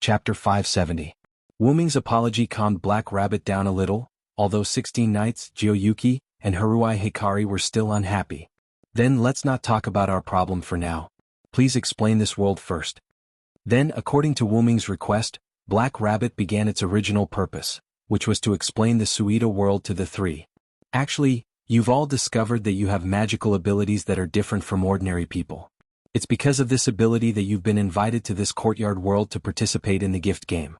Chapter 570. Wu Ming's apology calmed Black Rabbit down a little, although 16 Knights, Jianghu, and Haruai Hikari were still unhappy. Then let's not talk about our problem for now. Please explain this world first. Then, according to Wu Ming's request, Black Rabbit began its original purpose, which was to explain the Suida world to the three. Actually, you've all discovered that you have magical abilities that are different from ordinary people. It's because of this ability that you've been invited to this courtyard world to participate in the gift game.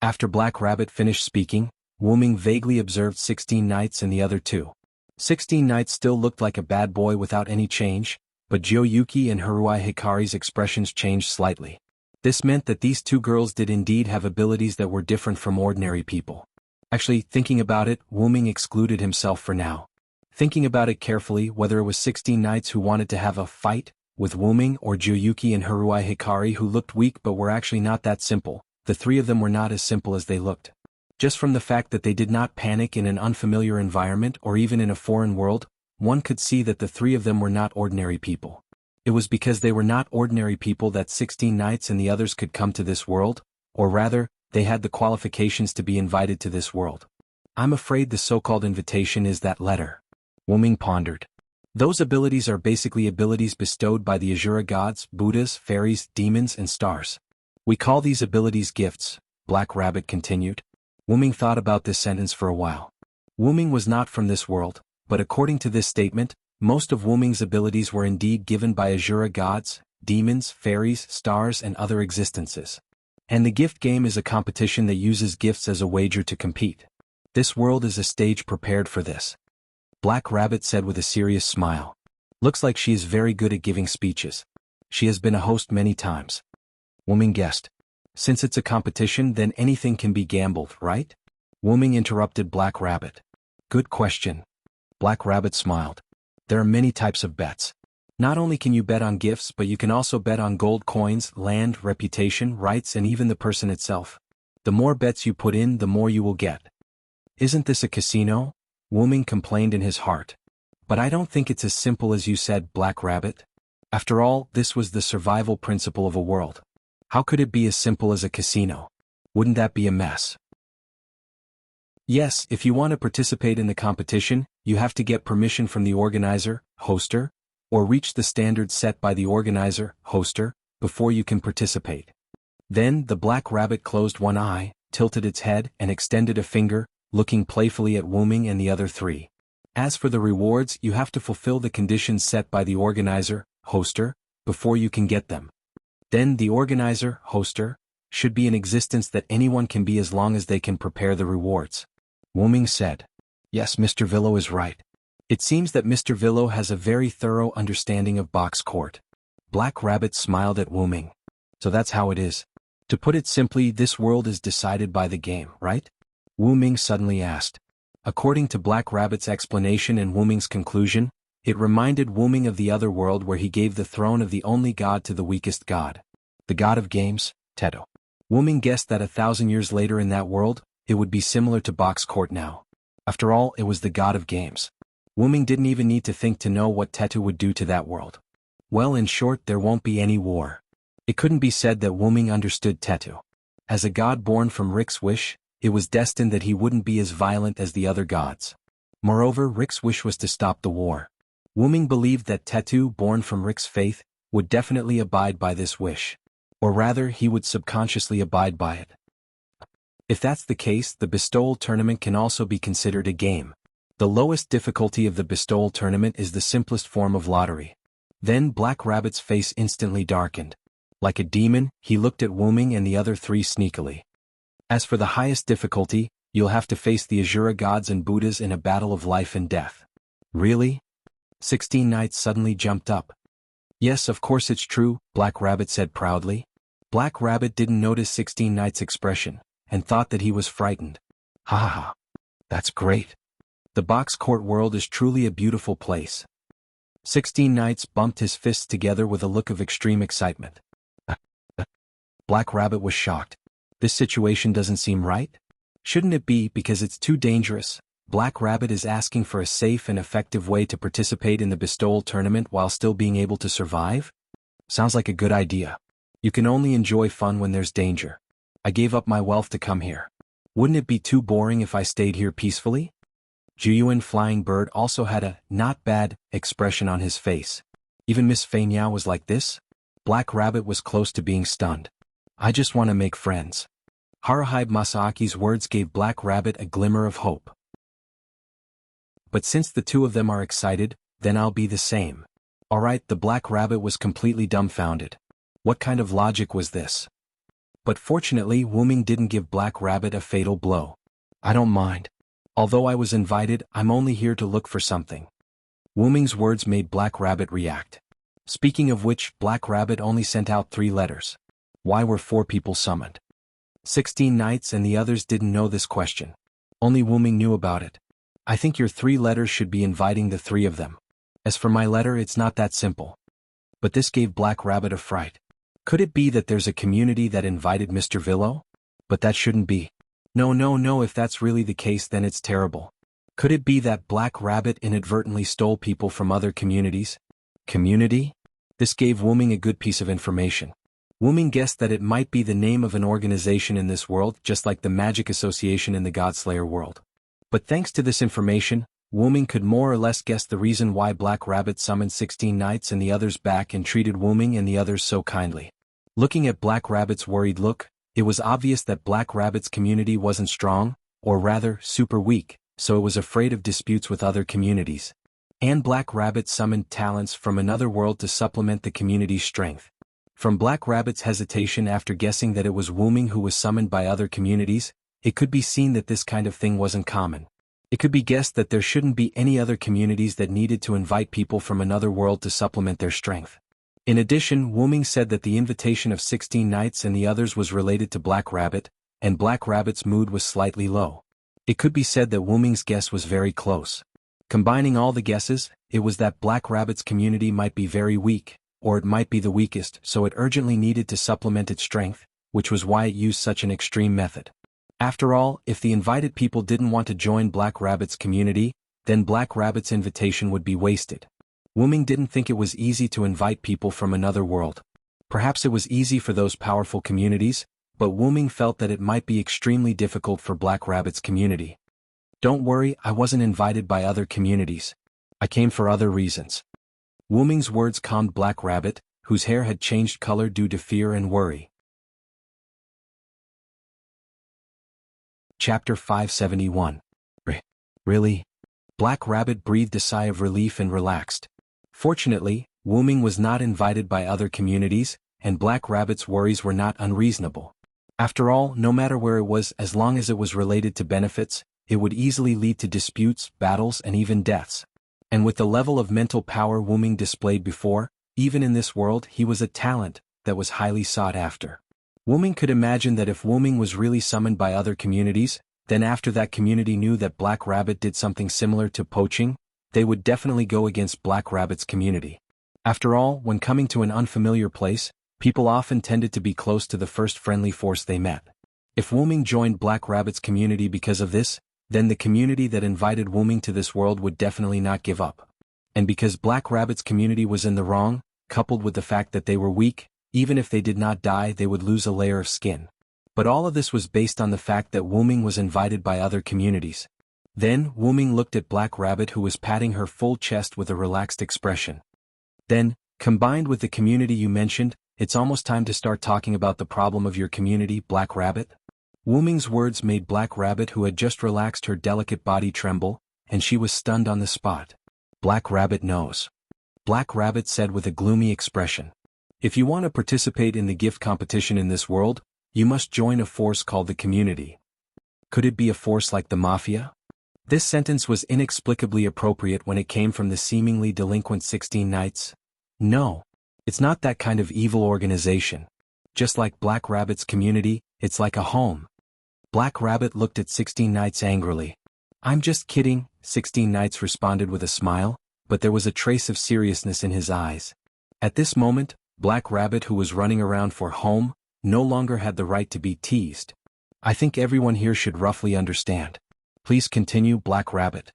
After Black Rabbit finished speaking, Wu Ming vaguely observed 16 Knights and the other two. 16 Knights still looked like a bad boy without any change, but Jianghu and Haruai Hikari's expressions changed slightly. This meant that these two girls did indeed have abilities that were different from ordinary people. Actually, thinking about it, Wu Ming excluded himself for now. Thinking about it carefully, whether it was 16 Knights who wanted to have a fight with Wu Ming or Jianghu and Haruai Hikari who looked weak but were actually not that simple, the three of them were not as simple as they looked. Just from the fact that they did not panic in an unfamiliar environment or even in a foreign world, one could see that the three of them were not ordinary people. It was because they were not ordinary people that 16 Knights and the others could come to this world, or rather, they had the qualifications to be invited to this world. I'm afraid the so-called invitation is that letter. Wu Ming pondered. Those abilities are basically abilities bestowed by the Asura gods, Buddhas, fairies, demons, and stars. We call these abilities gifts, Black Rabbit continued. Wu Ming thought about this sentence for a while. Wu Ming was not from this world, but according to this statement, most of Wu Ming's abilities were indeed given by Asura gods, demons, fairies, stars, and other existences. And the gift game is a competition that uses gifts as a wager to compete. This world is a stage prepared for this. Black Rabbit said with a serious smile. Looks like she is very good at giving speeches. She has been a host many times. Wu Ming guessed. Since it's a competition, then anything can be gambled, right? Wu Ming interrupted Black Rabbit. Good question. Black Rabbit smiled. There are many types of bets. Not only can you bet on gifts, but you can also bet on gold coins, land, reputation, rights, and even the person itself. The more bets you put in, the more you will get. Isn't this a casino? Wu Ming complained in his heart. But I don't think it's as simple as you said, Black Rabbit. After all, this was the survival principle of a world. How could it be as simple as a casino? Wouldn't that be a mess? Yes, if you want to participate in the competition, you have to get permission from the organizer, hoster, or reach the standards set by the organizer, hoster, before you can participate. Then, the Black Rabbit closed one eye, tilted its head, and extended a finger, looking playfully at Wu Ming and the other three. As for the rewards, you have to fulfill the conditions set by the organizer, hoster, before you can get them. Then the organizer, hoster, should be in existence that anyone can be as long as they can prepare the rewards. Wu Ming said. Yes, Mr. Villo is right. It seems that Mr. Villo has a very thorough understanding of box court. Black Rabbit smiled at Wu Ming. So that's how it is. To put it simply, this world is decided by the game, right? Wu Ming suddenly asked. According to Black Rabbit's explanation and Wu Ming's conclusion, it reminded Wu Ming of the other world where he gave the throne of the only god to the weakest god. The god of games, Teto. Wu Ming guessed that 1,000 years later in that world, it would be similar to box court now. After all, it was the god of games. Wu Ming didn't even need to think to know what Teto would do to that world. Well, in short, there won't be any war. It couldn't be said that Wu Ming understood Teto. As a god born from Rick's wish, it was destined that he wouldn't be as violent as the other gods. Moreover, Rick's wish was to stop the war. Wu Ming believed that Teto, born from Rick's faith, would definitely abide by this wish. Or rather, he would subconsciously abide by it. If that's the case, the bestowal tournament can also be considered a game. The lowest difficulty of the bestowal tournament is the simplest form of lottery. Then Black Rabbit's face instantly darkened. Like a demon, he looked at Wu Ming and the other three sneakily. As for the highest difficulty, you'll have to face the Asura gods and Buddhas in a battle of life and death. Really? 16 Knights suddenly jumped up. Yes, of course it's true, Black Rabbit said proudly. Black Rabbit didn't notice 16 Knights' expression, and thought that he was frightened. Ha ha ha. That's great. The box court world is truly a beautiful place. 16 Knights bumped his fists together with a look of extreme excitement. Black Rabbit was shocked. This situation doesn't seem right? Shouldn't it be because it's too dangerous? Black Rabbit is asking for a safe and effective way to participate in the bestowal tournament while still being able to survive? Sounds like a good idea. You can only enjoy fun when there's danger. I gave up my wealth to come here. Wouldn't it be too boring if I stayed here peacefully? Juyuan Flying Bird also had a not bad expression on his face. Even Miss Fei Miao was like this? Black Rabbit was close to being stunned. I just want to make friends. Haruhi Masaaki's words gave Black Rabbit a glimmer of hope. But since the two of them are excited, then I'll be the same. Alright, the Black Rabbit was completely dumbfounded. What kind of logic was this? But fortunately, Wuming didn't give Black Rabbit a fatal blow. I don't mind. Although I was invited, I'm only here to look for something. Wuming's words made Black Rabbit react. Speaking of which, Black Rabbit only sent out 3 letters. Why were 4 people summoned? 16 knights and the others didn't know this question. Only Wuming knew about it. I think your 3 letters should be inviting the 3 of them. As for my letter, it's not that simple. But this gave Black Rabbit a fright. Could it be that there's a community that invited Mr. Villo? But that shouldn't be. No, if that's really the case then it's terrible. Could it be that Black Rabbit inadvertently stole people from other communities? Community? This gave Wuming a good piece of information. Wuming guessed that it might be the name of an organization in this world, just like the Magic Association in the Godslayer world. But thanks to this information, Wuming could more or less guess the reason why Black Rabbit summoned 16 knights and the others back and treated Wuming and the others so kindly. Looking at Black Rabbit's worried look, it was obvious that Black Rabbit's community wasn't strong, or rather, super weak, so it was afraid of disputes with other communities. And Black Rabbit summoned talents from another world to supplement the community's strength. From Black Rabbit's hesitation after guessing that it was Wuming who was summoned by other communities, it could be seen that this kind of thing wasn't common. It could be guessed that there shouldn't be any other communities that needed to invite people from another world to supplement their strength. In addition, Wuming said that the invitation of 16 knights and the others was related to Black Rabbit, and Black Rabbit's mood was slightly low. It could be said that Wuming's guess was very close. Combining all the guesses, it was that Black Rabbit's community might be very weak, or it might be the weakest, so it urgently needed to supplement its strength, which was why it used such an extreme method. After all, if the invited people didn't want to join Black Rabbit's community, then Black Rabbit's invitation would be wasted. Wuming didn't think it was easy to invite people from another world. Perhaps it was easy for those powerful communities, but Wuming felt that it might be extremely difficult for Black Rabbit's community. Don't worry, I wasn't invited by other communities. I came for other reasons. Wuming's words calmed Black Rabbit, whose hair had changed color due to fear and worry. Chapter 571. Really? Black Rabbit breathed a sigh of relief and relaxed. Fortunately, Wuming was not invited by other communities, and Black Rabbit's worries were not unreasonable. After all, no matter where it was, as long as it was related to benefits, it would easily lead to disputes, battles, and even deaths. And with the level of mental power Wuming displayed before, even in this world he was a talent that was highly sought after. Wuming could imagine that if Wuming was really summoned by other communities, then after that community knew that Black Rabbit did something similar to poaching, they would definitely go against Black Rabbit's community. After all, when coming to an unfamiliar place, people often tended to be close to the first friendly force they met. If Wuming joined Black Rabbit's community because of this, then the community that invited Wuming to this world would definitely not give up. And because Black Rabbit's community was in the wrong, coupled with the fact that they were weak, even if they did not die they would lose a layer of skin. But all of this was based on the fact that Wuming was invited by other communities. Then, Wuming looked at Black Rabbit who was patting her full chest with a relaxed expression. Then, combined with the community you mentioned, it's almost time to start talking about the problem of your community, Black Rabbit. Wuming's words made Black Rabbit who had just relaxed her delicate body tremble, and she was stunned on the spot. Black Rabbit knows. Black Rabbit said with a gloomy expression. If you want to participate in the gift competition in this world, you must join a force called the community. Could it be a force like the Mafia? This sentence was inexplicably appropriate when it came from the seemingly delinquent 16 knights. No. It's not that kind of evil organization. Just like Black Rabbit's community, it's like a home. Black Rabbit looked at 16 knights angrily. I'm just kidding, 16 knights responded with a smile, but there was a trace of seriousness in his eyes. At this moment, Black Rabbit who was running around for home, no longer had the right to be teased. I think everyone here should roughly understand. Please continue, Black Rabbit.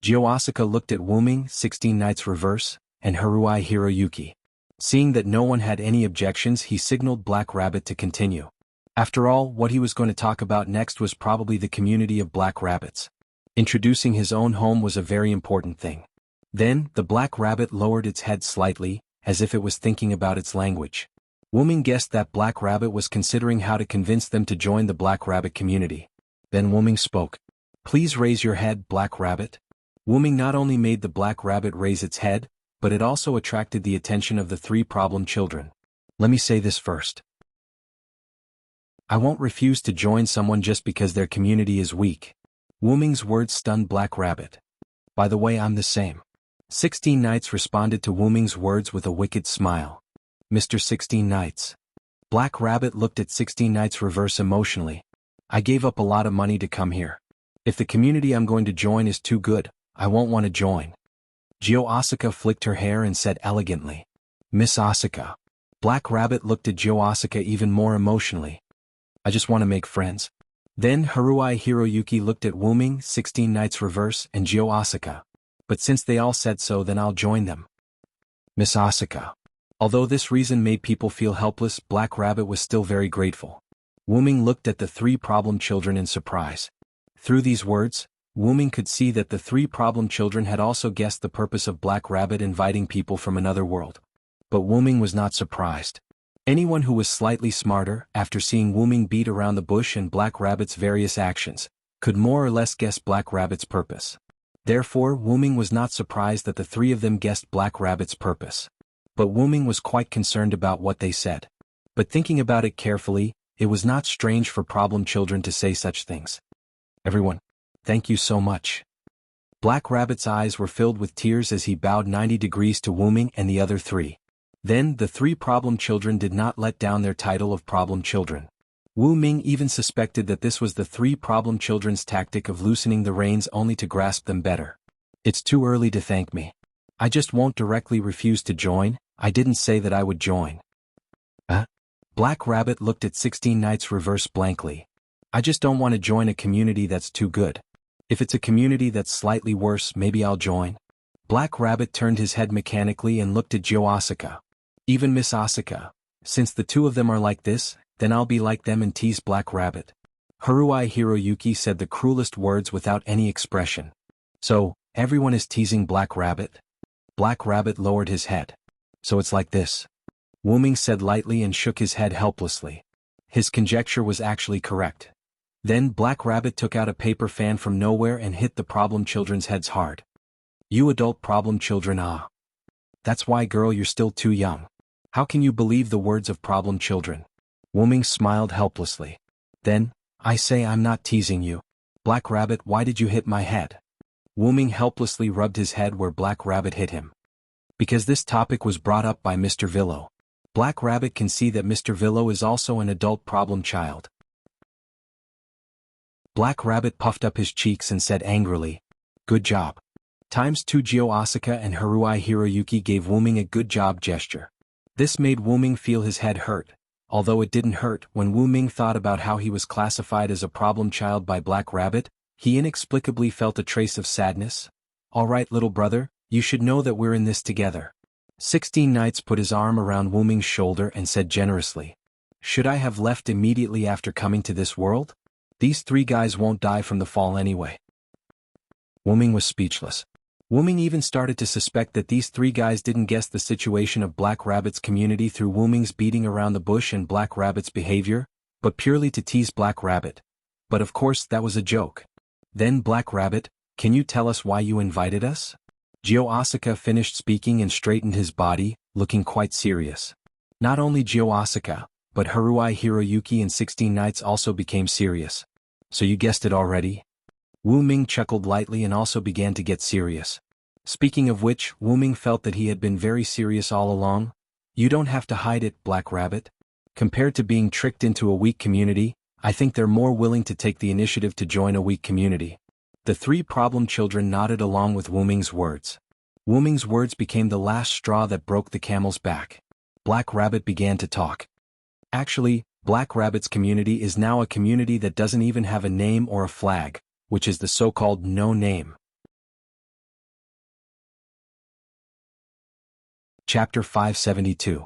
Jioasuka looked at Wuming, 16 Knights Reverse, and Haruhi Hiroyuki. Seeing that no one had any objections he signaled Black Rabbit to continue. After all, what he was going to talk about next was probably the community of black rabbits. Introducing his own home was a very important thing. Then, the black rabbit lowered its head slightly, as if it was thinking about its language. Wu-Ming guessed that black rabbit was considering how to convince them to join the black rabbit community. Then Wu-Ming spoke. Please raise your head, black rabbit. Wu-Ming not only made the black rabbit raise its head, but it also attracted the attention of the three problem children. Let me say this first. I won't refuse to join someone just because their community is weak. Wu-Ming's words stunned Black Rabbit. By the way, I'm the same. 16 Knights responded to Wu-Ming's words with a wicked smile. Mr. 16 Knights. Black Rabbit looked at 16 Knights reverse emotionally. I gave up a lot of money to come here. If the community I'm going to join is too good, I won't want to join. Gio Asuka flicked her hair and said elegantly. Miss Asuka. Black Rabbit looked at Gio Asuka even more emotionally. I just want to make friends. Then Haruai Hiroyuki looked at Wu-Ming, 16 Knights Reverse, and Gio Asuka. But since they all said so, then I'll join them. Miss Asuka. Although this reason made people feel helpless, Black Rabbit was still very grateful. Wu-Ming looked at the three problem children in surprise. Through these words, Wu-Ming could see that the three problem children had also guessed the purpose of Black Rabbit inviting people from another world. But Wu-Ming was not surprised. Anyone who was slightly smarter, after seeing Wu-Ming beat around the bush and Black Rabbit's various actions, could more or less guess Black Rabbit's purpose. Therefore, Wu-Ming was not surprised that the three of them guessed Black Rabbit's purpose. But Wu-Ming was quite concerned about what they said. But thinking about it carefully, it was not strange for problem children to say such things. Everyone, thank you so much. Black Rabbit's eyes were filled with tears as he bowed 90 degrees to Wu-Ming and the other three. Then, the three problem children did not let down their title of problem children. Wu-Ming even suspected that this was the three problem children's tactic of loosening the reins only to grasp them better. It's too early to thank me. I just won't directly refuse to join. I didn't say that I would join. Black Rabbit looked at 16 Knights Reverse blankly. I just don't want to join a community that's too good. If it's a community that's slightly worse, maybe I'll join. Black Rabbit turned his head mechanically and looked at Gio Asuka. Even Miss Asuka. Since the two of them are like this, then I'll be like them and tease Black Rabbit. Haruai Hiroyuki said the cruelest words without any expression. So, everyone is teasing Black Rabbit? Black Rabbit lowered his head. So it's like this. Wu-Ming said lightly and shook his head helplessly. His conjecture was actually correct. Then Black Rabbit took out a paper fan from nowhere and hit the problem children's heads hard. You adult problem children, ah. That's why, girl, you're still too young. How can you believe the words of problem children? Wu-Ming smiled helplessly. Then, I say I'm not teasing you. Black Rabbit, why did you hit my head? Wu-Ming helplessly rubbed his head where Black Rabbit hit him. Because this topic was brought up by Mr. Villo. Black Rabbit can see that Mr. Villo is also an adult problem child. Black Rabbit puffed up his cheeks and said angrily, Good job. ×2 Gio Asuka and Haruai Hiroyuki gave Wu-Ming a good job gesture. This made Wu-Ming feel his head hurt, although it didn't hurt when Wu-Ming thought about how he was classified as a problem child by Black Rabbit. He inexplicably felt a trace of sadness. Alright, little brother, you should know that we're in this together. 16 Knights put his arm around Wu-Ming's shoulder and said generously, Should I have left immediately after coming to this world? These three guys won't die from the fall anyway. Wu-Ming was speechless. Wu-Ming even started to suspect that these three guys didn't guess the situation of Black Rabbit's community through Wu-Ming's beating around the bush and Black Rabbit's behavior, but purely to tease Black Rabbit. But of course that was a joke. Then Black Rabbit, can you tell us why you invited us? Gio Asuka finished speaking and straightened his body, looking quite serious. Not only Gio Asuka, but Haruai Hiroyuki and 16 Knights also became serious. So you guessed it already? Wu-Ming chuckled lightly and also began to get serious. Speaking of which, Wu-Ming felt that he had been very serious all along. You don't have to hide it, Black Rabbit. Compared to being tricked into a weak community, I think they're more willing to take the initiative to join a weak community. The three problem children nodded along with Wu-Ming's words. Wu-Ming's words became the last straw that broke the camel's back. Black Rabbit began to talk. Actually, Black Rabbit's community is now a community that doesn't even have a name or a flag, which is the so-called no name. Chapter 572.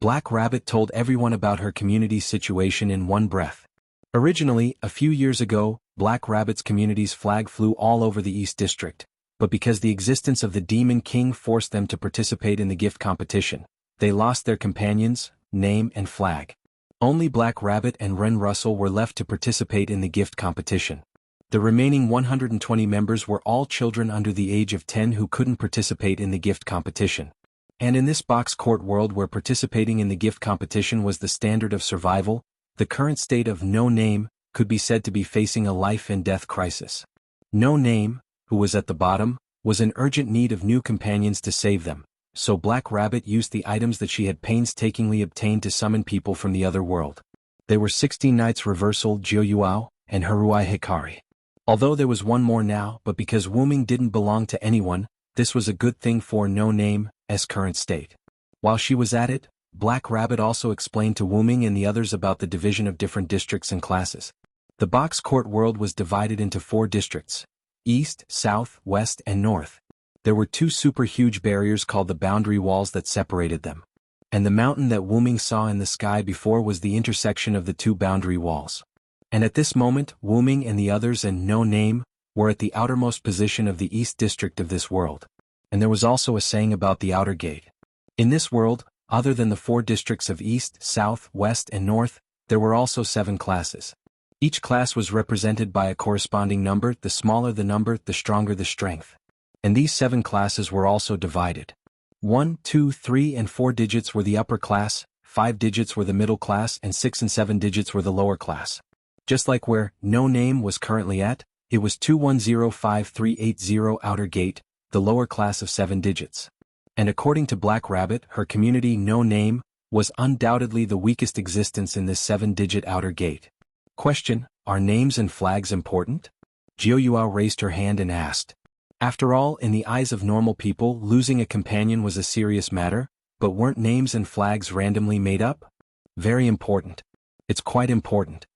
Black Rabbit told everyone about her community's situation in one breath. Originally, a few years ago, Black Rabbit's community's flag flew all over the East District, but because the existence of the Demon King forced them to participate in the gift competition, they lost their companions, name and flag. Only Black Rabbit and Ren Russell were left to participate in the gift competition. The remaining 120 members were all children under the age of 10 who couldn't participate in the gift competition. And in this box court world where participating in the gift competition was the standard of survival, the current state of No Name could be said to be facing a life and death crisis. No Name, who was at the bottom, was in urgent need of new companions to save them, so Black Rabbit used the items that she had painstakingly obtained to summon people from the other world. They were 16 Knights Reversal Jiuyuao and Haruai Hikari. Although there was one more now, but because Wuming didn't belong to anyone, this was a good thing for No Name's current state. While she was at it, Black Rabbit also explained to Wuming and the others about the division of different districts and classes. The box court world was divided into 4 districts: East, South, West, and North. There were 2 super huge barriers called the boundary walls that separated them. And the mountain that Wuming saw in the sky before was the intersection of the 2 boundary walls. And at this moment, Wuming and the others and No Name were at the outermost position of the East District of this world. And there was also a saying about the outer gate. In this world, other than the 4 districts of East, South, West, and North, there were also 7 classes. Each class was represented by a corresponding number. The smaller the number, the stronger the strength. And these 7 classes were also divided. 1, 2, 3, and 4 digits were the upper class, 5 digits were the middle class, and 6 and 7 digits were the lower class. Just like where No Name was currently at, it was 2105380 outer gate, the lower class of 7 digits. And according to Black Rabbit, her community No Name was undoubtedly the weakest existence in this 7-digit outer gate. Question: are names and flags important? Jiuyuao raised her hand and asked. After all, in the eyes of normal people, losing a companion was a serious matter, but weren't names and flags randomly made up? Very important. It's quite important,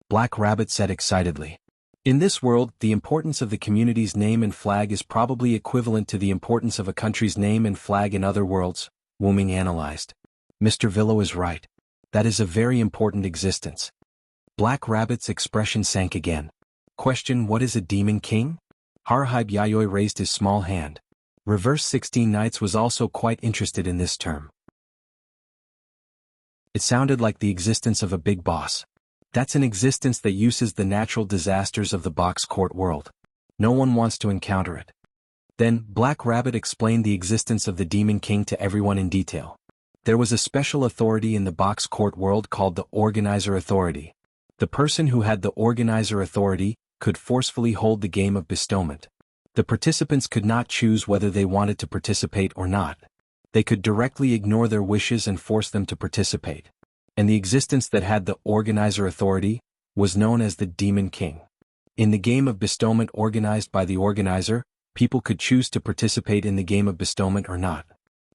Black Rabbit said excitedly. In this world, the importance of the community's name and flag is probably equivalent to the importance of a country's name and flag in other worlds, Wuming analyzed. Mr. Villo is right. That is a very important existence. Black Rabbit's expression sank again. Question: what is a demon king? Haruhi Yayoi raised his small hand. Reverse 16 Knights was also quite interested in this term. It sounded like the existence of a big boss. That's an existence that uses the natural disasters of the box court world. No one wants to encounter it. Then, Black Rabbit explained the existence of the Demon King to everyone in detail. There was a special authority in the box court world called the Organizer Authority. The person who had the Organizer Authority could forcefully hold the game of bestowment. The participants could not choose whether they wanted to participate or not. They could directly ignore their wishes and force them to participate. And the existence that had the Organizer Authority was known as the Demon King. In the game of bestowment organized by the organizer, people could choose to participate in the game of bestowment or not.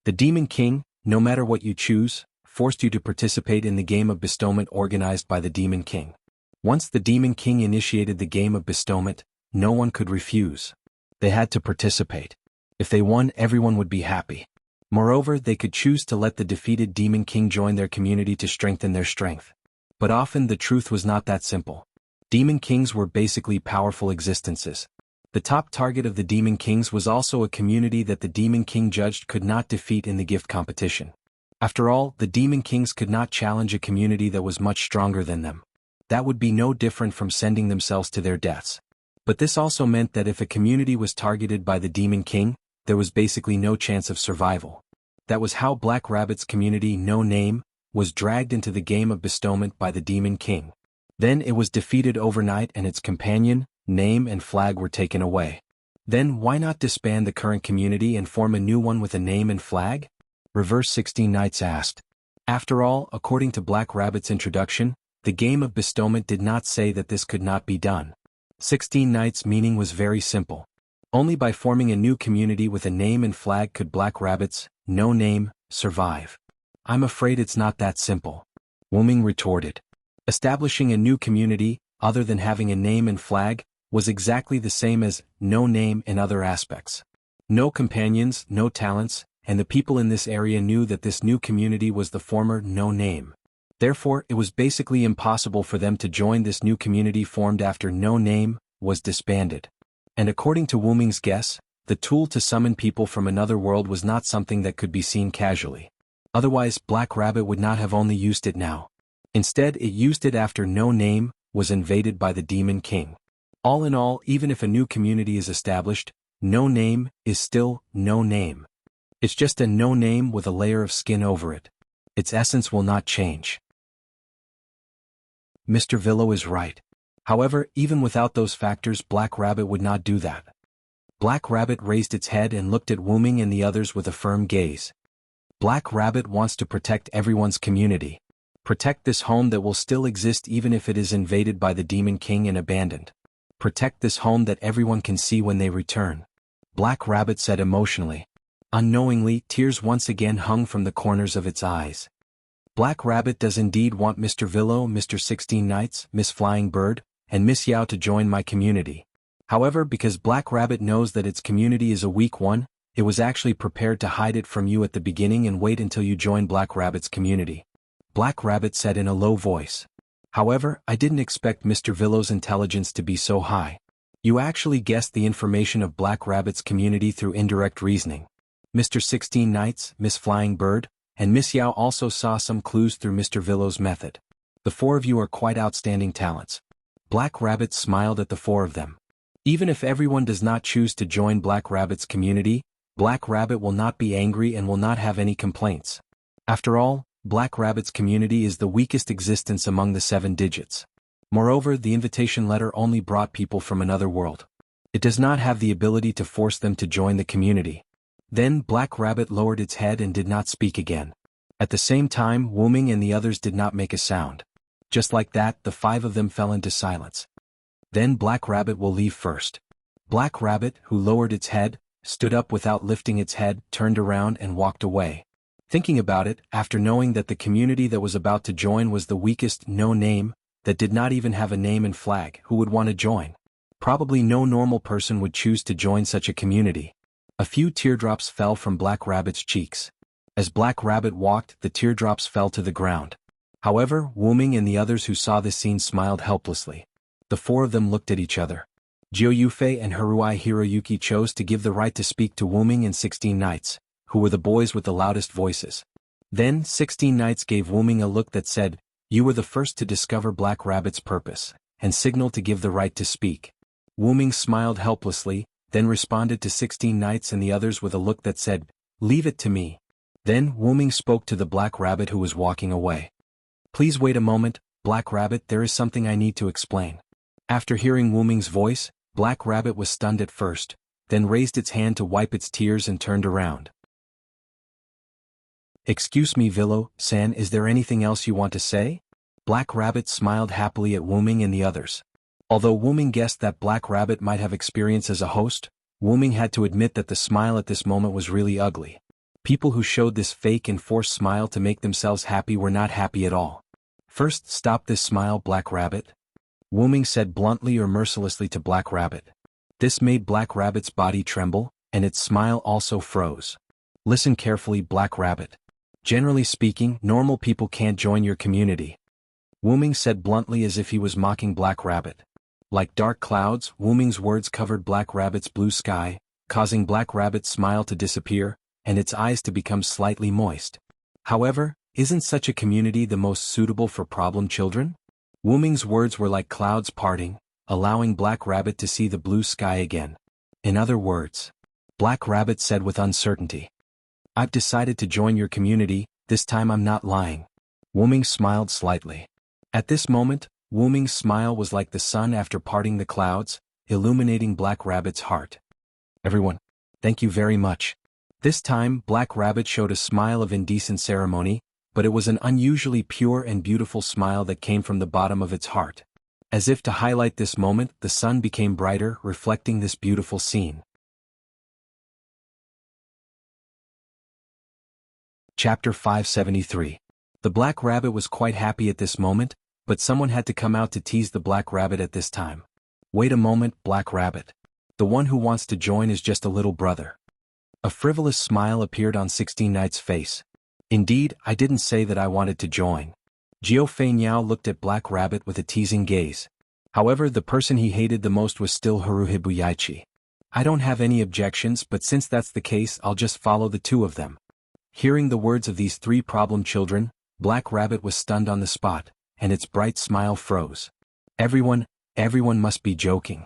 The Demon King, no matter what you choose, forced you to participate in the game of bestowment organized by the Demon King. Once the Demon King initiated the game of bestowment, no one could refuse. They had to participate. If they won, everyone would be happy. Moreover, they could choose to let the defeated Demon King join their community to strengthen their strength. But often the truth was not that simple. Demon Kings were basically powerful existences. The top target of the Demon Kings was also a community that the Demon King judged could not defeat in the gift competition. After all, the Demon Kings could not challenge a community that was much stronger than them. That would be no different from sending themselves to their deaths. But this also meant that if a community was targeted by the Demon King, there was basically no chance of survival. That was how Black Rabbit's community No Name was dragged into the game of bestowment by the Demon King. Then it was defeated overnight and its companion, name and flag were taken away. Then why not disband the current community and form a new one with a name and flag? Reverse 16 Knights asked. After all, according to Black Rabbit's introduction, the game of bestowment did not say that this could not be done. 16 Knights' meaning was very simple. Only by forming a new community with a name and flag could Black Rabbit's No Name survive. I'm afraid it's not that simple, Wuming retorted. Establishing a new community, other than having a name and flag, was exactly the same as No Name in other aspects. No companions, no talents, and the people in this area knew that this new community was the former No Name. Therefore, it was basically impossible for them to join this new community formed after No Name was disbanded. And according to Wu Ming's guess, the tool to summon people from another world was not something that could be seen casually. Otherwise, Black Rabbit would not have only used it now. Instead, it used it after No Name was invaded by the Demon King. All in all, even if a new community is established, No Name is still No Name. It's just a No Name with a layer of skin over it. Its essence will not change. Mr. Villo is right. However, even without those factors, Black Rabbit would not do that. Black Rabbit raised its head and looked at Wu Ming and the others with a firm gaze. Black Rabbit wants to protect everyone's community. Protect this home that will still exist even if it is invaded by the Demon King and abandoned. Protect this home that everyone can see when they return. Black Rabbit said emotionally. Unknowingly, tears once again hung from the corners of its eyes. Black Rabbit does indeed want Mr. Villo, Mr. 16 Knights, Miss Flying Bird, and Miss Yao to join my community. However, because Black Rabbit knows that its community is a weak one, it was actually prepared to hide it from you at the beginning and wait until you join Black Rabbit's community. Black Rabbit said in a low voice. However, I didn't expect Mr. Villo's intelligence to be so high. You actually guessed the information of Black Rabbit's community through indirect reasoning. Mr. 16 Knights, Miss Flying Bird, and Miss Yao also saw some clues through Mr. Villo's method. The four of you are quite outstanding talents. Black Rabbit smiled at the four of them. Even if everyone does not choose to join Black Rabbit's community, Black Rabbit will not be angry and will not have any complaints. After all, Black Rabbit's community is the weakest existence among the 7 digits. Moreover, the invitation letter only brought people from another world. It does not have the ability to force them to join the community. Then Black Rabbit lowered its head and did not speak again. At the same time, Wu Ming and the others did not make a sound. Just like that, the 5 of them fell into silence. Then Black Rabbit will leave first. Black Rabbit, who lowered its head, stood up without lifting its head, turned around and walked away. Thinking about it, after knowing that the community that was about to join was the weakest No Name, that did not even have a name and flag, who would want to join? Probably no normal person would choose to join such a community. A few teardrops fell from Black Rabbit's cheeks. As Black Rabbit walked, the teardrops fell to the ground. However, Wu Ming and the others who saw this scene smiled helplessly. The 4 of them looked at each other. Jiu Yufei and Haruai Hiroyuki chose to give the right to speak to Wu Ming and 16 Knights, who were the boys with the loudest voices. Then 16 Knights gave Wu Ming a look that said, "You were the first to discover Black Rabbit's purpose," and signaled to give the right to speak. Wu Ming smiled helplessly, then responded to 16 Knights and the others with a look that said, "Leave it to me." Then Wu Ming spoke to the Black Rabbit who was walking away. "Please wait a moment, Black Rabbit, there is something I need to explain." After hearing Wu Ming's voice, Black Rabbit was stunned at first, then raised its hand to wipe its tears and turned around. "Excuse me, Villo-san, is there anything else you want to say?" Black Rabbit smiled happily at Wu Ming and the others. Although Wu Ming guessed that Black Rabbit might have experience as a host, Wu Ming had to admit that the smile at this moment was really ugly. People who showed this fake and forced smile to make themselves happy were not happy at all. "First, stop this smile, Black Rabbit," Wu Ming said bluntly or mercilessly to Black Rabbit. This made Black Rabbit's body tremble, and its smile also froze. "Listen carefully, Black Rabbit. Generally speaking, normal people can't join your community," Wu Ming said bluntly as if he was mocking Black Rabbit. Like dark clouds, Wu Ming's words covered Black Rabbit's blue sky, causing Black Rabbit's smile to disappear, and its eyes to become slightly moist. However, isn't such a community the most suitable for problem children? Wu Ming's words were like clouds parting, allowing Black Rabbit to see the blue sky again. In other words, Black Rabbit said with uncertainty, "I've decided to join your community, this time I'm not lying." Wu Ming smiled slightly. At this moment, Wu Ming's smile was like the sun after parting the clouds, illuminating Black Rabbit's heart. "Everyone, thank you very much." This time, Black Rabbit showed a smile of indecent ceremony, but it was an unusually pure and beautiful smile that came from the bottom of its heart. As if to highlight this moment, the sun became brighter, reflecting this beautiful scene. Chapter 573. The Black Rabbit was quite happy at this moment, but someone had to come out to tease the Black Rabbit at this time. "Wait a moment, Black Rabbit. The one who wants to join is just a little brother." A frivolous smile appeared on 16 Knight's face. Indeed, I didn't say that I wanted to join. Jiao Feiniao looked at Black Rabbit with a teasing gaze. However, the person he hated the most was still Haruhibuyaichi. I don't have any objections, but since that's the case, I'll just follow the two of them. Hearing the words of these three problem children, Black Rabbit was stunned on the spot, and its bright smile froze. Everyone must be joking.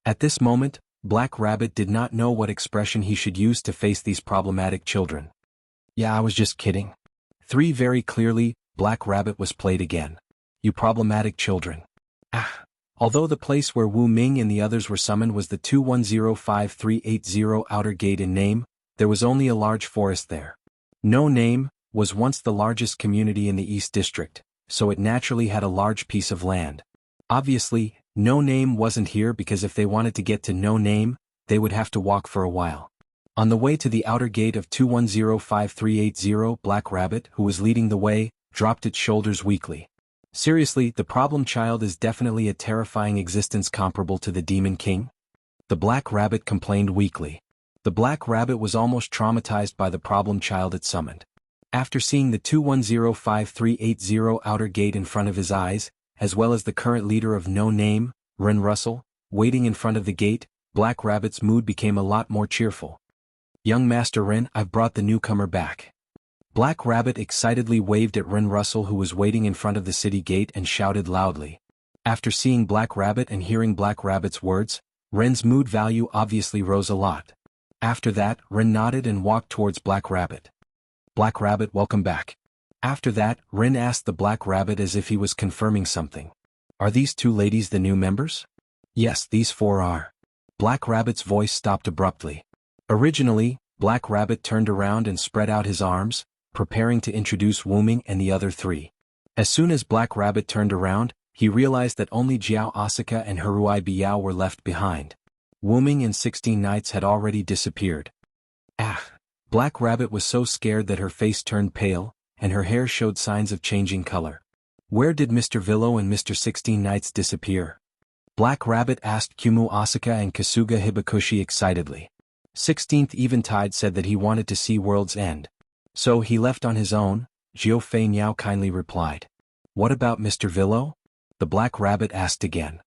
At this moment, Black Rabbit did not know what expression he should use to face these problematic children. Yeah, I was just kidding. Three very clearly, Black Rabbit was played again. You problematic children. Although the place where Wu Ming and the others were summoned was the 2105380 outer gate in name, there was only a large forest there. No Name was once the largest community in the East District, so it naturally had a large piece of land. Obviously, No Name wasn't here because if they wanted to get to No Name, they would have to walk for a while. On the way to the outer gate of 2105380, Black Rabbit, who was leading the way, dropped its shoulders weakly. Seriously, the problem child is definitely a terrifying existence comparable to the Demon King? The Black Rabbit complained weakly. The Black Rabbit was almost traumatized by the problem child it summoned. After seeing the 2105380 outer gate in front of his eyes, as well as the current leader of No Name, Ren Russell, waiting in front of the gate, Black Rabbit's mood became a lot more cheerful. Young Master Ren, I've brought the newcomer back. Black Rabbit excitedly waved at Ren Russell, who was waiting in front of the city gate, and shouted loudly. After seeing Black Rabbit and hearing Black Rabbit's words, Ren's mood value obviously rose a lot. After that, Ren nodded and walked towards Black Rabbit. Black Rabbit, welcome back. After that, Ren asked the Black Rabbit as if he was confirming something. Are these two ladies the new members? Yes, these four are. Black Rabbit's voice stopped abruptly. Originally, Black Rabbit turned around and spread out his arms, preparing to introduce Wu Ming and the other three. As soon as Black Rabbit turned around, he realized that only Jiao Asuka and Haruai Biao were left behind. Wu Ming and 16 Knights had already disappeared. Black Rabbit was so scared that her face turned pale, and her hair showed signs of changing color. Where did Mr. Villo and Mr. 16 Knights disappear? Black Rabbit asked Kumu Asuka and Kasuga Hibakushi excitedly. 16th Eventide said that he wanted to see World's End. So he left on his own, Jiao Feiniao kindly replied. What about Mr. Villo? The Black Rabbit asked again.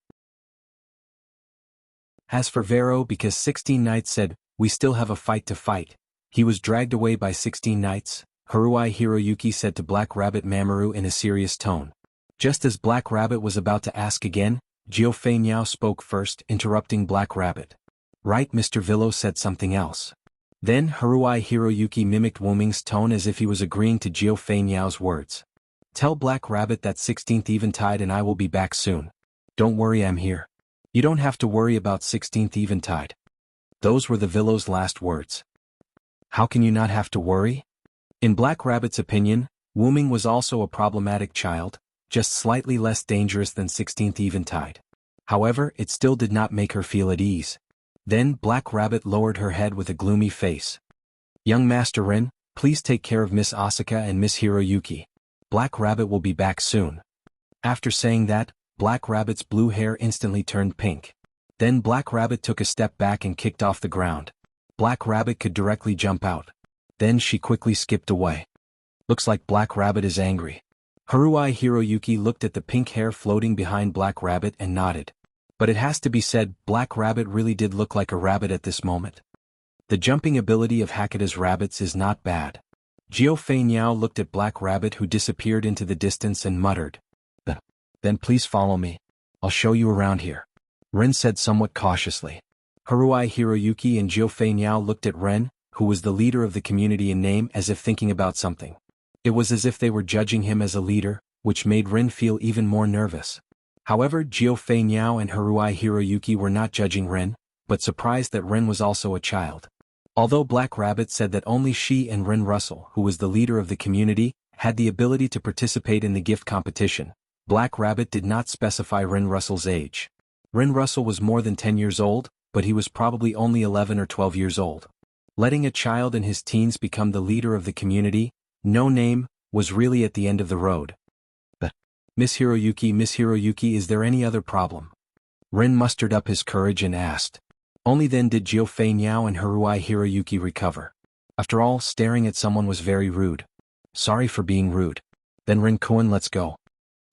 As for Vero, because 16 Knights said, we still have a fight to fight. He was dragged away by 16 Knights, Haruai Hiroyuki said to Black Rabbit Mamoru in a serious tone. Just as Black Rabbit was about to ask again, Jiao Feiniao spoke first, interrupting Black Rabbit. Right, Mr. Villo said something else. Then Haruai Hiroyuki mimicked Wu Ming's tone as if he was agreeing to Jiao Feiniao's words. Tell Black Rabbit that 16th Eventide and I will be back soon. Don't worry, I'm here. You don't have to worry about 16th Eventide. Those were the Villo's last words. How can you not have to worry? In Black Rabbit's opinion, Wu Ming was also a problematic child, just slightly less dangerous than 16th Eventide. However, it still did not make her feel at ease. Then Black Rabbit lowered her head with a gloomy face. Young Master Ren, please take care of Miss Asuka and Miss Hiroyuki. Black Rabbit will be back soon. After saying that, Black Rabbit's blue hair instantly turned pink. Then Black Rabbit took a step back and kicked off the ground. Black Rabbit could directly jump out. Then she quickly skipped away. Looks like Black Rabbit is angry. Haruai Hiroyuki looked at the pink hair floating behind Black Rabbit and nodded. But it has to be said, Black Rabbit really did look like a rabbit at this moment. The jumping ability of Hakuda's rabbits is not bad. Jiao Feiniao looked at Black Rabbit, who disappeared into the distance, and muttered. Then please follow me. I'll show you around here. Ren said somewhat cautiously. Haruai Hiroyuki and Jiao Feiniao looked at Ren, who was the leader of the community in name, as if thinking about something. It was as if they were judging him as a leader, which made Ren feel even more nervous. However, Jiao Feiniao and Haruai Hiroyuki were not judging Ren, but surprised that Ren was also a child. Although Black Rabbit said that only she and Ren Russell, who was the leader of the community, had the ability to participate in the gift competition, Black Rabbit did not specify Ren Russell's age. Ren Russell was more than 10 years old, but he was probably only 11 or 12 years old. Letting a child in his teens become the leader of the community, No Name, was really at the end of the road. Miss Hiroyuki, is there any other problem? Ren mustered up his courage and asked. Only then did Jiu Fei Niao and Haruai Hiroyuki recover. After all, staring at someone was very rude. Sorry for being rude. Then Rin-kun, let's go.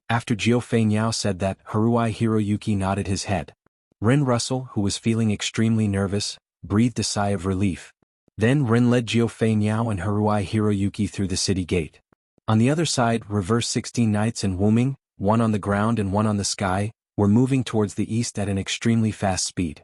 After Jiu Fei Niao said that, Haruai Hiroyuki nodded his head. Rin Russell, who was feeling extremely nervous, breathed a sigh of relief. Then Rin led Jiu Fei Niao and Haruai Hiroyuki through the city gate. On the other side, Reverse 16 Knights and Wuming, one on the ground and one on the sky, were moving towards the east at an extremely fast speed.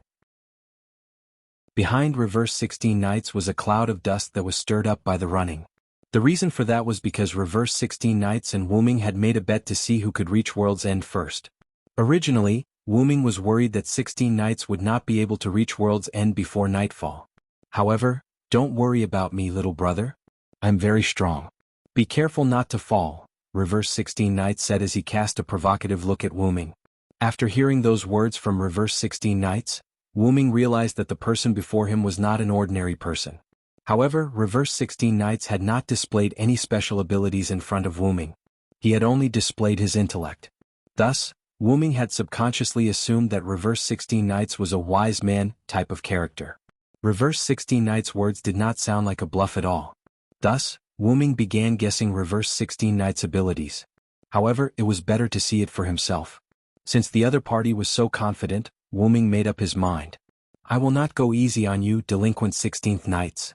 Behind Reverse 16 Knights was a cloud of dust that was stirred up by the running. The reason for that was because Reverse 16 Knights and Wuming had made a bet to see who could reach World's End first. Originally, Wuming was worried that 16 Knights would not be able to reach World's End before nightfall. However, don't worry about me, little brother. I'm very strong. Be careful not to fall, Reverse 16 Knights said as he cast a provocative look at Wuming. After hearing those words from Reverse 16 Knights, Wuming realized that the person before him was not an ordinary person. However, Reverse 16 Knights had not displayed any special abilities in front of Wuming. He had only displayed his intellect. Thus, Wuming had subconsciously assumed that Reverse 16 Knights was a wise man type of character. Reverse 16 Knights' words did not sound like a bluff at all. Thus, Wuming began guessing Reverse 16 Knights' abilities. However, it was better to see it for himself. Since the other party was so confident, Wuming made up his mind. I will not go easy on you, delinquent 16th Knights.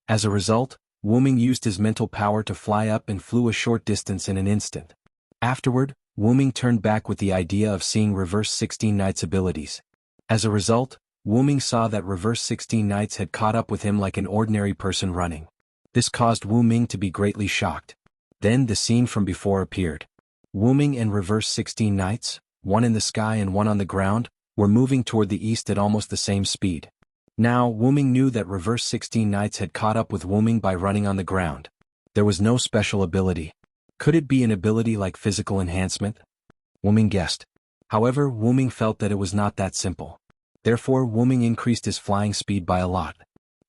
As a result, Wuming used his mental power to fly up and flew a short distance in an instant. Afterward, Wuming turned back with the idea of seeing Reverse 16 Knights' abilities. As a result, Wuming saw that Reverse 16 Knights had caught up with him like an ordinary person running. This caused Wuming to be greatly shocked. Then the scene from before appeared. Wuming and Reverse 16 Knights, one in the sky and one on the ground, were moving toward the east at almost the same speed. Now, Wuming knew that Reverse 16 Knights had caught up with Wuming by running on the ground. There was no special ability. Could it be an ability like physical enhancement? Wuming guessed. However, Wuming felt that it was not that simple. Therefore, Wuming increased his flying speed by a lot.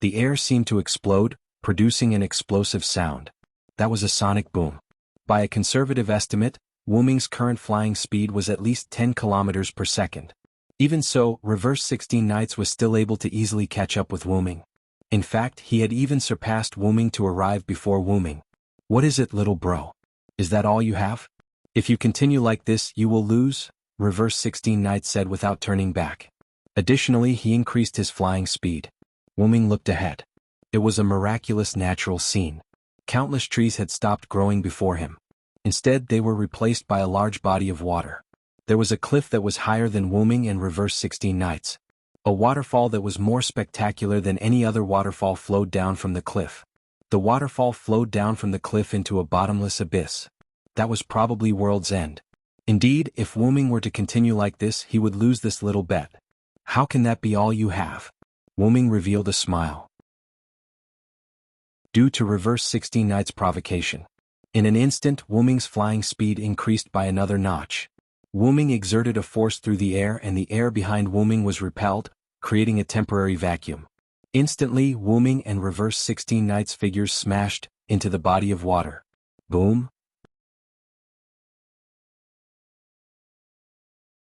The air seemed to explode, producing an explosive sound. That was a sonic boom. By a conservative estimate, Wuming's current flying speed was at least 10 kilometers per second. Even so, Reverse 16 Knights was still able to easily catch up with Wuming. In fact, he had even surpassed Wuming to arrive before Wuming. What is it, little bro? Is that all you have? If you continue like this, you will lose, Reverse 16 Knights said without turning back. Additionally, he increased his flying speed. Wuming looked ahead. It was a miraculous natural scene. Countless trees had stopped growing before him. Instead, they were replaced by a large body of water. There was a cliff that was higher than Wuming and Reverse 16 Knights. A waterfall that was more spectacular than any other waterfall flowed down from the cliff. The waterfall flowed down from the cliff into a bottomless abyss. That was probably World's End. Indeed, if Wuming were to continue like this, he would lose this little bet. How can that be all you have? Wuming revealed a smile. Due to Reverse 16 Knights' provocation. In an instant, Wuming's flying speed increased by another notch. Wuming exerted a force through the air and the air behind Wuming was repelled, creating a temporary vacuum. Instantly, Wuming and Reverse 16 Knights' figures smashed into the body of water. Boom.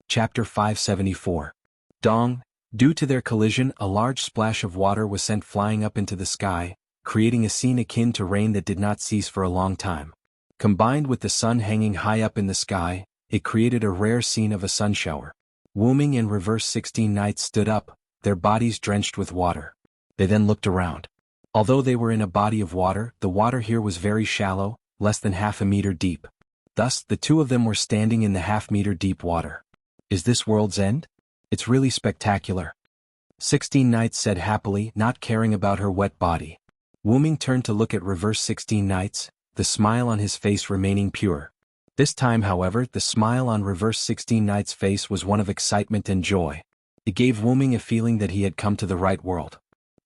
Chapter 574. Dong. Due to their collision, a large splash of water was sent flying up into the sky, creating a scene akin to rain that did not cease for a long time. Combined with the sun hanging high up in the sky, it created a rare scene of a sun shower. Wuming and Reverse 16 Knights stood up, their bodies drenched with water. They then looked around. Although they were in a body of water, the water here was very shallow, less than half a meter deep. Thus, the two of them were standing in the half-meter deep water. Is this World's End? It's really spectacular. 16 Knights said happily, not caring about her wet body. Wuming turned to look at Reverse 16 Knights, the smile on his face remaining pure. This time, however, the smile on Reverse 16 Knights' face was one of excitement and joy. It gave Wuming a feeling that he had come to the right world.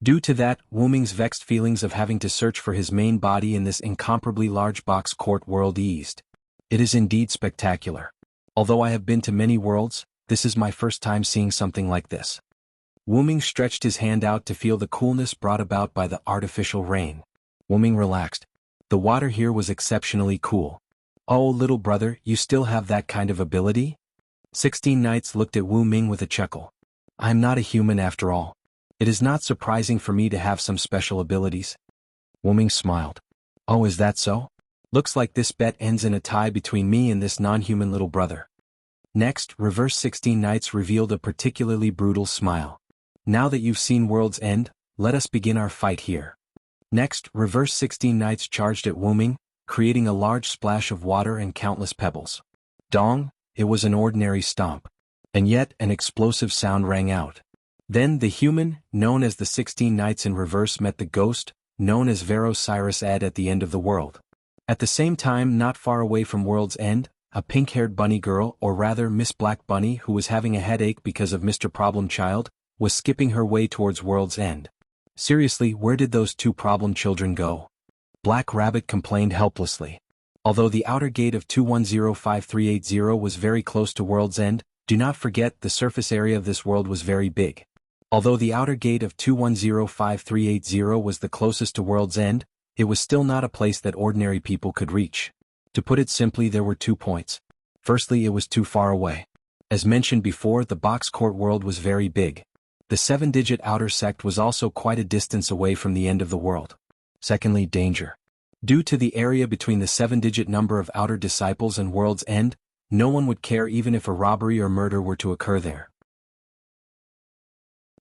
Due to that, Wuming's vexed feelings of having to search for his main body in this incomparably large box court world eased. It is indeed spectacular. Although I have been to many worlds, this is my first time seeing something like this. Wuming stretched his hand out to feel the coolness brought about by the artificial rain. Wuming relaxed. The water here was exceptionally cool. Oh, little brother, you still have that kind of ability? 16 Knights looked at Wuming with a chuckle. I am not a human after all. It is not surprising for me to have some special abilities. Wuming smiled. Oh, is that so? Looks like this bet ends in a tie between me and this non-human little brother. Next, Reverse 16 Knights revealed a particularly brutal smile. Now that you've seen World's End, let us begin our fight here. Next, Reverse 16 Knights charged at Wuming, creating a large splash of water and countless pebbles. Dong, it was an ordinary stomp. And yet, an explosive sound rang out. Then the human, known as the 16 Knights in reverse, met the ghost, known as Cyrus Ed at the end of the world. At the same time, not far away from World's End, a pink-haired bunny girl, or rather Miss Black Bunny, who was having a headache because of Mr. Problem Child, was skipping her way towards World's End. Seriously, where did those two problem children go? Black Rabbit complained helplessly. Although the outer gate of 2105380 was very close to World's End, do not forget the surface area of this world was very big. Although the outer gate of 2105380 was the closest to World's End, it was still not a place that ordinary people could reach. To put it simply, there were 2 points. Firstly, it was too far away. As mentioned before, the box court world was very big. The 7-digit outer sect was also quite a distance away from the end of the world. Secondly, danger. Due to the area between the 7-digit number of outer disciples and World's End, no one would care even if a robbery or murder were to occur there.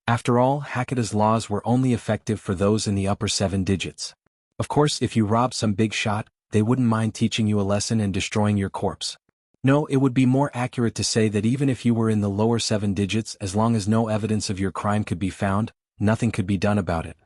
After all, Hakeda's laws were only effective for those in the upper 7 digits. Of course, if you robbed some big shot, they wouldn't mind teaching you a lesson and destroying your corpse. No, it would be more accurate to say that even if you were in the lower 7 digits, as long as no evidence of your crime could be found, nothing could be done about it.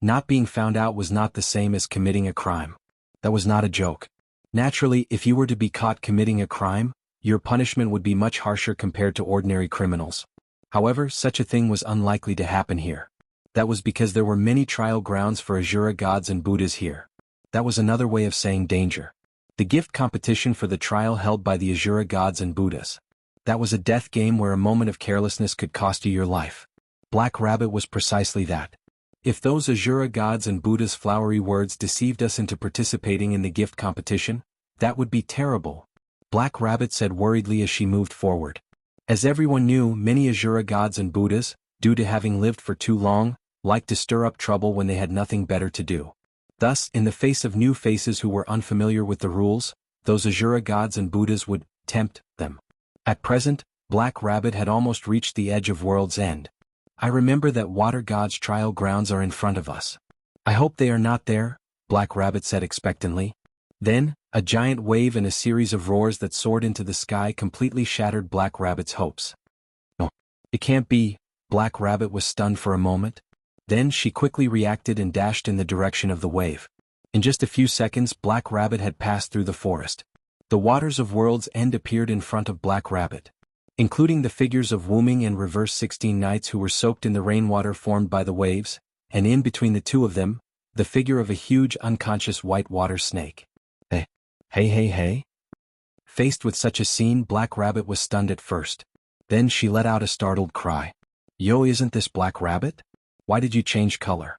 Not being found out was not the same as committing a crime. That was not a joke. Naturally, if you were to be caught committing a crime, your punishment would be much harsher compared to ordinary criminals. However, such a thing was unlikely to happen here. That was because there were many trial grounds for Asura gods and Buddhas here. That was another way of saying danger. The gift competition for the trial held by the Asura gods and Buddhas. That was a death game where a moment of carelessness could cost you your life. Black Rabbit was precisely that. If those Asura gods and Buddhas' flowery words deceived us into participating in the gift competition, that would be terrible, Black Rabbit said worriedly as she moved forward. As everyone knew, many Asura gods and Buddhas, due to having lived for too long, liked to stir up trouble when they had nothing better to do. Thus, in the face of new faces who were unfamiliar with the rules, those Asura gods and Buddhas would tempt them. At present, Black Rabbit had almost reached the edge of World's End. I remember that water god's trial grounds are in front of us. I hope they are not there, Black Rabbit said expectantly. Then, a giant wave and a series of roars that soared into the sky completely shattered Black Rabbit's hopes. No, it can't be. Black Rabbit was stunned for a moment. Then she quickly reacted and dashed in the direction of the wave. In just a few seconds, Black Rabbit had passed through the forest. The waters of World's End appeared in front of Black Rabbit, including the figures of Wuming and Reverse 16 Knights who were soaked in the rainwater formed by the waves, and in between the two of them, the figure of a huge unconscious white water snake. Hey. Faced with such a scene, Black Rabbit was stunned at first. Then she let out a startled cry. Yo, isn't this Black Rabbit? Why did you change color?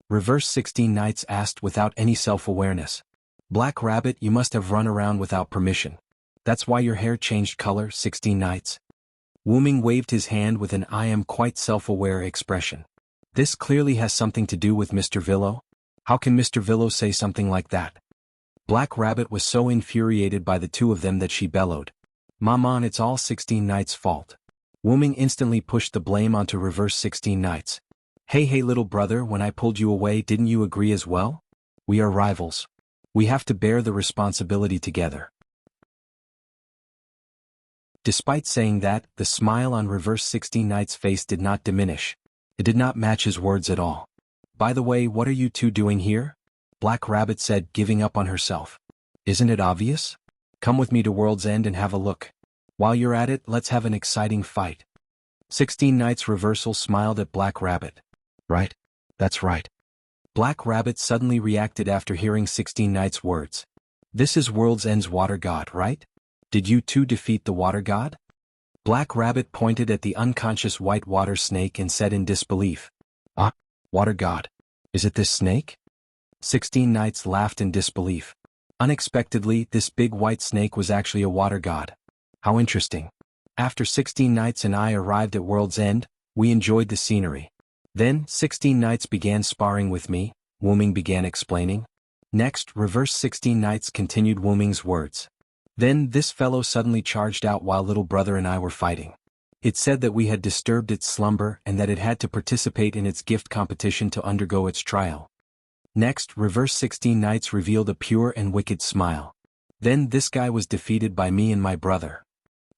Reverse 16 Knights asked without any self-awareness. Black Rabbit, you must have run around without permission. That's why your hair changed color, 16 Knights. Wuming waved his hand with an I am quite self-aware expression. This clearly has something to do with Mr. Villo. How can Mr. Villo say something like that? Black Rabbit was so infuriated by the two of them that she bellowed. Maman, it's all 16 Knights' fault. Wuming instantly pushed the blame onto Reverse 16 Knights. Hey little brother, when I pulled you away, didn't you agree as well? We are rivals. We have to bear the responsibility together. Despite saying that, the smile on Reverse 16 Knights' face did not diminish. It did not match his words at all. By the way, what are you two doing here? Black Rabbit said, giving up on herself. Isn't it obvious? Come with me to World's End and have a look. While you're at it, let's have an exciting fight. 16 Knights Reversal smiled at Black Rabbit. Right? That's right. Black Rabbit suddenly reacted after hearing 16 Knights' words. This is World's End's water god, right? Did you two defeat the water god? Black Rabbit pointed at the unconscious white water snake and said in disbelief. Ah, water god. Is it this snake? 16 Knights laughed in disbelief. Unexpectedly, this big white snake was actually a water god. How interesting. After 16 Knights and I arrived at World's End, we enjoyed the scenery. Then 16 knights began sparring with me, Wu Ming began explaining. Next, reverse 16 knights continued Wu Ming's words. Then this fellow suddenly charged out while little brother and I were fighting. It said that we had disturbed its slumber and that it had to participate in its gift competition to undergo its trial. Next, reverse 16 knights revealed a pure and wicked smile. Then this guy was defeated by me and my brother.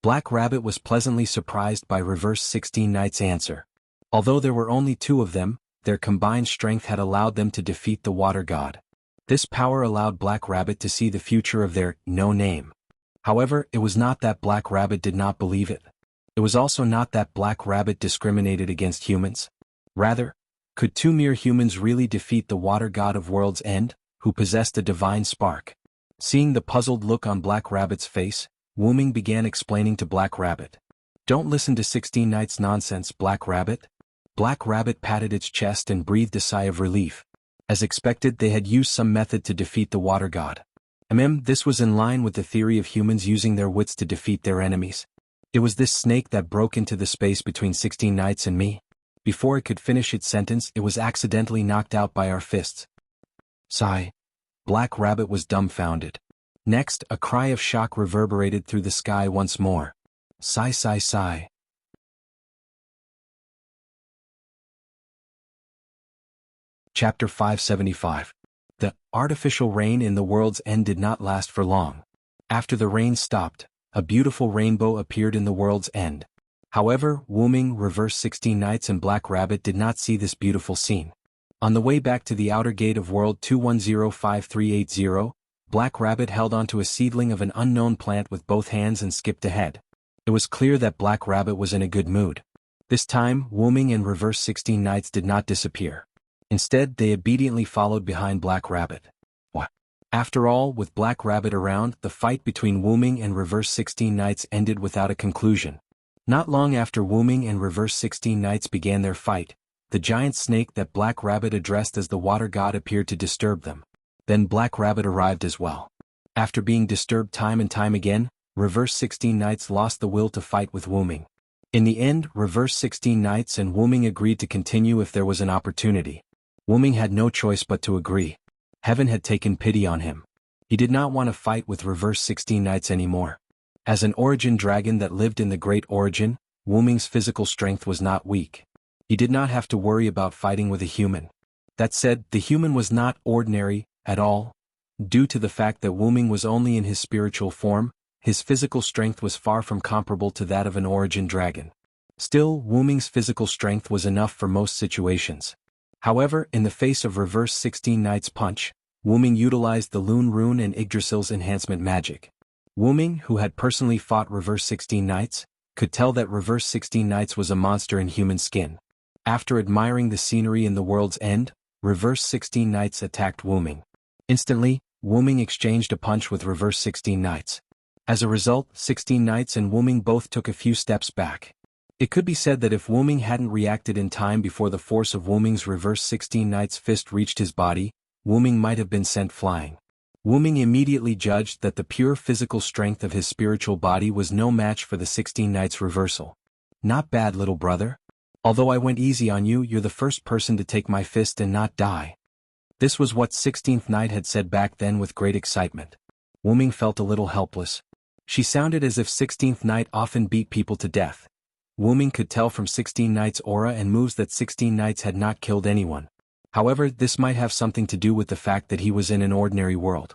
Black Rabbit was pleasantly surprised by reverse 16 knights' answer. Although there were only 2 of them, their combined strength had allowed them to defeat the water god. This power allowed Black Rabbit to see the future of their no name. However, it was not that Black Rabbit did not believe it. It was also not that Black Rabbit discriminated against humans. Rather, could 2 mere humans really defeat the water god of World's End, who possessed a divine spark? Seeing the puzzled look on Black Rabbit's face, Wu Ming began explaining to Black Rabbit. Don't listen to 16 Knights' nonsense, Black Rabbit. Black Rabbit patted its chest and breathed a sigh of relief. As expected, they had used some method to defeat the water god. This was in line with the theory of humans using their wits to defeat their enemies. It was this snake that broke into the space between 16 Knights and me. Before it could finish its sentence, it was accidentally knocked out by our fists. Sigh. Black Rabbit was dumbfounded. Next, a cry of shock reverberated through the sky once more. Sigh, sigh, sigh. Chapter 575. The artificial rain in the world's end did not last for long. After the rain stopped, a beautiful rainbow appeared in the world's end. However, Wu Ming, reverse 16 Knights and Black Rabbit did not see this beautiful scene. On the way back to the outer gate of World 2105380, Black Rabbit held onto a seedling of an unknown plant with both hands and skipped ahead. It was clear that Black Rabbit was in a good mood. This time, Wu Ming and reverse 16 Knights did not disappear. Instead, they obediently followed behind Black Rabbit. What? After all, with Black Rabbit around, the fight between Wu Ming and reverse 16 Knights ended without a conclusion. Not long after Wu Ming and reverse 16 Knights began their fight, the giant snake that Black Rabbit addressed as the water god appeared to disturb them. Then Black Rabbit arrived as well. After being disturbed time and time again, reverse 16 Knights lost the will to fight with Wu Ming. In the end, reverse 16 Knights and Wu Ming agreed to continue if there was an opportunity. Wu Ming had no choice but to agree. Heaven had taken pity on him. He did not want to fight with reverse 16 Knights anymore. As an origin dragon that lived in the Great Origin, Wu Ming's physical strength was not weak. He did not have to worry about fighting with a human. That said, the human was not ordinary at all. Due to the fact that Wu Ming was only in his spiritual form, his physical strength was far from comparable to that of an origin dragon. Still, Wu Ming's physical strength was enough for most situations. However, in the face of reverse 16 Knights' punch, Wu Ming utilized the Lune Rune and Yggdrasil's enhancement magic. Wu Ming, who had personally fought reverse 16 Knights, could tell that reverse 16 Knights was a monster in human skin. After admiring the scenery in the world's end, reverse 16 Knights attacked Wu Ming. Instantly, Wu Ming exchanged a punch with reverse 16 Knights. As a result, 16 Knights and Wu Ming both took a few steps back. It could be said that if Wu Ming hadn't reacted in time before the force of Wu Ming's reverse 16 Knights' fist reached his body, Wu Ming might have been sent flying. Wu Ming immediately judged that the pure physical strength of his spiritual body was no match for the 16 Knights' reversal. Not bad, little brother. Although I went easy on you, you're the first person to take my fist and not die. This was what 16th Knight had said back then with great excitement. Wu Ming felt a little helpless. She sounded as if 16th Knight often beat people to death. Wu Ming could tell from 16 Knight's aura and moves that 16 Knights had not killed anyone. However, this might have something to do with the fact that he was in an ordinary world.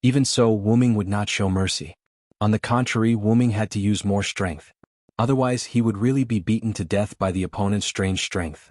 Even so, Wu Ming would not show mercy. On the contrary, Wu Ming had to use more strength. Otherwise, he would really be beaten to death by the opponent's strange strength.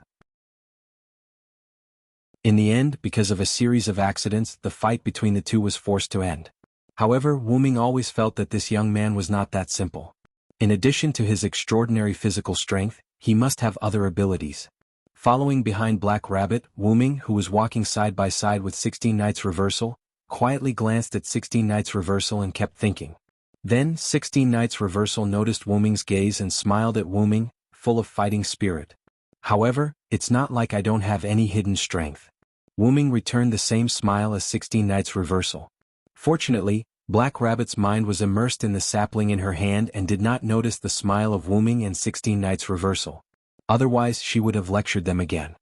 In the end, because of a series of accidents, the fight between the two was forced to end. However, Wu Ming always felt that this young man was not that simple. In addition to his extraordinary physical strength, he must have other abilities. Following behind Black Rabbit, Wu Ming, who was walking side by side with 16 Knights Reversal, quietly glanced at 16 Knights Reversal and kept thinking. Then, 16 Knights Reversal noticed Wu Ming's gaze and smiled at Wu Ming, full of fighting spirit. However, it's not like I don't have any hidden strength. Wu Ming returned the same smile as 16 Knights Reversal. Fortunately, Black Rabbit's mind was immersed in the sapling in her hand and did not notice the smile of Wu Ming and 16 Knights Reversal. Otherwise, she would have lectured them again.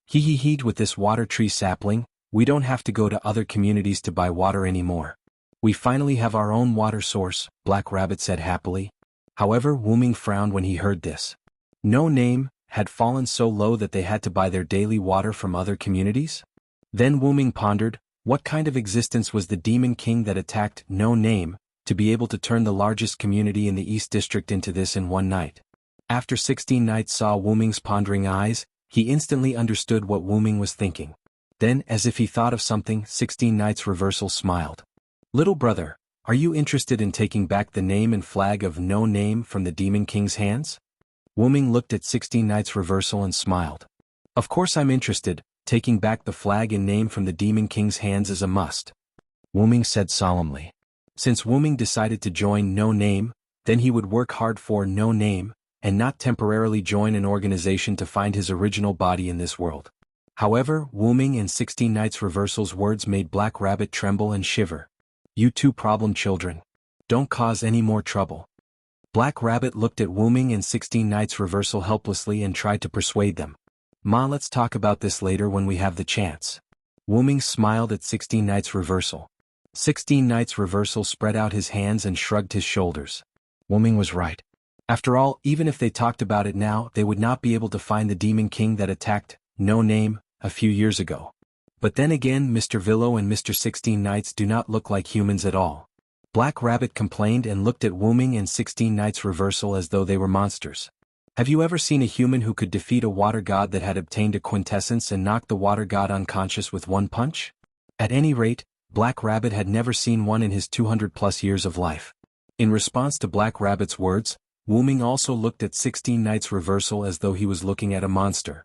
Hee with this water tree sapling, we don't have to go to other communities to buy water anymore. We finally have our own water source, Black Rabbit said happily. However, Wu-Ming frowned when he heard this. No Name had fallen so low that they had to buy their daily water from other communities? Then Wu-Ming pondered, what kind of existence was the Demon King that attacked No Name, to be able to turn the largest community in the East District into this in one night? After 16 Nights saw Wu-Ming's pondering eyes, he instantly understood what Wu-Ming was thinking. Then, as if he thought of something, 16 Nights Reversal smiled. Little brother, are you interested in taking back the name and flag of No Name from the Demon King's hands? Wu-Ming looked at 16 Nights Reversal and smiled. Of course I'm interested, taking back the flag and name from the Demon King's hands is a must. Wu-Ming said solemnly. Since Wu-Ming decided to join No Name, then he would work hard for No Name, and not temporarily join an organization to find his original body in this world. However, Wu-Ming and 16 Nights Reversal's words made Black Rabbit tremble and shiver. You two problem children. Don't cause any more trouble. Black Rabbit looked at Wu-Ming and 16 Nights Reversal helplessly and tried to persuade them. Ma, let's talk about this later when we have the chance. Wu-Ming smiled at 16 Nights Reversal. 16 Nights Reversal spread out his hands and shrugged his shoulders. Wu-Ming was right. After all, even if they talked about it now, they would not be able to find the Demon King that attacked No Name a few years ago. But then again, Mr. Villo and Mr. 16 Nights do not look like humans at all. Black Rabbit complained and looked at Wu-Ming and 16 Nights Reversal as though they were monsters. Have you ever seen a human who could defeat a water god that had obtained a quintessence and knock the water god unconscious with one punch? At any rate, Black Rabbit had never seen one in his 200+ years of life. In response to Black Rabbit's words, Wu-Ming also looked at 16 Nights Reversal as though he was looking at a monster.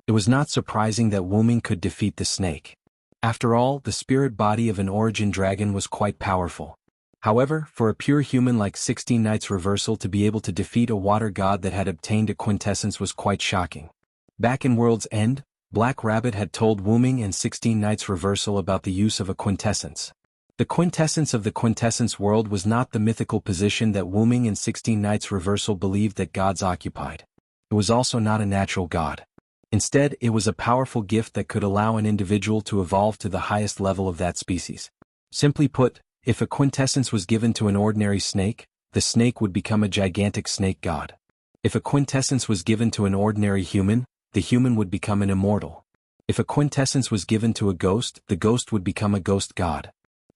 It was not surprising that Wu-Ming could defeat the snake. After all, the spirit body of an origin dragon was quite powerful. However, for a pure human like 16 Nights Reversal to be able to defeat a water god that had obtained a quintessence was quite shocking. Back in World's End, Black Rabbit had told Wu-Ming and 16 Nights Reversal about the use of a quintessence. The quintessence of the quintessence world was not the mythical position that Wu-Ming and 16 Nights Reversal believed that gods occupied. It was also not a natural god. Instead, it was a powerful gift that could allow an individual to evolve to the highest level of that species. Simply put, if a quintessence was given to an ordinary snake, the snake would become a gigantic snake god. If a quintessence was given to an ordinary human, the human would become an immortal. If a quintessence was given to a ghost, the ghost would become a ghost god.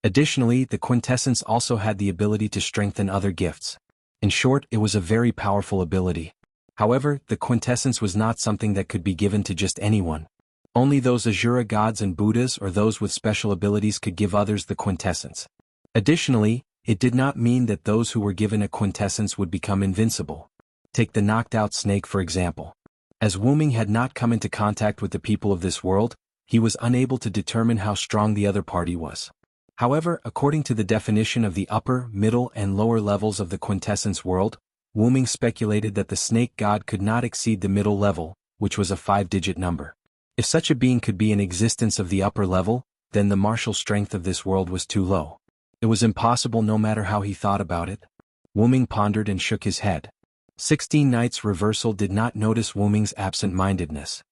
Additionally, the quintessence also had the ability to strengthen other gifts. In short, it was a very powerful ability. However, the quintessence was not something that could be given to just anyone. Only those Asura gods and Buddhas or those with special abilities could give others the quintessence. Additionally, it did not mean that those who were given a quintessence would become invincible. Take the knocked-out snake for example. As Wu-Ming had not come into contact with the people of this world, he was unable to determine how strong the other party was. However, according to the definition of the upper, middle, and lower levels of the quintessence world, Wu-Ming speculated that the snake god could not exceed the middle level, which was a 5-digit number. If such a being could be in existence of the upper level, then the martial strength of this world was too low. It was impossible no matter how he thought about it. Wu-Ming pondered and shook his head. 16 Nights Reversal did not notice Wu-Ming's absent-mindedness.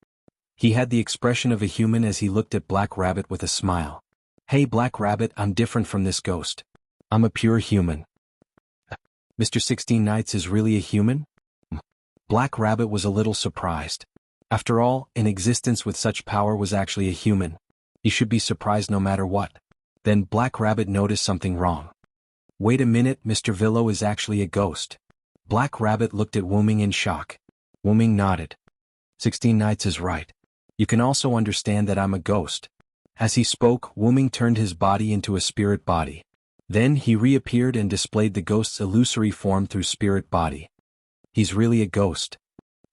He had the expression of a human as he looked at Black Rabbit with a smile. Hey Black Rabbit, I'm different from this ghost. I'm a pure human. Mr. 16 Nights is really a human? Black Rabbit was a little surprised. After all, an existence with such power was actually a human. He should be surprised no matter what. Then Black Rabbit noticed something wrong. Wait a minute, Mr. Villo is actually a ghost. Black Rabbit looked at Wu-Ming in shock. Wu-Ming nodded. 16 Nights is right. You can also understand that I'm a ghost. As he spoke, Wu-Ming turned his body into a spirit body. Then he reappeared and displayed the ghost's illusory form through spirit body. He's really a ghost.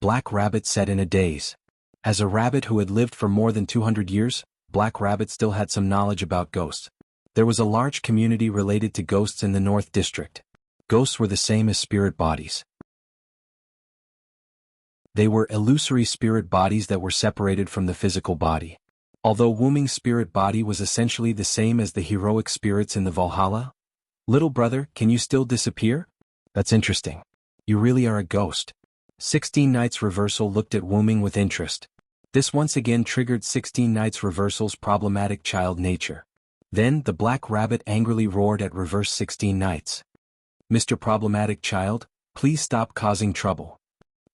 Black Rabbit said in a daze. As a rabbit who had lived for more than 200 years, Black Rabbit still had some knowledge about ghosts. There was a large community related to ghosts in the North District. Ghosts were the same as spirit bodies. They were illusory spirit bodies that were separated from the physical body. Although Wu-Ming's spirit body was essentially the same as the heroic spirits in the Valhalla. Little brother, can you still disappear? That's interesting. You really are a ghost. 16 Knights Reversal looked at Wu Ming with interest. This once again triggered 16 Knights Reversal's problematic child nature. Then the Black Rabbit angrily roared at Reverse 16 Knights. Mr. Problematic Child, please stop causing trouble.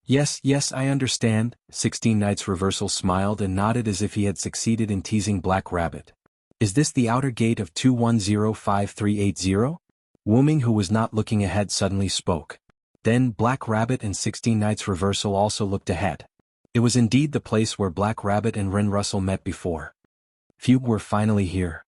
Yes, I understand, 16 Knights Reversal smiled and nodded as if he had succeeded in teasing Black Rabbit. Is this the outer gate of 2105380? Wu Ming, who was not looking ahead, suddenly spoke. Then Black Rabbit and 16 Knights Reversal also looked ahead. It was indeed the place where Black Rabbit and Ren Russell met before. Phew, we're finally here.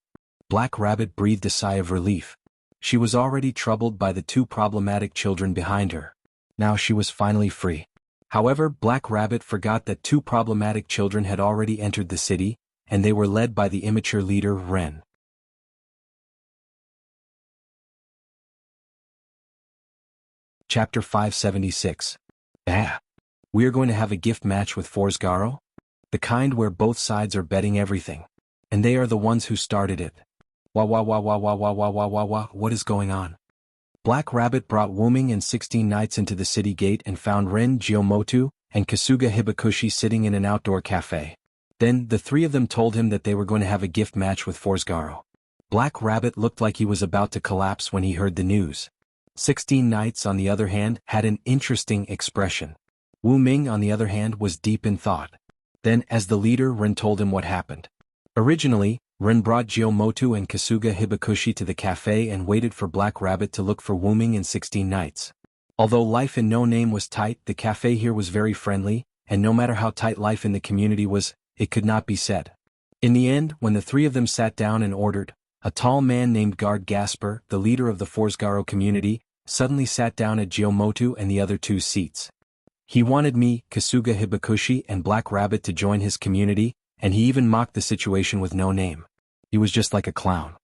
Black Rabbit breathed a sigh of relief. She was already troubled by the two problematic children behind her. Now she was finally free. However, Black Rabbit forgot that two problematic children had already entered the city, and they were led by the immature leader, Ren. Chapter 576. We are going to have a gift match with Forsgaro? The kind where both sides are betting everything. And they are the ones who started it. What is going on? Black Rabbit brought Wu Ming and 16 Knights into the city gate and found Ren Jiamotu and Kasuga Hibakushi sitting in an outdoor cafe. Then the three of them told him that they were going to have a gift match with Forsgaro. Black Rabbit looked like he was about to collapse when he heard the news. 16 Knights, on the other hand, had an interesting expression. Wu Ming, on the other hand, was deep in thought. Then, as the leader, Ren told him what happened. Originally, Ren brought Jiamotu and Kasuga Hibakushi to the cafe and waited for Black Rabbit to look for Wu Ming and 16 Knights. Although life in No Name was tight, the cafe here was very friendly, and no matter how tight life in the community was, it could not be said. In the end, when the three of them sat down and ordered, a tall man named Guard Gasper, the leader of the Forsgaro community, suddenly sat down at Jiamotu and the other two seats. He wanted me, Kasuga Hibakushi, and Black Rabbit to join his community, and he even mocked the situation with No Name. He was just like a clown.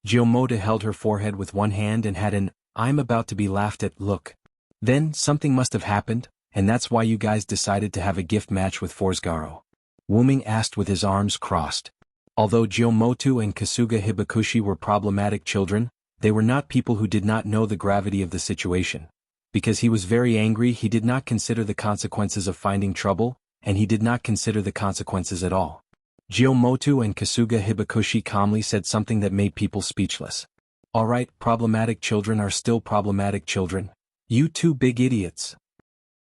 Jiamotu held her forehead with one hand and had an, "I'm about to be laughed at" look. Then, something must have happened, and that's why you guys decided to have a gift match with Forsgaro. Wu Ming asked with his arms crossed. Although Jiamotu and Kasuga Hibakushi were problematic children, they were not people who did not know the gravity of the situation. Because he was very angry, he did not consider the consequences of finding trouble, and he did not consider the consequences at all. Jiamotu and Kasuga Hibakushi calmly said something that made people speechless. Alright, problematic children are still problematic children. You two big idiots.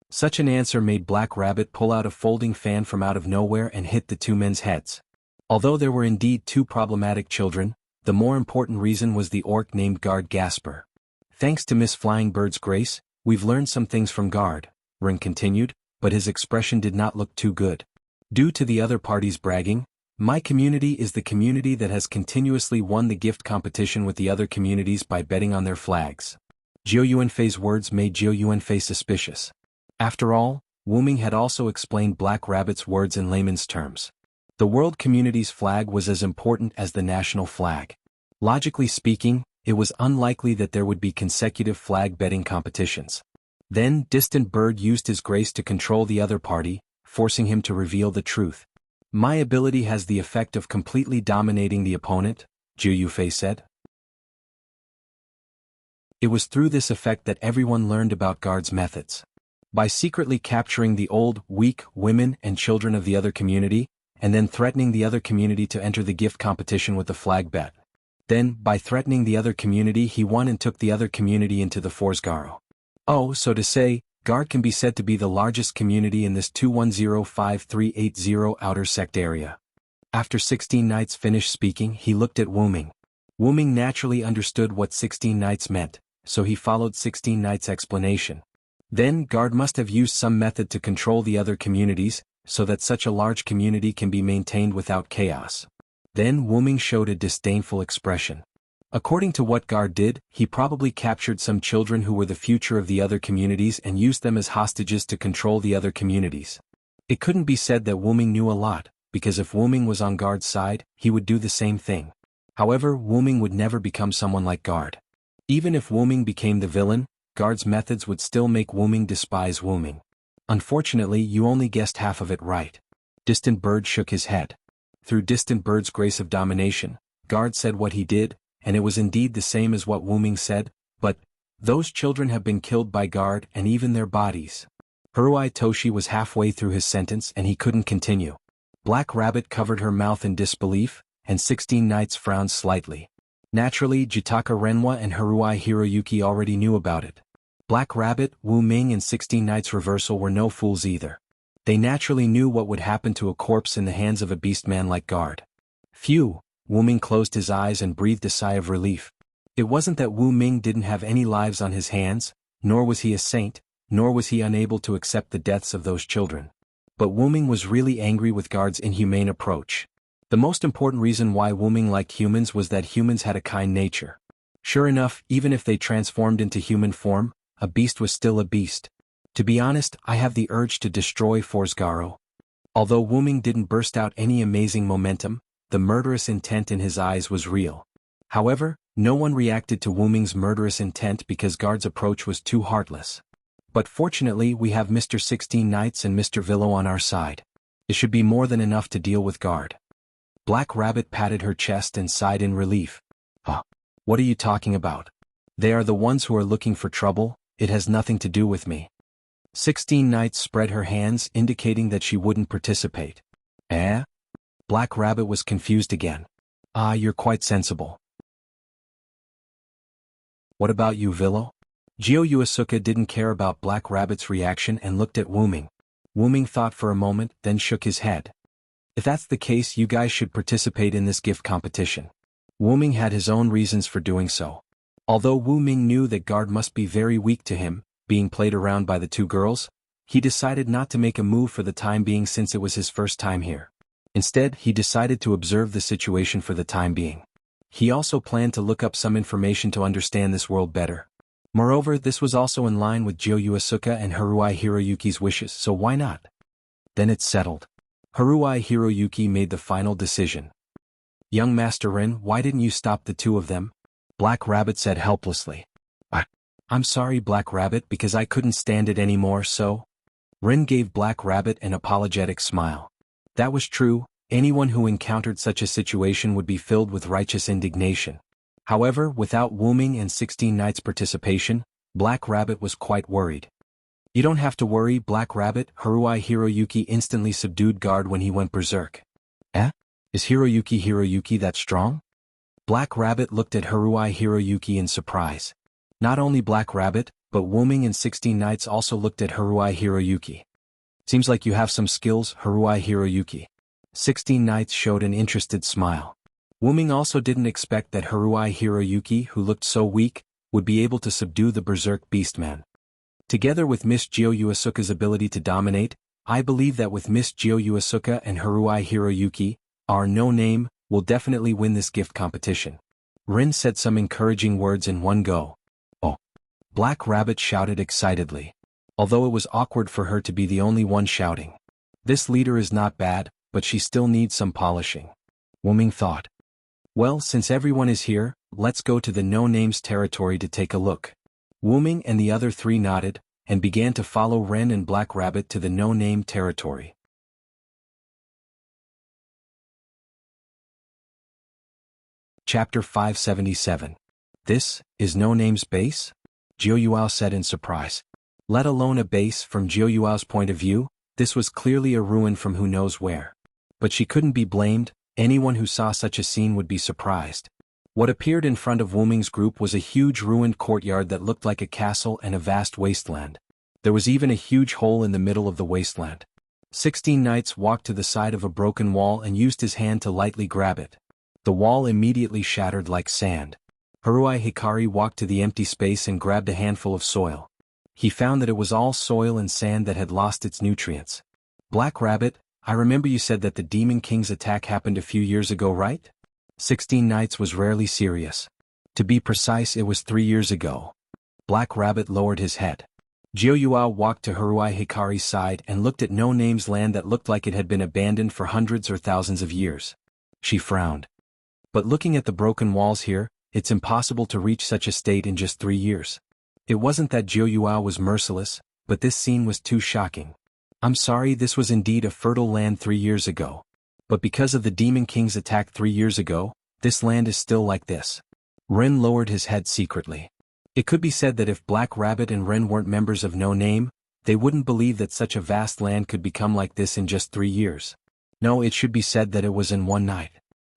Such an answer made Black Rabbit pull out a folding fan from out of nowhere and hit the two men's heads. Although there were indeed two problematic children, the more important reason was the orc named Guard Gasper. Thanks to Miss Flying Bird's grace, we've learned some things from Guard, Ren continued, but his expression did not look too good. Due to the other parties bragging, my community is the community that has continuously won the gift competition with the other communities by betting on their flags. Jiao Yuanfei's words made Jiao Yuanfei suspicious. After all, Wu Ming had also explained Black Rabbit's words in layman's terms. The world community's flag was as important as the national flag. Logically speaking, it was unlikely that there would be consecutive flag betting competitions. Then Distant Bird used his grace to control the other party, forcing him to reveal the truth. My ability has the effect of completely dominating the opponent, Jiao Yufei said. It was through this effect that everyone learned about Guard's methods. By secretly capturing the old, weak, women and children of the other community, and then threatening the other community to enter the gift competition with the flag bet. Then, by threatening the other community, he won and took the other community into the Forsgaro. Oh, so to say, Guard can be said to be the largest community in this 2105380 outer sect area. After 16 Knights finished speaking, he looked at Wu Ming. Wu Ming naturally understood what 16 Knights meant, so he followed 16 Knights' explanation. Then Guard must have used some method to control the other communities, so that such a large community can be maintained without chaos. Then Wu Ming showed a disdainful expression. According to what Guard did, he probably captured some children who were the future of the other communities and used them as hostages to control the other communities. It couldn't be said that Wu Ming knew a lot, because if Wu Ming was on Guard's side, he would do the same thing. However, Wu Ming would never become someone like Guard. Even if Wu Ming became the villain, Guard's methods would still make Wu Ming despise Wu Ming. Unfortunately, you only guessed half of it right. Distant Bird shook his head. Through Distant Bird's grace of domination, Guard said what he did, and it was indeed the same as what Wu Ming said, but those children have been killed by Guard and even their bodies. Haruai Toshi was halfway through his sentence and he couldn't continue. Black Rabbit covered her mouth in disbelief, and 16 Knights frowned slightly. Naturally, Jutaka Renwa and Haruai Hiroyuki already knew about it. Black Rabbit, Wu Ming and 16 Knights reversal were no fools either. They naturally knew what would happen to a corpse in the hands of a beastman like Guard. Phew, Wu Ming closed his eyes and breathed a sigh of relief. It wasn't that Wu Ming didn't have any lives on his hands, nor was he a saint, nor was he unable to accept the deaths of those children. But Wu Ming was really angry with Guard's inhumane approach. The most important reason why Wu Ming liked humans was that humans had a kind nature. Sure enough, even if they transformed into human form, a beast was still a beast. To be honest, I have the urge to destroy Forsgaro. Although Wu Ming didn't burst out any amazing momentum, the murderous intent in his eyes was real. However, no one reacted to Wu Ming's murderous intent because Guard's approach was too heartless. But fortunately we have Mr. 16 Knights and Mr. Villo on our side. It should be more than enough to deal with Guard. Black Rabbit patted her chest and sighed in relief. What are you talking about? They are the ones who are looking for trouble, it has nothing to do with me. 16 Knights spread her hands indicating that she wouldn't participate. Eh? Black Rabbit was confused again. You're quite sensible. What about you, Villo? Gio Yuasuke didn't care about Black Rabbit's reaction and looked at Wu Ming. Wu Ming thought for a moment, then shook his head. If that's the case, you guys should participate in this gift competition. Wu Ming had his own reasons for doing so. Although Wu Ming knew that Guard must be very weak to him, being played around by the two girls, he decided not to make a move for the time being since it was his first time here. Instead, he decided to observe the situation for the time being. He also planned to look up some information to understand this world better. Moreover, this was also in line with Gio Yuasuke and Haruai Hiroyuki's wishes, so why not? Then it's settled. Haruai Hiroyuki made the final decision. Young Master Rin, why didn't you stop the two of them? Black Rabbit said helplessly. I'm sorry, Black Rabbit, because I couldn't stand it anymore, so? Rin gave Black Rabbit an apologetic smile. That was true, anyone who encountered such a situation would be filled with righteous indignation. However, without Wu Ming and 16 Knights' participation, Black Rabbit was quite worried. You don't have to worry, Black Rabbit, Haruai Hiroyuki instantly subdued Guard when he went berserk. Is Hiroyuki that strong? Black Rabbit looked at Haruai Hiroyuki in surprise. Not only Black Rabbit, but Wu Ming and 16 Knights also looked at Haruai Hiroyuki. Seems like you have some skills, Haruai Hiroyuki. 16 Knights showed an interested smile. Wu Ming also didn't expect that Haruai Hiroyuki, who looked so weak, would be able to subdue the berserk beastman. Together with Miss Gio Yuasuke's ability to dominate, I believe that with Miss Gio Yuasuke and Haruai Hiroyuki, our no-name, will definitely win this gift competition. Rin said some encouraging words in one go. Oh! Black Rabbit shouted excitedly. Although it was awkward for her to be the only one shouting. This leader is not bad, but she still needs some polishing. Wu Ming thought. Well, since everyone is here, let's go to the no-names territory to take a look. Wu Ming and the other three nodded, and began to follow Ren and Black Rabbit to the no-name territory. Chapter 577. This is No-Name's base? Jiu Yuao said in surprise. Let alone a base, from Jiu Yuao's point of view, this was clearly a ruin from who knows where. But she couldn't be blamed, anyone who saw such a scene would be surprised. What appeared in front of Wu Ming's group was a huge ruined courtyard that looked like a castle and a vast wasteland. There was even a huge hole in the middle of the wasteland. 16 Knights walked to the side of a broken wall and used his hand to lightly grab it. The wall immediately shattered like sand. Haruai Hikari walked to the empty space and grabbed a handful of soil. He found that it was all soil and sand that had lost its nutrients. Black Rabbit, I remember you said that the Demon King's attack happened a few years ago, right? 16 Knights was rarely serious. To be precise, it was 3 years ago. Black Rabbit lowered his head. Jiu Yuao walked to Haruai Hikari's side and looked at No-Name's land that looked like it had been abandoned for hundreds or thousands of years. She frowned. But looking at the broken walls here, it's impossible to reach such a state in just 3 years. It wasn't that Jiu Yuao was merciless, but this scene was too shocking. I'm sorry, this was indeed a fertile land 3 years ago. But because of the Demon King's attack 3 years ago, this land is still like this. Ren lowered his head secretly. It could be said that if Black Rabbit and Ren weren't members of No-Name, They wouldn't believe that such a vast land could become like this in just 3 years. No, it should be said that it was in one night.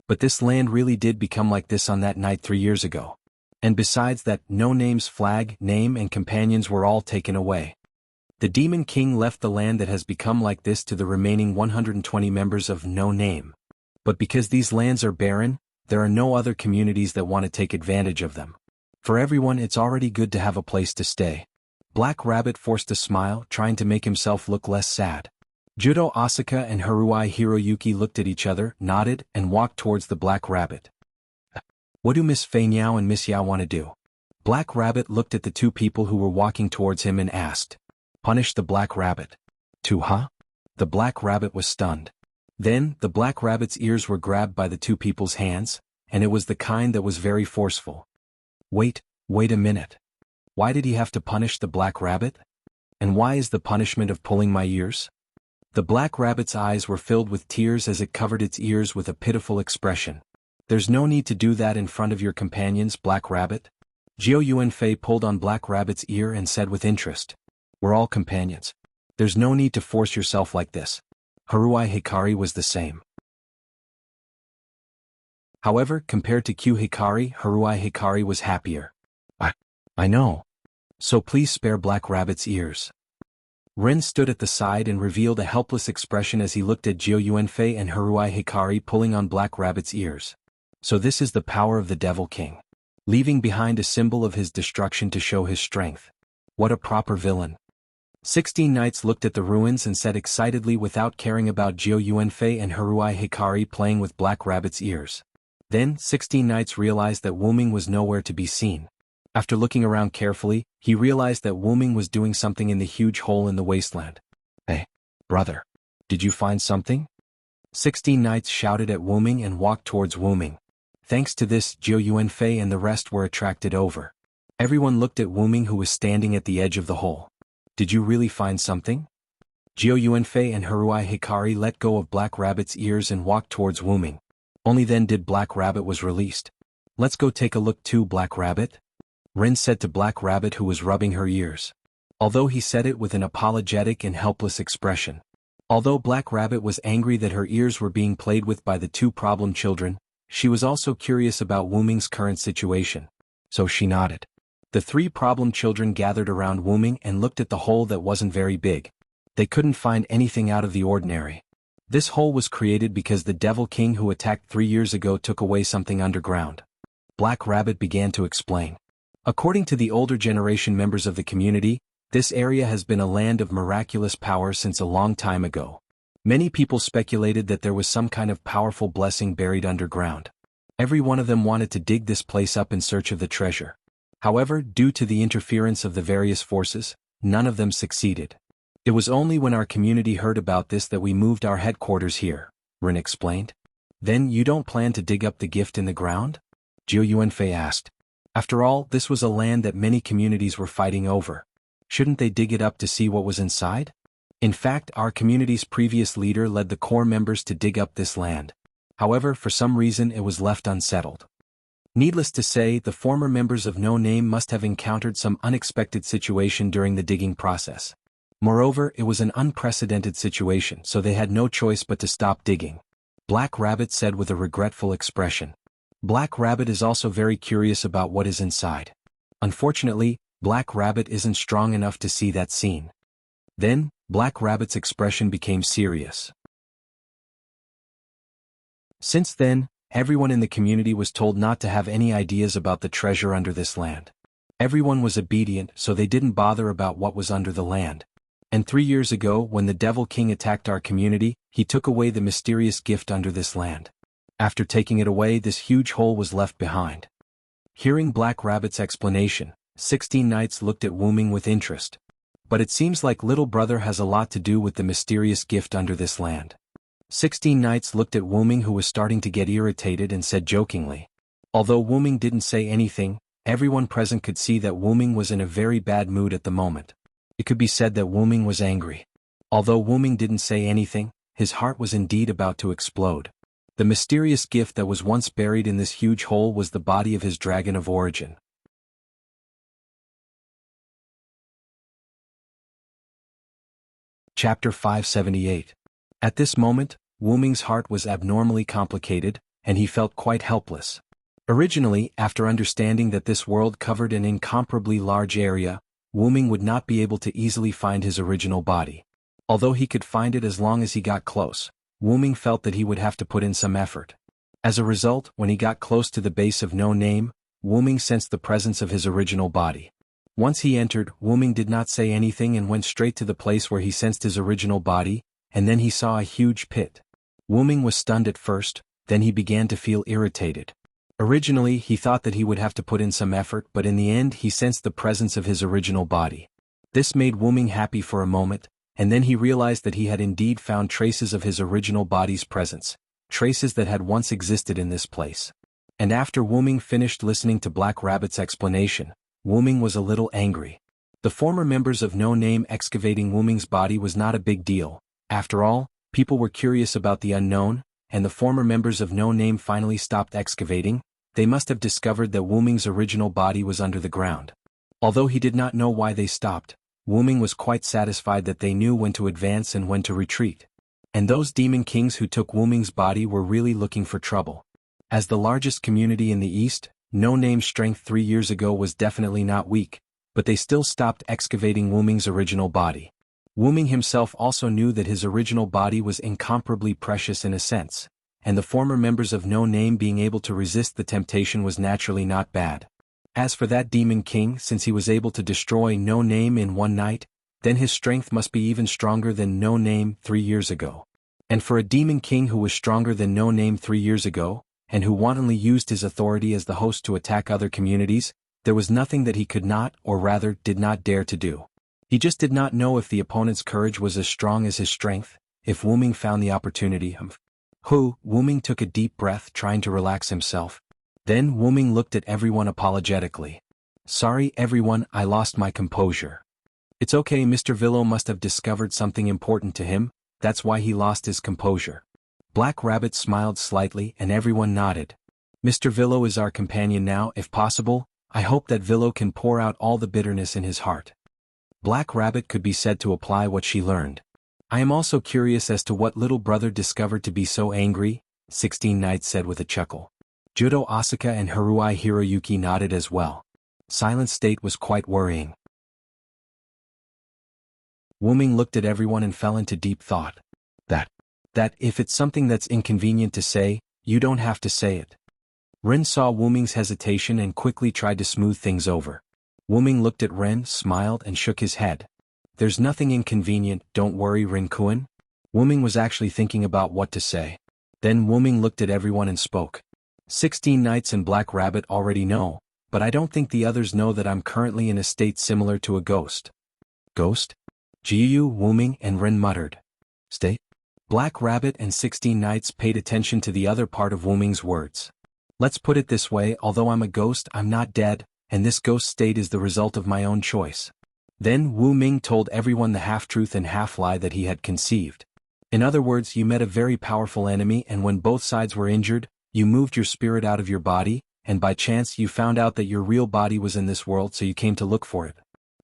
But this land really did become like this on that night 3 years ago. And besides that, No Name's flag, name and companions were all taken away. The Demon King left the land that has become like this to the remaining 120 members of No Name. But because these lands are barren, there are no other communities that want to take advantage of them. For everyone, it's already good to have a place to stay. Black Rabbit forced a smile, trying to make himself look less sad. Judo Asaka and Haruai Hiroyuki looked at each other, nodded, and walked towards the Black Rabbit. What do Miss Fei Niao and Miss Yao want to do? Black Rabbit looked at the two people who were walking towards him and asked. Punish the Black Rabbit. To huh? The Black Rabbit was stunned. Then, the Black Rabbit's ears were grabbed by the two people's hands, and it was the kind that was very forceful. Wait a minute. Why did he have to punish the Black Rabbit? And why is the punishment of pulling my ears? The Black Rabbit's eyes were filled with tears as it covered its ears with a pitiful expression. There's no need to do that in front of your companions, Black Rabbit. Jiao Yuanfei pulled on Black Rabbit's ear and said with interest. We're all companions. There's no need to force yourself like this. Haruai Hikari was the same. However, compared to Q Hikari, Haruai Hikari was happier. I know. So please spare Black Rabbit's ears. Ren stood at the side and revealed a helpless expression as he looked at Jiao Yuanfei and Haruai Hikari pulling on Black Rabbit's ears. So this is the power of the Devil King. Leaving behind a symbol of his destruction to show his strength. What a proper villain. 16 Knights looked at the ruins and said excitedly without caring about Jiao Yuanfei and Haruai Hikari playing with Black Rabbit's ears. Then, 16 Knights realized that Wuming was nowhere to be seen. After looking around carefully, he realized that Wuming was doing something in the huge hole in the wasteland. Hey, brother. Did you find something? 16 Knights shouted at Wuming and walked towards Wuming. Thanks to this, Jiao Yuanfei and the rest were attracted over. Everyone looked at Wuming who was standing at the edge of the hole. Did you really find something? Jiao Yuanfei and Haruai Hikari let go of Black Rabbit's ears and walked towards Wuming. Only then did Black Rabbit was released. Let's go take a look too, Black Rabbit. Ren said to Black Rabbit who was rubbing her ears. Although he said it with an apologetic and helpless expression. Although Black Rabbit was angry that her ears were being played with by the two problem children, she was also curious about Wuming's current situation. So she nodded. The three problem children gathered around Wuming and looked at the hole that wasn't very big. They couldn't find anything out of the ordinary. This hole was created because the Devil King who attacked 3 years ago took away something underground. Black Rabbit began to explain. According to the older generation members of the community, this area has been a land of miraculous power since a long time ago. Many people speculated that there was some kind of powerful blessing buried underground. Every one of them wanted to dig this place up in search of the treasure. However, due to the interference of the various forces, none of them succeeded. It was only when our community heard about this that we moved our headquarters here, Ren explained. Then you don't plan to dig up the gift in the ground? Jiao Yuanfei asked. After all, this was a land that many communities were fighting over. Shouldn't they dig it up to see what was inside? In fact, our community's previous leader led the core members to dig up this land. However, for some reason it was left unsettled. Needless to say, the former members of No Name must have encountered some unexpected situation during the digging process. Moreover, it was an unprecedented situation, so they had no choice but to stop digging. Black Rabbit said with a regretful expression. Black Rabbit is also very curious about what is inside. Unfortunately, Black Rabbit isn't strong enough to see that scene. Then, Black Rabbit's expression became serious. Since then, everyone in the community was told not to have any ideas about the treasure under this land. Everyone was obedient, so they didn't bother about what was under the land. And 3 years ago, when the Devil King attacked our community, he took away the mysterious gift under this land. After taking it away, this huge hole was left behind. Hearing Black Rabbit's explanation, 16 Knights looked at Wuming with interest. But it seems like little brother has a lot to do with the mysterious gift under this land. 16 Knights looked at Wuming who was starting to get irritated and said jokingly. Although Wuming didn't say anything, everyone present could see that Wuming was in a very bad mood at the moment. It could be said that Wuming was angry. Although Wuming didn't say anything, his heart was indeed about to explode. The mysterious gift that was once buried in this huge hole was the body of his dragon of origin. Chapter 578. At this moment, Wu Ming's heart was abnormally complicated, and he felt quite helpless. Originally, after understanding that this world covered an incomparably large area, Wu Ming would not be able to easily find his original body. Although he could find it as long as he got close, Wu Ming felt that he would have to put in some effort. As a result, when he got close to the base of No Name, Wu Ming sensed the presence of his original body. Once he entered, Wu Ming did not say anything and went straight to the place where he sensed his original body, and then he saw a huge pit. Wu Ming was stunned at first, then he began to feel irritated. Originally, he thought that he would have to put in some effort, but in the end he sensed the presence of his original body. This made Wu Ming happy for a moment, and then he realized that he had indeed found traces of his original body's presence, traces that had once existed in this place. And after Wu Ming finished listening to Black Rabbit's explanation, Wu Ming was a little angry. The former members of No Name excavating Wu Ming's body was not a big deal. After all, people were curious about the unknown, and the former members of No Name finally stopped excavating. They must have discovered that Wu Ming's original body was under the ground. Although he did not know why they stopped, Wu Ming was quite satisfied that they knew when to advance and when to retreat. And those demon kings who took Wu Ming's body were really looking for trouble. As the largest community in the East, No Name's strength 3 years ago was definitely not weak, but they still stopped excavating Wu Ming's original body. Wu Ming himself also knew that his original body was incomparably precious in a sense, and the former members of No Name being able to resist the temptation was naturally not bad. As for that demon king, since he was able to destroy No Name in one night, then his strength must be even stronger than No Name 3 years ago. And for a demon king who was stronger than No Name 3 years ago, and who wantonly used his authority as the host to attack other communities, there was nothing that he could not, or rather did not dare to do. He just did not know if the opponent's courage was as strong as his strength, if Wu Ming found the opportunity. Wu Ming took a deep breath, trying to relax himself. Then Wu Ming looked at everyone apologetically. Sorry everyone, I lost my composure. It's okay, Mr. Villo must have discovered something important to him, that's why he lost his composure. Black Rabbit smiled slightly and everyone nodded. Mr. Villo is our companion now, if possible, I hope that Villo can pour out all the bitterness in his heart. Black Rabbit could be said to apply what she learned. I am also curious as to what little brother discovered to be so angry, 16 Knights said with a chuckle. Judo Asuka and Haruai Hiroyuki nodded as well. Silent state was quite worrying. Wu Ming looked at everyone and fell into deep thought. That if it's something that's inconvenient to say, you don't have to say it. Ren saw Wu Ming's hesitation and quickly tried to smooth things over. Wu Ming looked at Ren, smiled and shook his head. There's nothing inconvenient, don't worry Rin-kun. Wu Ming was actually thinking about what to say. Then Wu Ming looked at everyone and spoke. 16 Knights and Black Rabbit already know, but I don't think the others know that I'm currently in a state similar to a ghost. Ghost? Jiyu, Wu Ming and Ren muttered. State? Black Rabbit and 16 Knights paid attention to the other part of Wu Ming's words. Let's put it this way, although I'm a ghost, I'm not dead, and this ghost state is the result of my own choice. Then Wu Ming told everyone the half-truth and half-lie that he had conceived. In other words, you met a very powerful enemy and when both sides were injured, you moved your spirit out of your body, and by chance you found out that your real body was in this world so you came to look for it.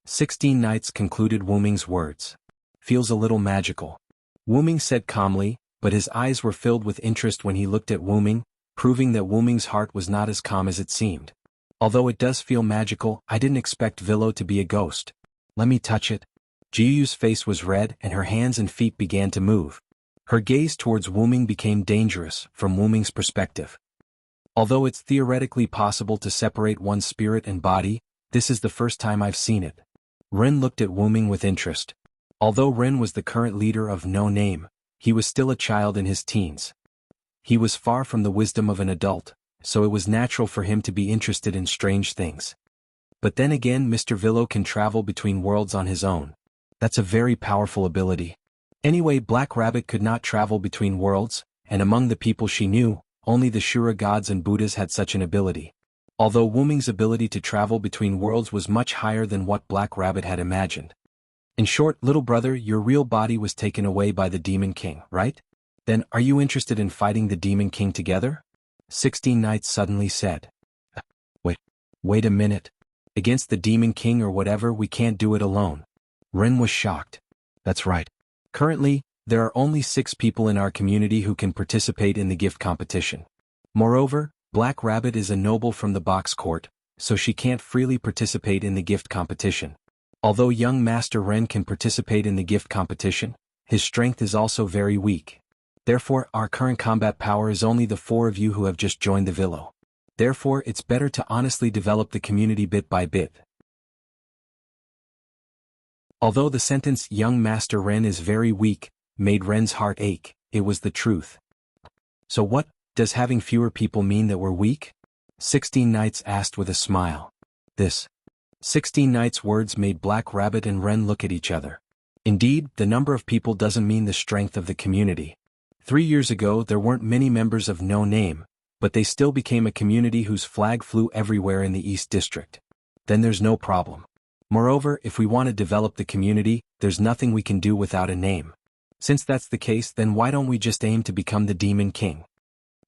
16 Knights concluded Wu Ming's words. Feels a little magical. Wu Ming said calmly, but his eyes were filled with interest when he looked at Wu Ming, proving that Wu Ming's heart was not as calm as it seemed. Although it does feel magical, I didn't expect Villo to be a ghost. Let me touch it. Jiyu's face was red and her hands and feet began to move. Her gaze towards Wu Ming became dangerous, from Wu Ming's perspective. Although it's theoretically possible to separate one's spirit and body, this is the first time I've seen it. Ren looked at Wu Ming with interest. Although Ren was the current leader of No Name, he was still a child in his teens. He was far from the wisdom of an adult, so it was natural for him to be interested in strange things. But then again, Mr. Villo can travel between worlds on his own. That's a very powerful ability. Anyway, Black Rabbit could not travel between worlds, and among the people she knew, only the Shura gods and Buddhas had such an ability. Although Wu Ming's ability to travel between worlds was much higher than what Black Rabbit had imagined. In short, little brother, your real body was taken away by the Demon King, right? Then, are you interested in fighting the Demon King together? 16 Knights suddenly said. Wait a minute. Against the Demon King or whatever, we can't do it alone. Ren was shocked. That's right. Currently, there are only 6 people in our community who can participate in the gift competition. Moreover, Black Rabbit is a noble from the box court, so she can't freely participate in the gift competition. Although young Master Ren can participate in the gift competition, his strength is also very weak. Therefore, our current combat power is only the 4 of you who have just joined the villa. Therefore, it's better to honestly develop the community bit by bit. Although the sentence "young Master Ren is very weak" made Ren's heart ache, it was the truth. So what, does having fewer people mean that we're weak? 16 Knights asked with a smile. This 16 Knights' words made Black Rabbit and Ren look at each other. Indeed, the number of people doesn't mean the strength of the community. 3 years ago there weren't many members of No Name, but they still became a community whose flag flew everywhere in the East District. Then there's no problem. Moreover, if we want to develop the community, there's nothing we can do without a name. Since that's the case, then why don't we just aim to become the Demon King?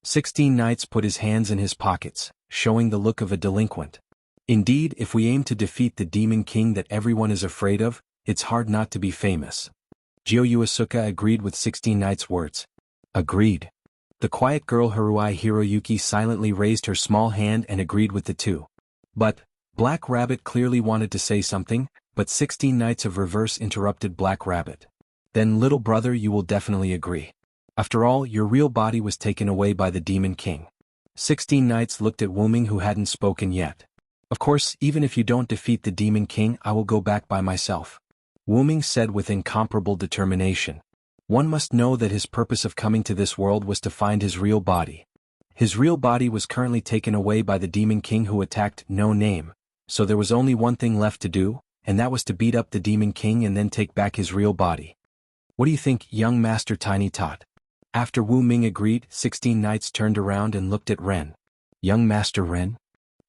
16 Knights put his hands in his pockets, showing the look of a delinquent. Indeed, if we aim to defeat the Demon King that everyone is afraid of, it's hard not to be famous. Jianghu agreed with 16 Knights' words. Agreed. The quiet girl Haruai Hiroyuki silently raised her small hand and agreed with the two. But Black Rabbit clearly wanted to say something, but 16 Knights of Reverse interrupted Black Rabbit. Then little brother, you will definitely agree. After all, your real body was taken away by the Demon King. 16 Knights looked at Wuming, who hadn't spoken yet. Of course, even if you don't defeat the Demon King, I will go back by myself. Wuming said with incomparable determination. One must know that his purpose of coming to this world was to find his real body. His real body was currently taken away by the Demon King who attacked No Name, so there was only one thing left to do, and that was to beat up the Demon King and then take back his real body. What do you think, young Master Tiny Tot? After Wu Ming agreed, 16 Knights turned around and looked at Ren. Young Master Ren?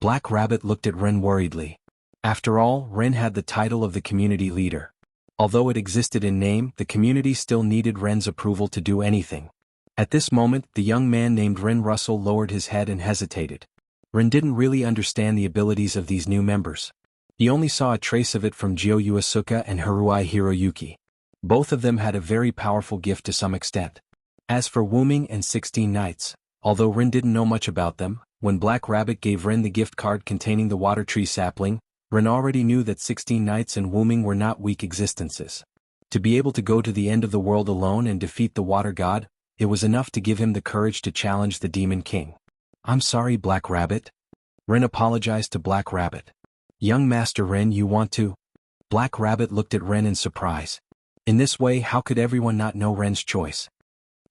Black Rabbit looked at Ren worriedly. After all, Ren had the title of the community leader. Although it existed in name, the community still needed Ren's approval to do anything. At this moment, the young man named Ren Russell lowered his head and hesitated. Ren didn't really understand the abilities of these new members. He only saw a trace of it from Jianghu and Haruai Hiroyuki. Both of them had a very powerful gift to some extent. As for Wuming and 16 Knights, although Ren didn't know much about them, when Black Rabbit gave Ren the gift card containing the water tree sapling, Ren already knew that 16 Knights and Wuming were not weak existences. To be able to go to the end of the world alone and defeat the water god, it was enough to give him the courage to challenge the Demon King. I'm sorry, Black Rabbit. Ren apologized to Black Rabbit. Young Master Ren, you want to? Black Rabbit looked at Ren in surprise. In this way, how could everyone not know Ren's choice?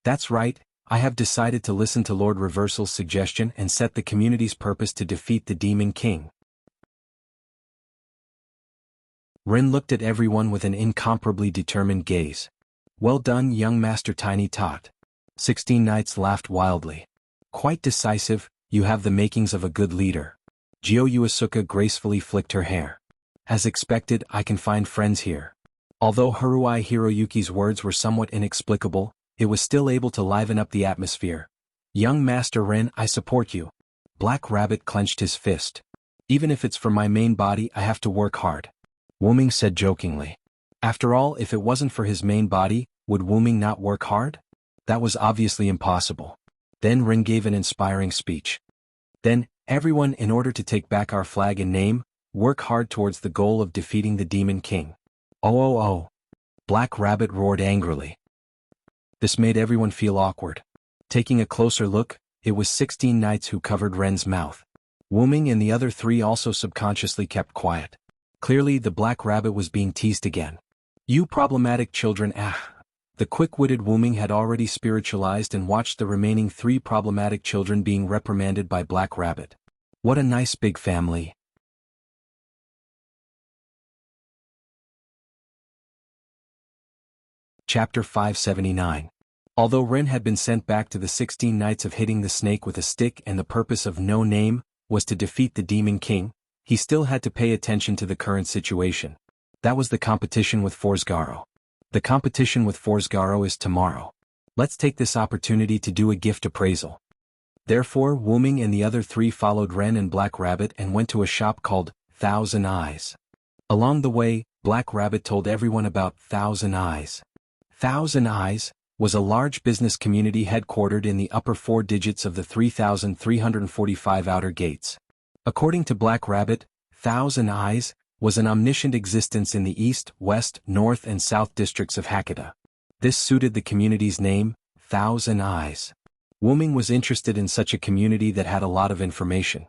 That's right, I have decided to listen to Lord Reversal's suggestion and set the community's purpose to defeat the Demon King. Ren looked at everyone with an incomparably determined gaze. Well done, young Master Tiny Tot. 16 Knights laughed wildly. Quite decisive, you have the makings of a good leader. Jianghu gracefully flicked her hair. As expected, I can find friends here. Although Haruai Hiroyuki's words were somewhat inexplicable, it was still able to liven up the atmosphere. Young Master Ren, I support you. Black Rabbit clenched his fist. Even if it's for my main body, I have to work hard. Wuming said jokingly. After all, if it wasn't for his main body, would Wuming not work hard? That was obviously impossible. Then Ren gave an inspiring speech. Then, everyone, in order to take back our flag and name, work hard towards the goal of defeating the Demon King. Oh. Black Rabbit roared angrily. This made everyone feel awkward. Taking a closer look, it was 16 Knights who covered Ren's mouth. Wuming and the other 3 also subconsciously kept quiet. Clearly, the Black Rabbit was being teased again. You problematic children, The quick-witted Wuming had already spiritualized and watched the remaining 3 problematic children being reprimanded by Black Rabbit. What a nice big family. Chapter 579. Although Ren had been sent back to the 16 Knights of hitting the snake with a stick and the purpose of No Name was to defeat the Demon King, he still had to pay attention to the current situation. That was the competition with Forsgaro. The competition with Forsgaro is tomorrow. Let's take this opportunity to do a gift appraisal. Therefore, Wuming and the other 3 followed Ren and Black Rabbit and went to a shop called Thousand Eyes. Along the way, Black Rabbit told everyone about Thousand Eyes. Thousand Eyes was a large business community headquartered in the upper 4 digits of the 3,345 outer gates. According to Black Rabbit, Thousand Eyes was an omniscient existence in the east, west, north and south districts of Hakata. This suited the community's name, Thousand Eyes. Wu-Ming was interested in such a community that had a lot of information.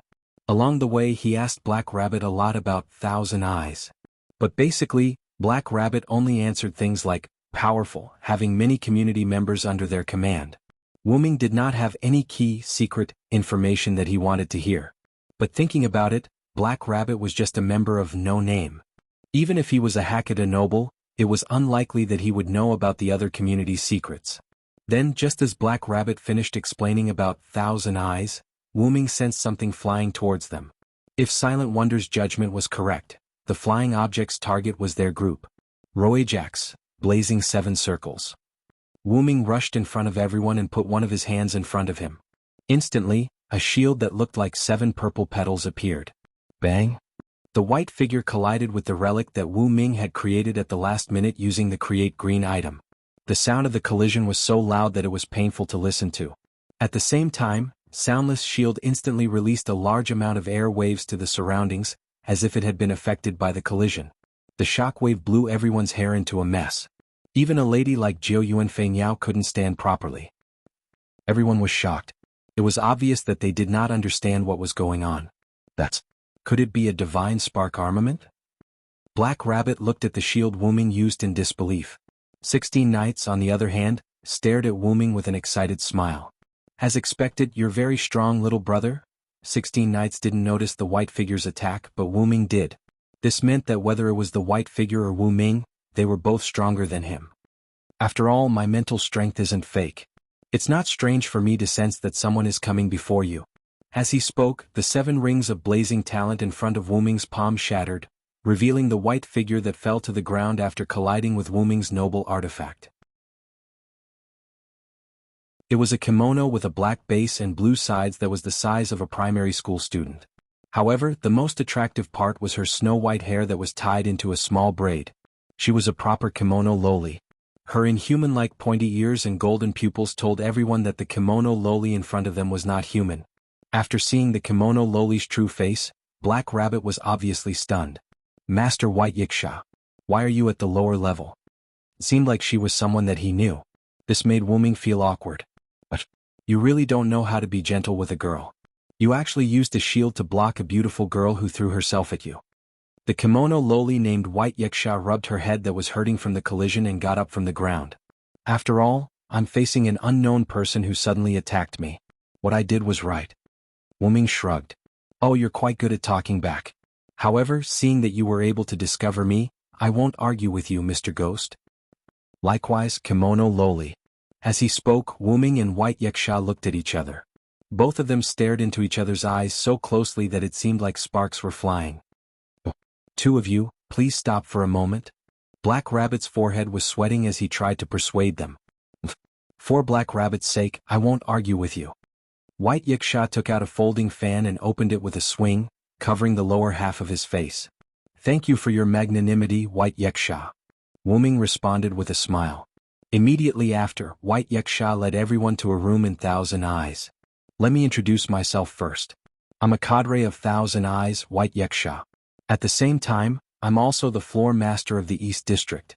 Along the way he asked Black Rabbit a lot about Thousand Eyes. But basically, Black Rabbit only answered things like, powerful, having many community members under their command. Wu-Ming did not have any key, secret, information that he wanted to hear. But thinking about it, Black Rabbit was just a member of no name. Even if he was a Hakata noble, it was unlikely that he would know about the other community's secrets. Then, just as Black Rabbit finished explaining about Thousand Eyes, Wu-Ming sensed something flying towards them. If Silent Wonder's judgment was correct, the flying object's target was their group. Roajax, blazing 7 circles. Wu-Ming rushed in front of everyone and put one of his hands in front of him. Instantly, a shield that looked like 7 purple petals appeared. Bang! The white figure collided with the relic that Wu-Ming had created at the last minute using the Create Green item. The sound of the collision was so loud that it was painful to listen to. At the same time, Soundless Shield instantly released a large amount of air waves to the surroundings, as if it had been affected by the collision. The shockwave blew everyone's hair into a mess. Even a lady like Jiao Yuanfei Niao couldn't stand properly. Everyone was shocked. It was obvious that they did not understand what was going on. Could it be a divine spark armament? Black Rabbit looked at the shield Wu-Ming used in disbelief. 16 Knights, on the other hand, stared at Wu-Ming with an excited smile. As expected, you're very strong, little brother? 16 Knights didn't notice the white figure's attack, but Wu-Ming did. This meant that whether it was the white figure or Wu-Ming, they were both stronger than him. After all, my mental strength isn't fake. It's not strange for me to sense that someone is coming before you. As he spoke, the 7 rings of blazing talent in front of Wu-Ming's palm shattered, revealing the white figure that fell to the ground after colliding with Wu-Ming's noble artifact. It was a kimono with a black base and blue sides that was the size of a primary school student. However, the most attractive part was her snow-white hair that was tied into a small braid. She was a proper kimono loli. Her inhuman-like pointy ears and golden pupils told everyone that the kimono loli in front of them was not human. After seeing the kimono loli's true face, Black Rabbit was obviously stunned. Master White Yiksha, why are you at the lower level? It seemed like she was someone that he knew. This made Wu-Ming feel awkward. But you really don't know how to be gentle with a girl. You actually used a shield to block a beautiful girl who threw herself at you. The kimono loli named White Yiksha rubbed her head that was hurting from the collision and got up from the ground. After all, I'm facing an unknown person who suddenly attacked me. What I did was right. Wu-Ming shrugged. Oh, you're quite good at talking back. However, seeing that you were able to discover me, I won't argue with you, Mr. Ghost. Likewise, kimono loli. As he spoke, Wu-Ming and White Yiksha looked at each other. Both of them stared into each other's eyes so closely that it seemed like sparks were flying. Two of you, please stop for a moment. Black Rabbit's forehead was sweating as he tried to persuade them. For Black Rabbit's sake, I won't argue with you. White Yiksha took out a folding fan and opened it with a swing, covering the lower half of his face. Thank you for your magnanimity, White Yiksha. Wu-Ming responded with a smile. Immediately after, White Yiksha led everyone to a room in Thousand Eyes. Let me introduce myself first. I'm a cadre of Thousand Eyes, White Yiksha. At the same time, I'm also the floor master of the East District.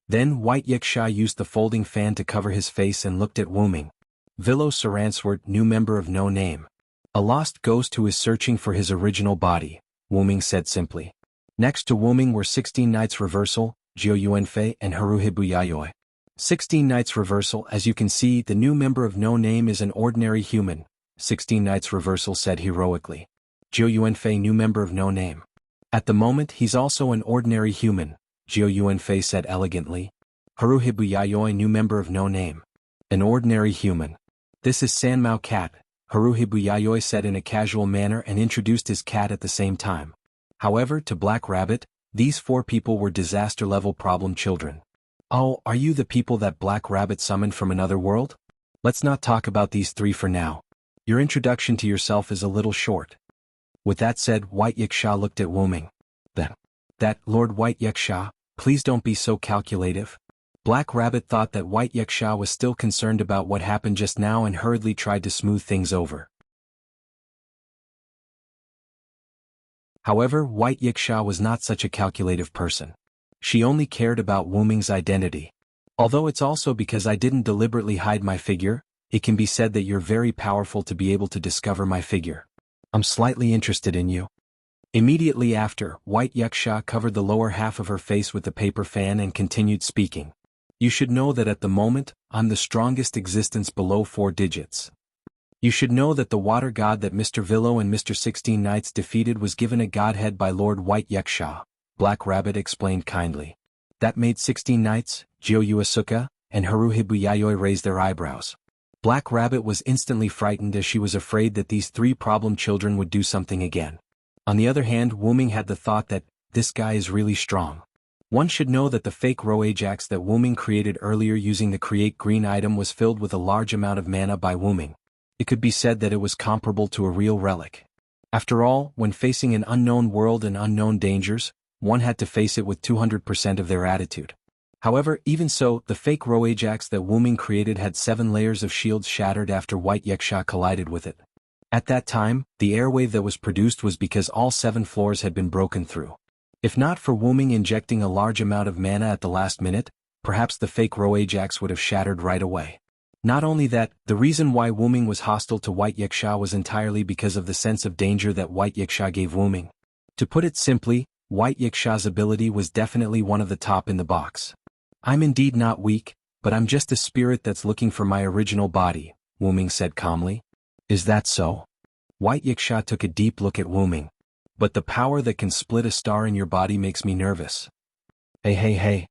Then White Yiksha used the folding fan to cover his face and looked at Wu-Ming. Vilo Saranswert, new member of no name. A lost ghost who is searching for his original body, Wu-Ming said simply. Next to Wu-Ming were 16 Knights Reversal, Jiao Yuanfei and Haruhibu Yayoi. 16 Knights Reversal. As you can see, the new member of no name is an ordinary human, 16 Knights Reversal said heroically. Jiao Yuanfei, new member of no name. At the moment he's also an ordinary human, Jiao Yuanfei said elegantly. Haruhibu Yayoi, new member of no name. An ordinary human. This is Sanmao Cat, Haruhibu Yayoi said in a casual manner and introduced his cat at the same time. However, to Black Rabbit, these 4 people were disaster-level problem children. Oh, are you the people that Black Rabbit summoned from another world? Let's not talk about these 3 for now. Your introduction to yourself is a little short. With that said, White Yiksha looked at Wu-Ming. That, Lord White Yiksha, please don't be so calculative. Black Rabbit thought that White Yaksha was still concerned about what happened just now and hurriedly tried to smooth things over. However, White Yaksha was not such a calculative person. She only cared about Wu Ming's identity. Although it's also because I didn't deliberately hide my figure, it can be said that you're very powerful to be able to discover my figure. I'm slightly interested in you. Immediately after, White Yaksha covered the lower half of her face with the paper fan and continued speaking. You should know that at the moment, I'm the strongest existence below 4 digits. You should know that the water god that Mr. Villo and Mr. 16 Knights defeated was given a godhead by Lord White Yaksha, Black Rabbit explained kindly. That made 16 Knights, Jianghu Asuka, and Haruhibu Yayoi raise their eyebrows. Black Rabbit was instantly frightened as she was afraid that these 3 problem children would do something again. On the other hand, Wu Ming had the thought that, this guy is really strong. One should know that the fake Ro Ajax that Wu Ming created earlier using the Create Green item was filled with a large amount of mana by Wu Ming. It could be said that it was comparable to a real relic. After all, when facing an unknown world and unknown dangers, one had to face it with 200% of their attitude. However, even so, the fake Ro Ajax that Wu Ming created had 7 layers of shields shattered after White Yaksha collided with it. At that time, the airwave that was produced was because all 7 floors had been broken through. If not for Wu Ming injecting a large amount of mana at the last minute, perhaps the fake Ro Ajax would have shattered right away. Not only that, the reason why Wu Ming was hostile to White Yaksha was entirely because of the sense of danger that White Yaksha gave Wu Ming. To put it simply, White Yaksha's ability was definitely one of the top in the box. I'm indeed not weak, but I'm just a spirit that's looking for my original body, Wu Ming said calmly. Is that so? White Yaksha took a deep look at Wu Ming. But the power that can split a star in your body makes me nervous. Hey.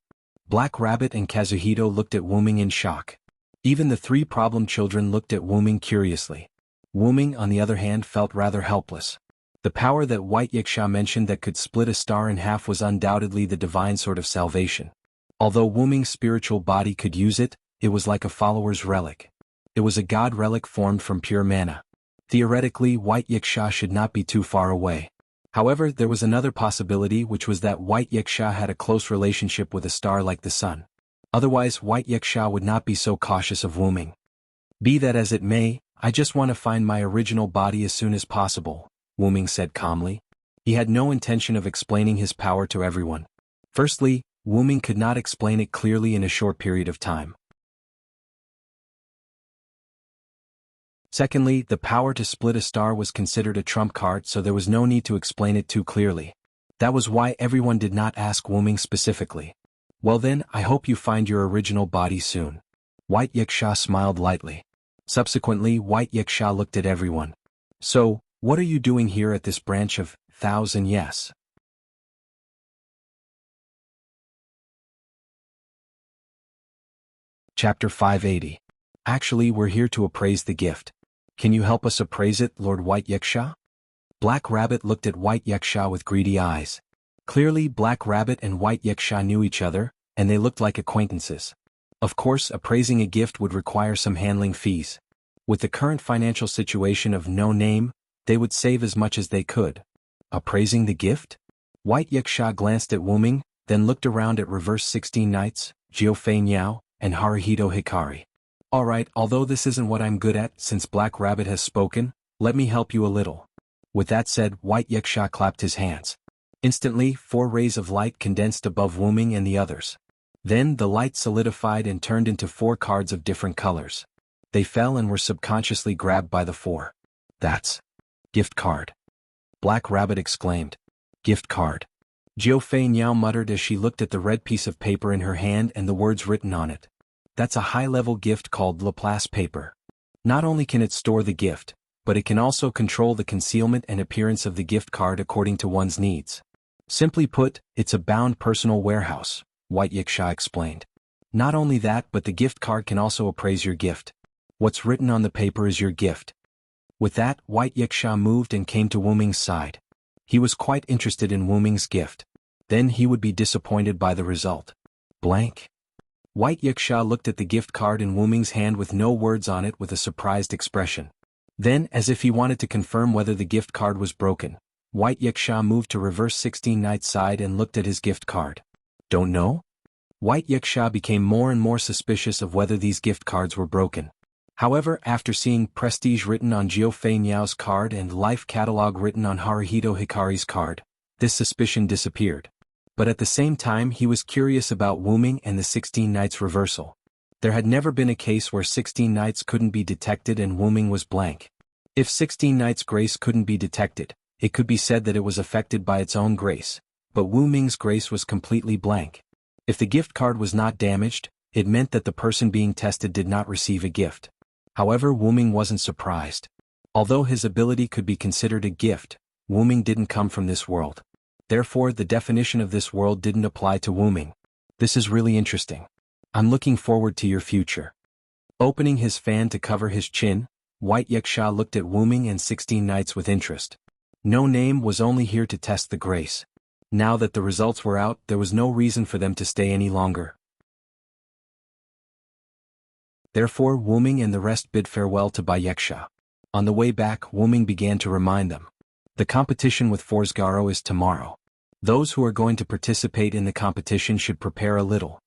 Black Rabbit and Kazuhito looked at Wu Ming in shock. Even the 3 problem children looked at Wu Ming curiously. Wu Ming, on the other hand, felt rather helpless. The power that White Yaksha mentioned that could split a star in half was undoubtedly the divine sword of salvation. Although Wu Ming's spiritual body could use it, it was like a follower's relic. It was a god relic formed from pure mana. Theoretically, White Yaksha should not be too far away. However, there was another possibility, which was that White Yaksha had a close relationship with a star like the sun. Otherwise, White Yaksha would not be so cautious of Wu Ming. Be that as it may, I just want to find my original body as soon as possible, Wu Ming said calmly. He had no intention of explaining his power to everyone. Firstly, Wu Ming could not explain it clearly in a short period of time. Secondly, the power to split a star was considered a trump card, so there was no need to explain it too clearly. That was why everyone did not ask Wu Ming specifically. Well then, I hope you find your original body soon. White Yaksha smiled lightly. Subsequently, White Yaksha looked at everyone. So, what are you doing here at this branch of 1000 Yes? Chapter 580. Actually, we're here to appraise the gift. Can you help us appraise it, Lord White Yaksha? Black Rabbit looked at White Yaksha with greedy eyes. Clearly, Black Rabbit and White Yaksha knew each other, and they looked like acquaintances. Of course, appraising a gift would require some handling fees. With the current financial situation of no name, they would save as much as they could. Appraising the gift? White Yaksha glanced at Wu Ming, then looked around at Reverse 16 Knights, Jiofei Niao, and Haruhito Hikari. Alright, although this isn't what I'm good at, since Black Rabbit has spoken, let me help you a little. With that said, White Yaksha clapped his hands. Instantly, 4 rays of light condensed above Wu Ming and the others. Then the light solidified and turned into 4 cards of different colors. They fell and were subconsciously grabbed by the 4. That's gift card. Black Rabbit exclaimed. Gift card. Jiofei Niao muttered as she looked at the red piece of paper in her hand and the words written on it. That's a high-level gift called Laplace paper. Not only can it store the gift, but it can also control the concealment and appearance of the gift card according to one's needs. Simply put, it's a bound personal warehouse, White Yaksha explained. Not only that, but the gift card can also appraise your gift. What's written on the paper is your gift. With that, White Yaksha moved and came to Wu Ming's side. He was quite interested in Wu Ming's gift. Then he would be disappointed by the result. Blank. White Yaksha looked at the gift card in Wu Ming's hand with no words on it with a surprised expression. Then, as if he wanted to confirm whether the gift card was broken, White Yaksha moved to Reverse 16 Knight's side and looked at his gift card. Don't know? White Yuxia became more and more suspicious of whether these gift cards were broken. However, after seeing Prestige written on Jiao Fei Niao's card and Life Catalog written on Haruhito Hikari's card, this suspicion disappeared. But at the same time he was curious about Wuming and the 16 Nights reversal. There had never been a case where 16 Nights couldn't be detected and Wuming was blank. If 16 Nights' grace couldn't be detected, it could be said that it was affected by its own grace, but Wuming's grace was completely blank. If the gift card was not damaged, it meant that the person being tested did not receive a gift. However, Wuming wasn't surprised. Although his ability could be considered a gift, Wuming didn't come from this world. Therefore, the definition of this world didn't apply to Wuming. This is really interesting. I'm looking forward to your future. Opening his fan to cover his chin, White Yuxia looked at Wuming and 16 Nights with interest. No Name was only here to test the grace. Now that the results were out, there was no reason for them to stay any longer. Therefore, Wuming and the rest bid farewell to Bai Yuxia. On the way back, Wuming began to remind them. The competition with Forsgaro is tomorrow. Those who are going to participate in the competition should prepare a little.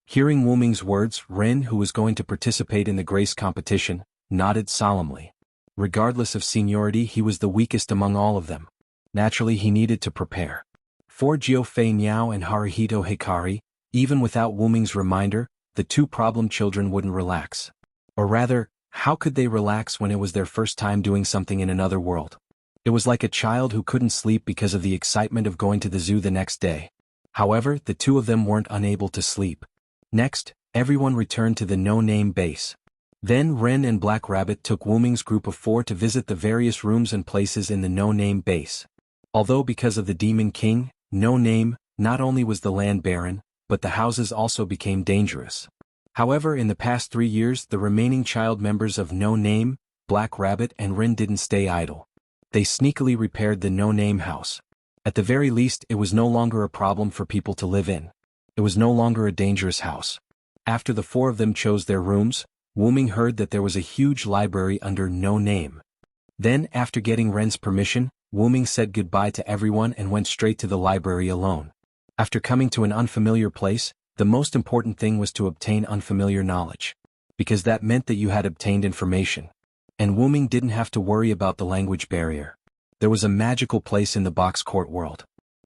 Hearing Wuming's words, Ren, who was going to participate in the grace competition, nodded solemnly. Regardless of seniority, he was the weakest among all of them. Naturally, he needed to prepare. For Jiao Fei Niao and Haruhito Hikari, even without Wuming's reminder, the two problem children wouldn't relax. Or rather, how could they relax when it was their first time doing something in another world? It was like a child who couldn't sleep because of the excitement of going to the zoo the next day. However, the two of them weren't unable to sleep. Next, everyone returned to the no-name base. Then Ren and Black Rabbit took Wuming's group of 4 to visit the various rooms and places in the no-name base. Although because of the Demon King, No Name, not only was the land barren, but the houses also became dangerous. However, in the past 3 years, the remaining child members of No Name, Black Rabbit and Ren didn't stay idle. They sneakily repaired the No Name house. At the very least, it was no longer a problem for people to live in. It was no longer a dangerous house. After the 4 of them chose their rooms, Wuming heard that there was a huge library under No Name. Then, after getting Ren's permission, Wuming said goodbye to everyone and went straight to the library alone. After coming to an unfamiliar place, the most important thing was to obtain unfamiliar knowledge. Because that meant that you had obtained information. And Wuming didn't have to worry about the language barrier. There was a magical place in the box court world.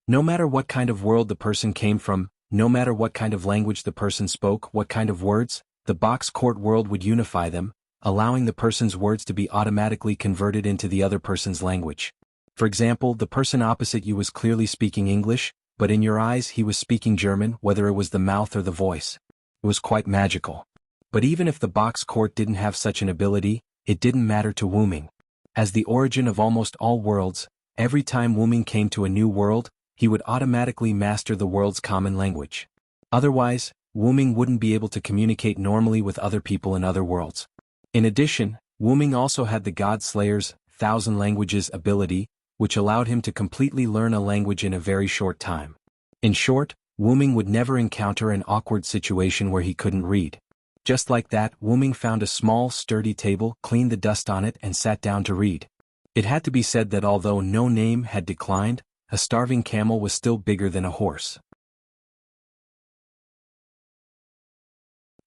No matter what kind of world the person came from, no matter what kind of language the person spoke, what kind of words, the box court world would unify them, allowing the person's words to be automatically converted into the other person's language. For example, the person opposite you was clearly speaking English, but in your eyes he was speaking German, whether it was the mouth or the voice. It was quite magical. But even if the box court didn't have such an ability, it didn't matter to Wuming. As the origin of almost all worlds, every time Wuming came to a new world, he would automatically master the world's common language. Otherwise, Wuming wouldn't be able to communicate normally with other people in other worlds. In addition, Wuming also had the God Slayer's 1,000 languages ability, which allowed him to completely learn a language in a very short time. In short, Wuming would never encounter an awkward situation where he couldn't read. Just like that, Wuming found a small, sturdy table, cleaned the dust on it and sat down to read. It had to be said that although No Name had declined, a starving camel was still bigger than a horse.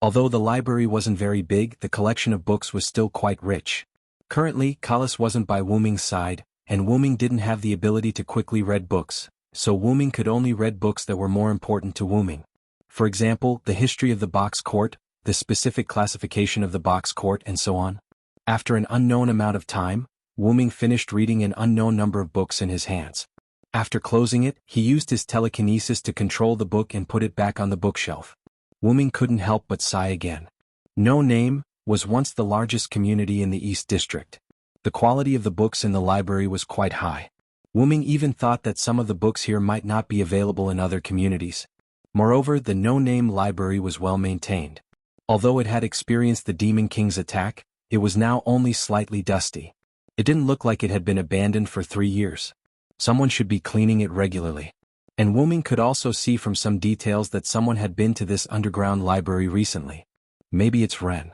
Although the library wasn't very big, the collection of books was still quite rich. Currently, Kalas wasn't by Wuming's side, and Wuming didn't have the ability to quickly read books, so Wuming could only read books that were more important to Wuming. For example, the history of the box court, the specific classification of the box court and so on. After an unknown amount of time, Wuming finished reading an unknown number of books in his hands. After closing it, he used his telekinesis to control the book and put it back on the bookshelf. Wuming couldn't help but sigh again. No Name was once the largest community in the East District. The quality of the books in the library was quite high. Wuming even thought that some of the books here might not be available in other communities. Moreover, the No Name library was well maintained. Although it had experienced the Demon King's attack, it was now only slightly dusty. It didn't look like it had been abandoned for 3 years. Someone should be cleaning it regularly. And Wuming could also see from some details that someone had been to this underground library recently. Maybe it's Ren.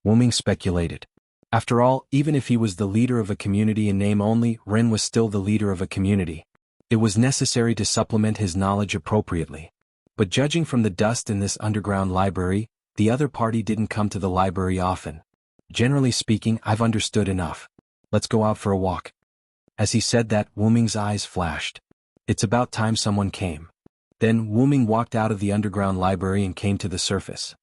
Wuming speculated. After all, even if he was the leader of a community in name only, Ren was still the leader of a community. It was necessary to supplement his knowledge appropriately. But judging from the dust in this underground library, the other party didn't come to the library often. Generally speaking, I've understood enough. Let's go out for a walk. As he said that, Wuming's eyes flashed. It's about time someone came. Then Wuming walked out of the underground library and came to the surface.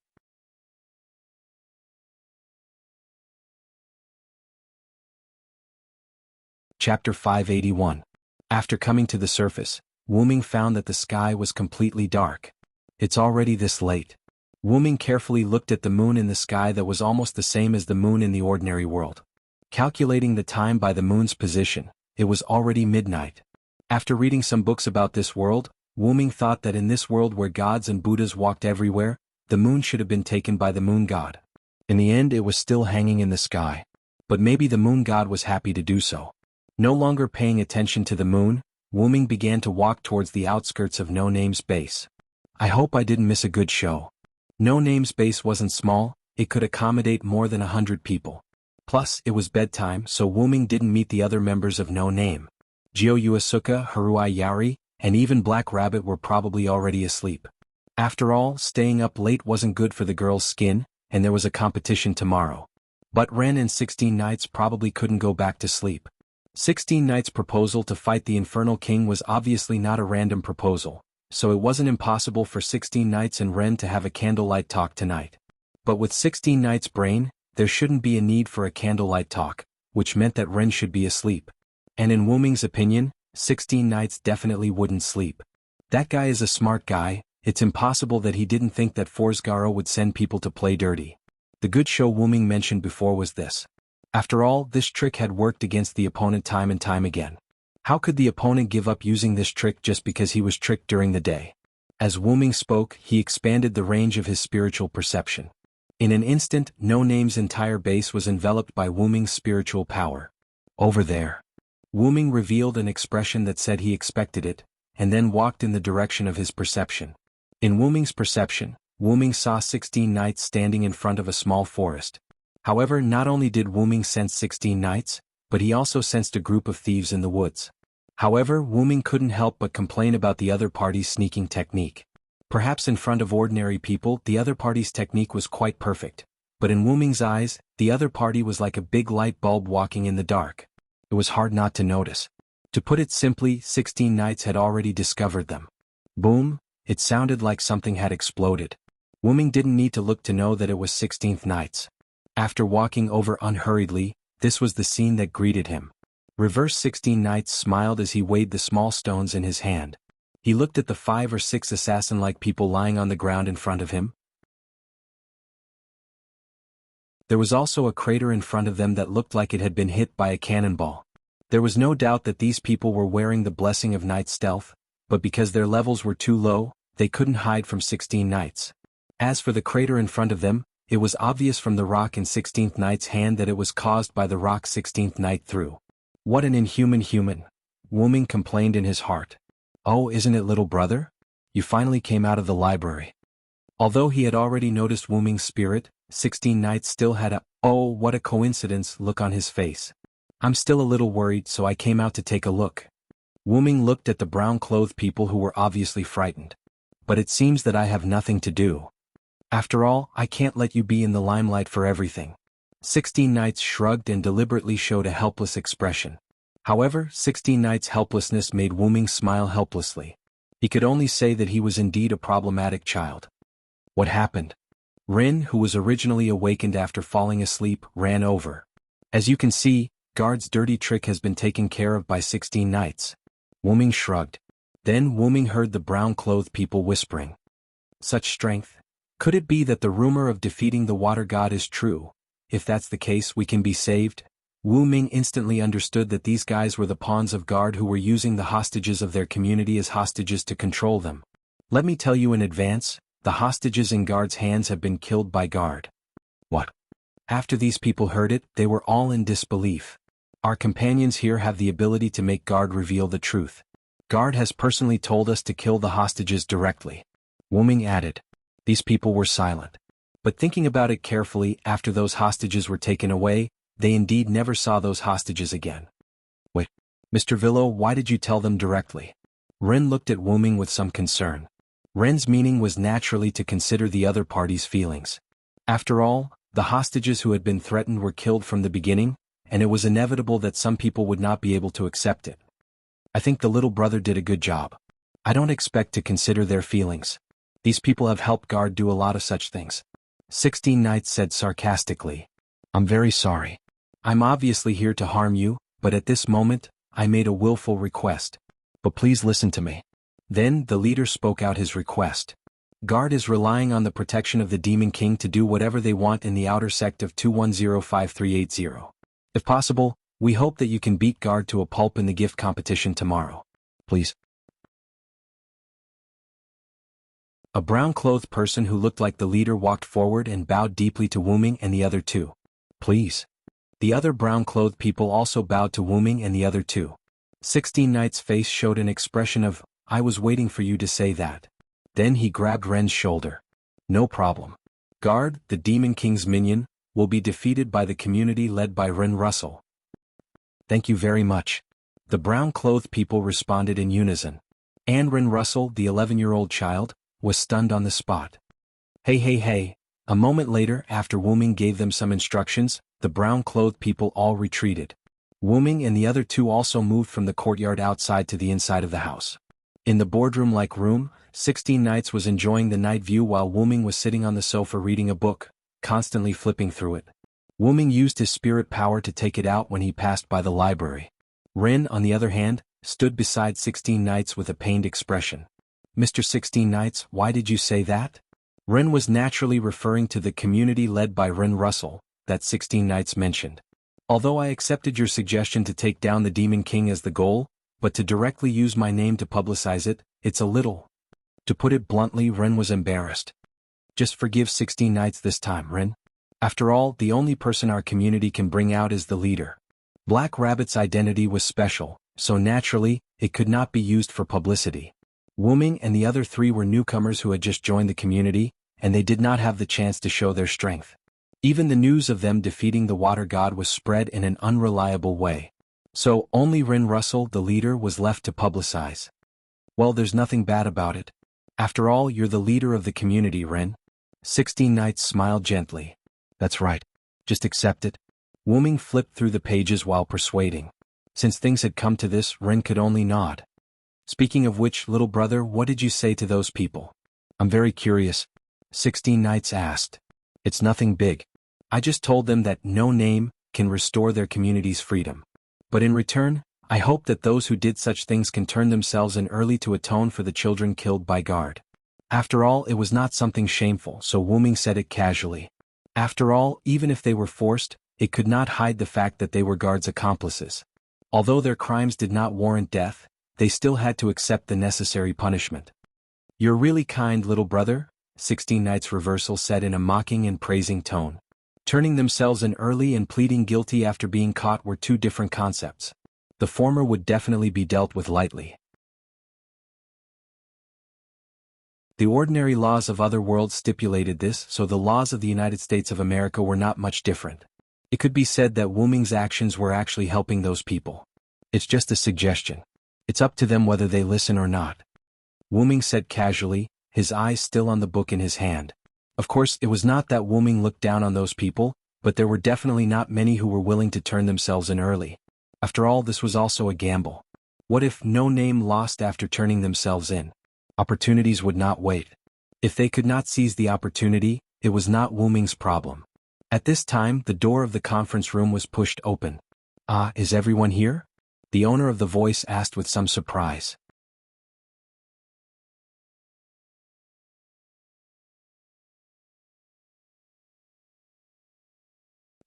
Chapter 581. After coming to the surface, Wuming found that the sky was completely dark. It's already this late. Wuming carefully looked at the moon in the sky that was almost the same as the moon in the ordinary world. Calculating the time by the moon's position, it was already midnight. After reading some books about this world, Wuming thought that in this world where gods and Buddhas walked everywhere, the moon should have been taken by the moon god. In the end, it was still hanging in the sky. But maybe the moon god was happy to do so. No longer paying attention to the moon, Wuming began to walk towards the outskirts of No Name's base. I hope I didn't miss a good show. No Name's base wasn't small, it could accommodate more than 100 people. Plus, it was bedtime, so Wuming didn't meet the other members of No Name. Jio Yuasuke, Haruai Yari, and even Black Rabbit were probably already asleep. After all, staying up late wasn't good for the girl's skin, and there was a competition tomorrow. But Ren and 16 Knights probably couldn't go back to sleep. 16 Knights' proposal to fight the Infernal King was obviously not a random proposal, so it wasn't impossible for 16 Knights and Ren to have a candlelight talk tonight. But with 16 Knights' brain, there shouldn't be a need for a candlelight talk, which meant that Ren should be asleep. And in Wuming's opinion, 16 Knights definitely wouldn't sleep. That guy is a smart guy, it's impossible that he didn't think that Forsgaro would send people to play dirty. The good show Wuming mentioned before was this. After all, this trick had worked against the opponent time and time again. How could the opponent give up using this trick just because he was tricked during the day? As Wuming spoke, he expanded the range of his spiritual perception. In an instant, No Name's entire base was enveloped by Wuming's spiritual power. Over there. Wuming revealed an expression that said he expected it, and then walked in the direction of his perception. In Wuming's perception, Wuming saw 16 Knights standing in front of a small forest. However, not only did Wuming sense 16 Knights, but he also sensed a group of thieves in the woods. However, Wuming couldn't help but complain about the other party's sneaking technique. Perhaps in front of ordinary people, the other party's technique was quite perfect. But in Wuming's eyes, the other party was like a big light bulb walking in the dark. It was hard not to notice. To put it simply, 16 Knights had already discovered them. Boom! It sounded like something had exploded. Wuming didn't need to look to know that it was 16th Knights. After walking over unhurriedly, this was the scene that greeted him. Reverse 16 Knights smiled as he weighed the small stones in his hand. He looked at the 5 or 6 assassin-like people lying on the ground in front of him. There was also a crater in front of them that looked like it had been hit by a cannonball. There was no doubt that these people were wearing the blessing of Knight Stealth, but because their levels were too low, they couldn't hide from 16 Knights. As for the crater in front of them, it was obvious from the rock in 16th Knight's hand that it was caused by the rock 16th Knight threw. What an inhuman human! Wuming complained in his heart. Oh, isn't it, little brother? You finally came out of the library. Although he had already noticed Wuming's spirit, 16 Knights still had a, oh, what a coincidence, look on his face. I'm still a little worried, so I came out to take a look. Wuming looked at the brown-clothed people who were obviously frightened. But it seems that I have nothing to do. After all, I can't let you be in the limelight for everything. 16 Knights shrugged and deliberately showed a helpless expression. However, 16 Knights' helplessness made Wuming smile helplessly. He could only say that he was indeed a problematic child. What happened? Rin, who was originally awakened after falling asleep, ran over. As you can see, Guard's dirty trick has been taken care of by 16 Knights. Wuming shrugged. Then Wuming heard the brown-clothed people whispering. Such strength? Could it be that the rumor of defeating the water god is true? If that's the case, we can be saved? Wuming instantly understood that these guys were the pawns of Guard who were using the hostages of their community as hostages to control them. Let me tell you in advance, the hostages in Guard's hands have been killed by Guard. What? After these people heard it, they were all in disbelief. Our companions here have the ability to make Guard reveal the truth. Guard has personally told us to kill the hostages directly. Wuming added. These people were silent. But thinking about it carefully, after those hostages were taken away, they indeed never saw those hostages again. Wait, Mr. Villo, why did you tell them directly? Rin looked at Wuming with some concern. Ren's meaning was naturally to consider the other party's feelings. After all, the hostages who had been threatened were killed from the beginning, and it was inevitable that some people would not be able to accept it. I think the little brother did a good job. I don't expect to consider their feelings. These people have helped Guard do a lot of such things. 16 Knights said sarcastically. I'm very sorry. I'm obviously here to harm you, but at this moment, I made a willful request. But please listen to me. Then the leader spoke out his request. Guard is relying on the protection of the Demon King to do whatever they want in the outer sect of 2105380. If possible, we hope that you can beat Guard to a pulp in the gift competition tomorrow. Please. A brown-clothed person who looked like the leader walked forward and bowed deeply to Wu Ming and the other two. Please. The other brown-clothed people also bowed to Wu Ming and the other two. 16 Knight's face showed an expression of, I was waiting for you to say that. Then he grabbed Ren's shoulder. No problem. Guard, the Demon King's minion, will be defeated by the community led by Ren Russell. Thank you very much. The brown-clothed people responded in unison. And Ren Russell, the 11-year-old child, was stunned on the spot. Hey. A moment later, after Wu Ming gave them some instructions, the brown-clothed people all retreated. Wu Ming and the other two also moved from the courtyard outside to the inside of the house. In the boardroom-like room, 16 Knights was enjoying the night view while Wu Ming was sitting on the sofa reading a book, constantly flipping through it. Wu Ming used his spirit power to take it out when he passed by the library. Ren, on the other hand, stood beside 16 Knights with a pained expression. Mr. 16 Knights, why did you say that? Ren was naturally referring to the community led by Ren Russell, that 16 Knights mentioned. Although I accepted your suggestion to take down the Demon King as the goal, but to directly use my name to publicize it, it's a little. To put it bluntly, Ren was embarrassed. Just forgive 16 Knights this time, Ren. After all, the only person our community can bring out is the leader. Black Rabbit's identity was special, so naturally, it could not be used for publicity. Wu Ming and the other three were newcomers who had just joined the community, and they did not have the chance to show their strength. Even the news of them defeating the Water God was spread in an unreliable way. So only Ren Russell, the leader, was left to publicize. Well, there's nothing bad about it. After all, you're the leader of the community, Ren. 16 Knights smiled gently. That's right. Just accept it. Wu Ming flipped through the pages while persuading. Since things had come to this, Ren could only nod. Speaking of which, little brother, what did you say to those people? I'm very curious. 16 Knights asked. It's nothing big. I just told them that no name can restore their community's freedom. But in return, I hope that those who did such things can turn themselves in early to atone for the children killed by Guard. After all, it was not something shameful, so Wu Ming said it casually. After all, even if they were forced, it could not hide the fact that they were Guard's accomplices. Although their crimes did not warrant death, they still had to accept the necessary punishment. You're really kind, little brother, 16 Knights Reversal said in a mocking and praising tone. Turning themselves in early and pleading guilty after being caught were two different concepts. The former would definitely be dealt with lightly. The ordinary laws of other worlds stipulated this, so the laws of the United States of America were not much different. It could be said that Wu Ming's actions were actually helping those people. It's just a suggestion. It's up to them whether they listen or not. Wu Ming said casually, his eyes still on the book in his hand. Of course, it was not that Wu Ming looked down on those people, but there were definitely not many who were willing to turn themselves in early. After all, this was also a gamble. What if no name lost after turning themselves in? Opportunities would not wait. If they could not seize the opportunity, it was not Wu Ming's problem. At this time, the door of the conference room was pushed open. Is everyone here? The owner of the voice asked with some surprise.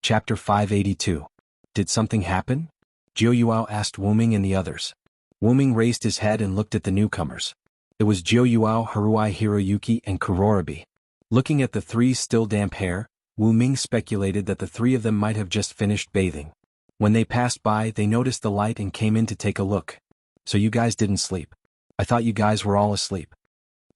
Chapter 582. Did something happen? Jiu Yuao asked Wu Ming and the others. Wu Ming raised his head and looked at the newcomers. It was Jiu Yuao, Haruai Hiroyuki, and Kurorobi. Looking at the three's still damp hair, Wu Ming speculated that the three of them might have just finished bathing. When they passed by, they noticed the light and came in to take a look. So you guys didn't sleep. I thought you guys were all asleep.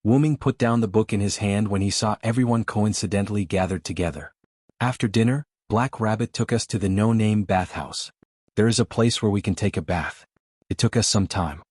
Wu Ming put down the book in his hand when he saw everyone coincidentally gathered together. After dinner, Black Rabbit took us to the no-name bathhouse. There is a place where we can take a bath. It took us some time.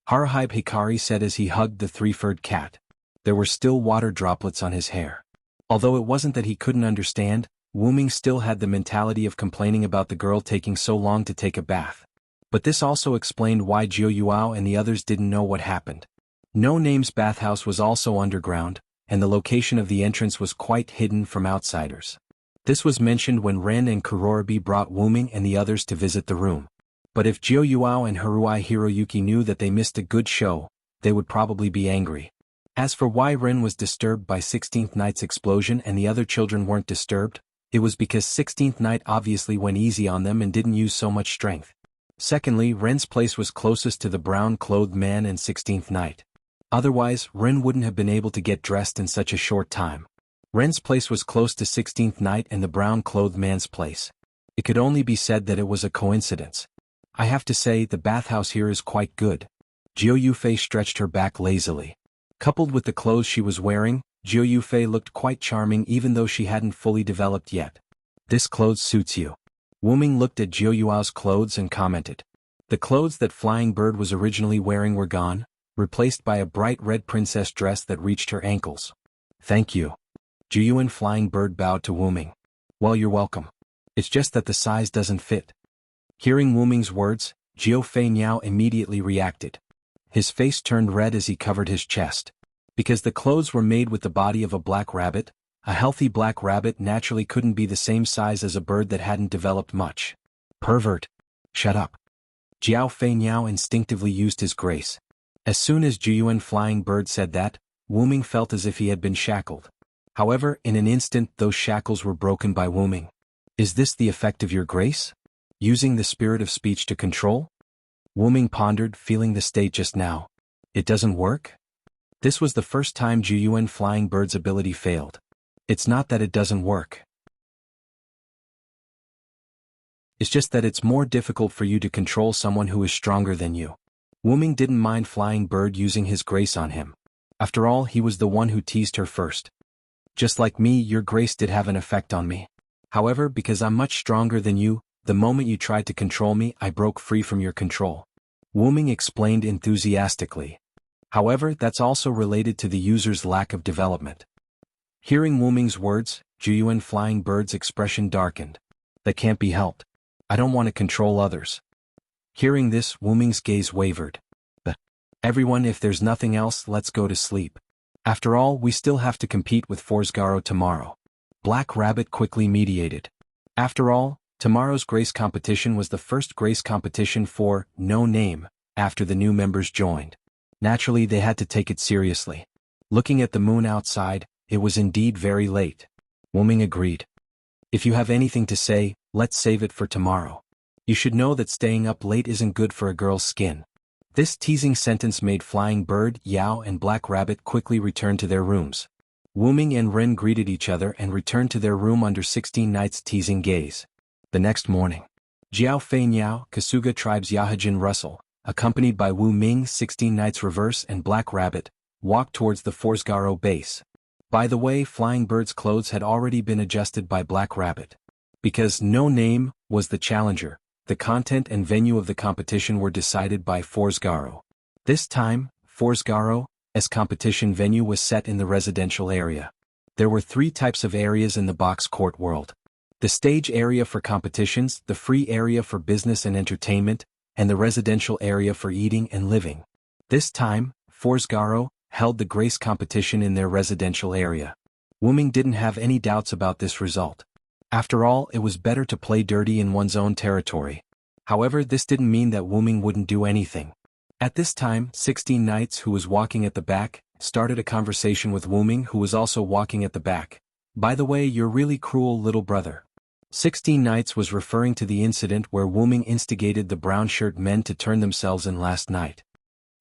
Haruhi Hikari said as he hugged the three-furred cat. There were still water droplets on his hair. Although it wasn't that he couldn't understand, Wu-Ming still had the mentality of complaining about the girl taking so long to take a bath. But this also explained why Jiu Yuao and the others didn't know what happened. No Name's bathhouse was also underground, and the location of the entrance was quite hidden from outsiders. This was mentioned when Ren and Kurorobi brought Wu-Ming and the others to visit the room. But if Jiu Yuao and Haruai Hiroyuki knew that they missed a good show, they would probably be angry. As for why Ren was disturbed by 16th Night's explosion and the other children weren't disturbed, it was because 16th Night obviously went easy on them and didn't use so much strength. Secondly, Ren's place was closest to the brown-clothed man and 16th Night. Otherwise, Ren wouldn't have been able to get dressed in such a short time. Ren's place was close to 16th Night and the brown-clothed man's place. It could only be said that it was a coincidence. I have to say, the bathhouse here is quite good. Jiu Yufei stretched her back lazily. Coupled with the clothes she was wearing, Jiu Yufei looked quite charming even though she hadn't fully developed yet. This clothes suits you. Wu-Ming looked at Jiu Yuao's clothes and commented. The clothes that Flying Bird was originally wearing were gone, replaced by a bright red princess dress that reached her ankles. Thank you. Jiu Yuan Flying Bird bowed to Wu-Ming. Well, you're welcome. It's just that the size doesn't fit. Hearing Wu-Ming's words, Jiu Fei Niao immediately reacted. His face turned red as he covered his chest. Because the clothes were made with the body of a black rabbit, a healthy black rabbit naturally couldn't be the same size as a bird that hadn't developed much. Pervert. Shut up. Jiao Fei Niao instinctively used his grace. As soon as Jiu Yuan Flying Bird said that, Wu-Ming felt as if he had been shackled. However, in an instant those shackles were broken by Wu-Ming. Is this the effect of your grace? Using the spirit of speech to control? Wu-Ming pondered, feeling the state just now. It doesn't work? This was the first time Jiu Yuan Flying Bird's ability failed. It's not that it doesn't work. It's just that it's more difficult for you to control someone who is stronger than you. Wu-Ming didn't mind Flying Bird using his grace on him. After all, he was the one who teased her first. Just like me, your grace did have an effect on me. However, because I'm much stronger than you, the moment you tried to control me, I broke free from your control. Wu-Ming explained enthusiastically. However, that's also related to the user's lack of development. Hearing Wu-Ming's words, Jiu Yuan Flying Bird's expression darkened. That can't be helped. I don't want to control others. Hearing this, Wu-Ming's gaze wavered. But, everyone, if there's nothing else, let's go to sleep. After all, we still have to compete with Forsgaro tomorrow. Black Rabbit quickly mediated. After all, tomorrow's grace competition was the first grace competition for No Name, after the new members joined. Naturally, they had to take it seriously. Looking at the moon outside, it was indeed very late. Wu-Ming agreed. If you have anything to say, let's save it for tomorrow. You should know that staying up late isn't good for a girl's skin. This teasing sentence made Flying Bird, Yao and Black Rabbit quickly return to their rooms. Wu-Ming and Ren greeted each other and returned to their room under 16 Night's teasing gaze. The next morning, Jiao Fei Niao, Kasuga Tribe's Yahajin Russell, accompanied by Wu-Ming, 16 Night's Reverse and Black Rabbit, walked towards the Forsgaro base. By the way, Flying Bird's clothes had already been adjusted by Black Rabbit. Because No Name was the challenger, the content and venue of the competition were decided by Forsgaro. This time, Forsgaro's competition venue was set in the residential area. There were 3 types of areas in the box court world. The stage area for competitions, the free area for business and entertainment, and the residential area for eating and living. This time, Forsgaro held the grace competition in their residential area. Wu-Ming didn't have any doubts about this result. After all, it was better to play dirty in one's own territory. However, this didn't mean that Wu-Ming wouldn't do anything. At this time, 16 Knights, who was walking at the back, started a conversation with Wu-Ming, who was also walking at the back. By the way, you're really cruel, little brother. 16 Knights was referring to the incident where Wu-Ming instigated the brown-shirt men to turn themselves in last night.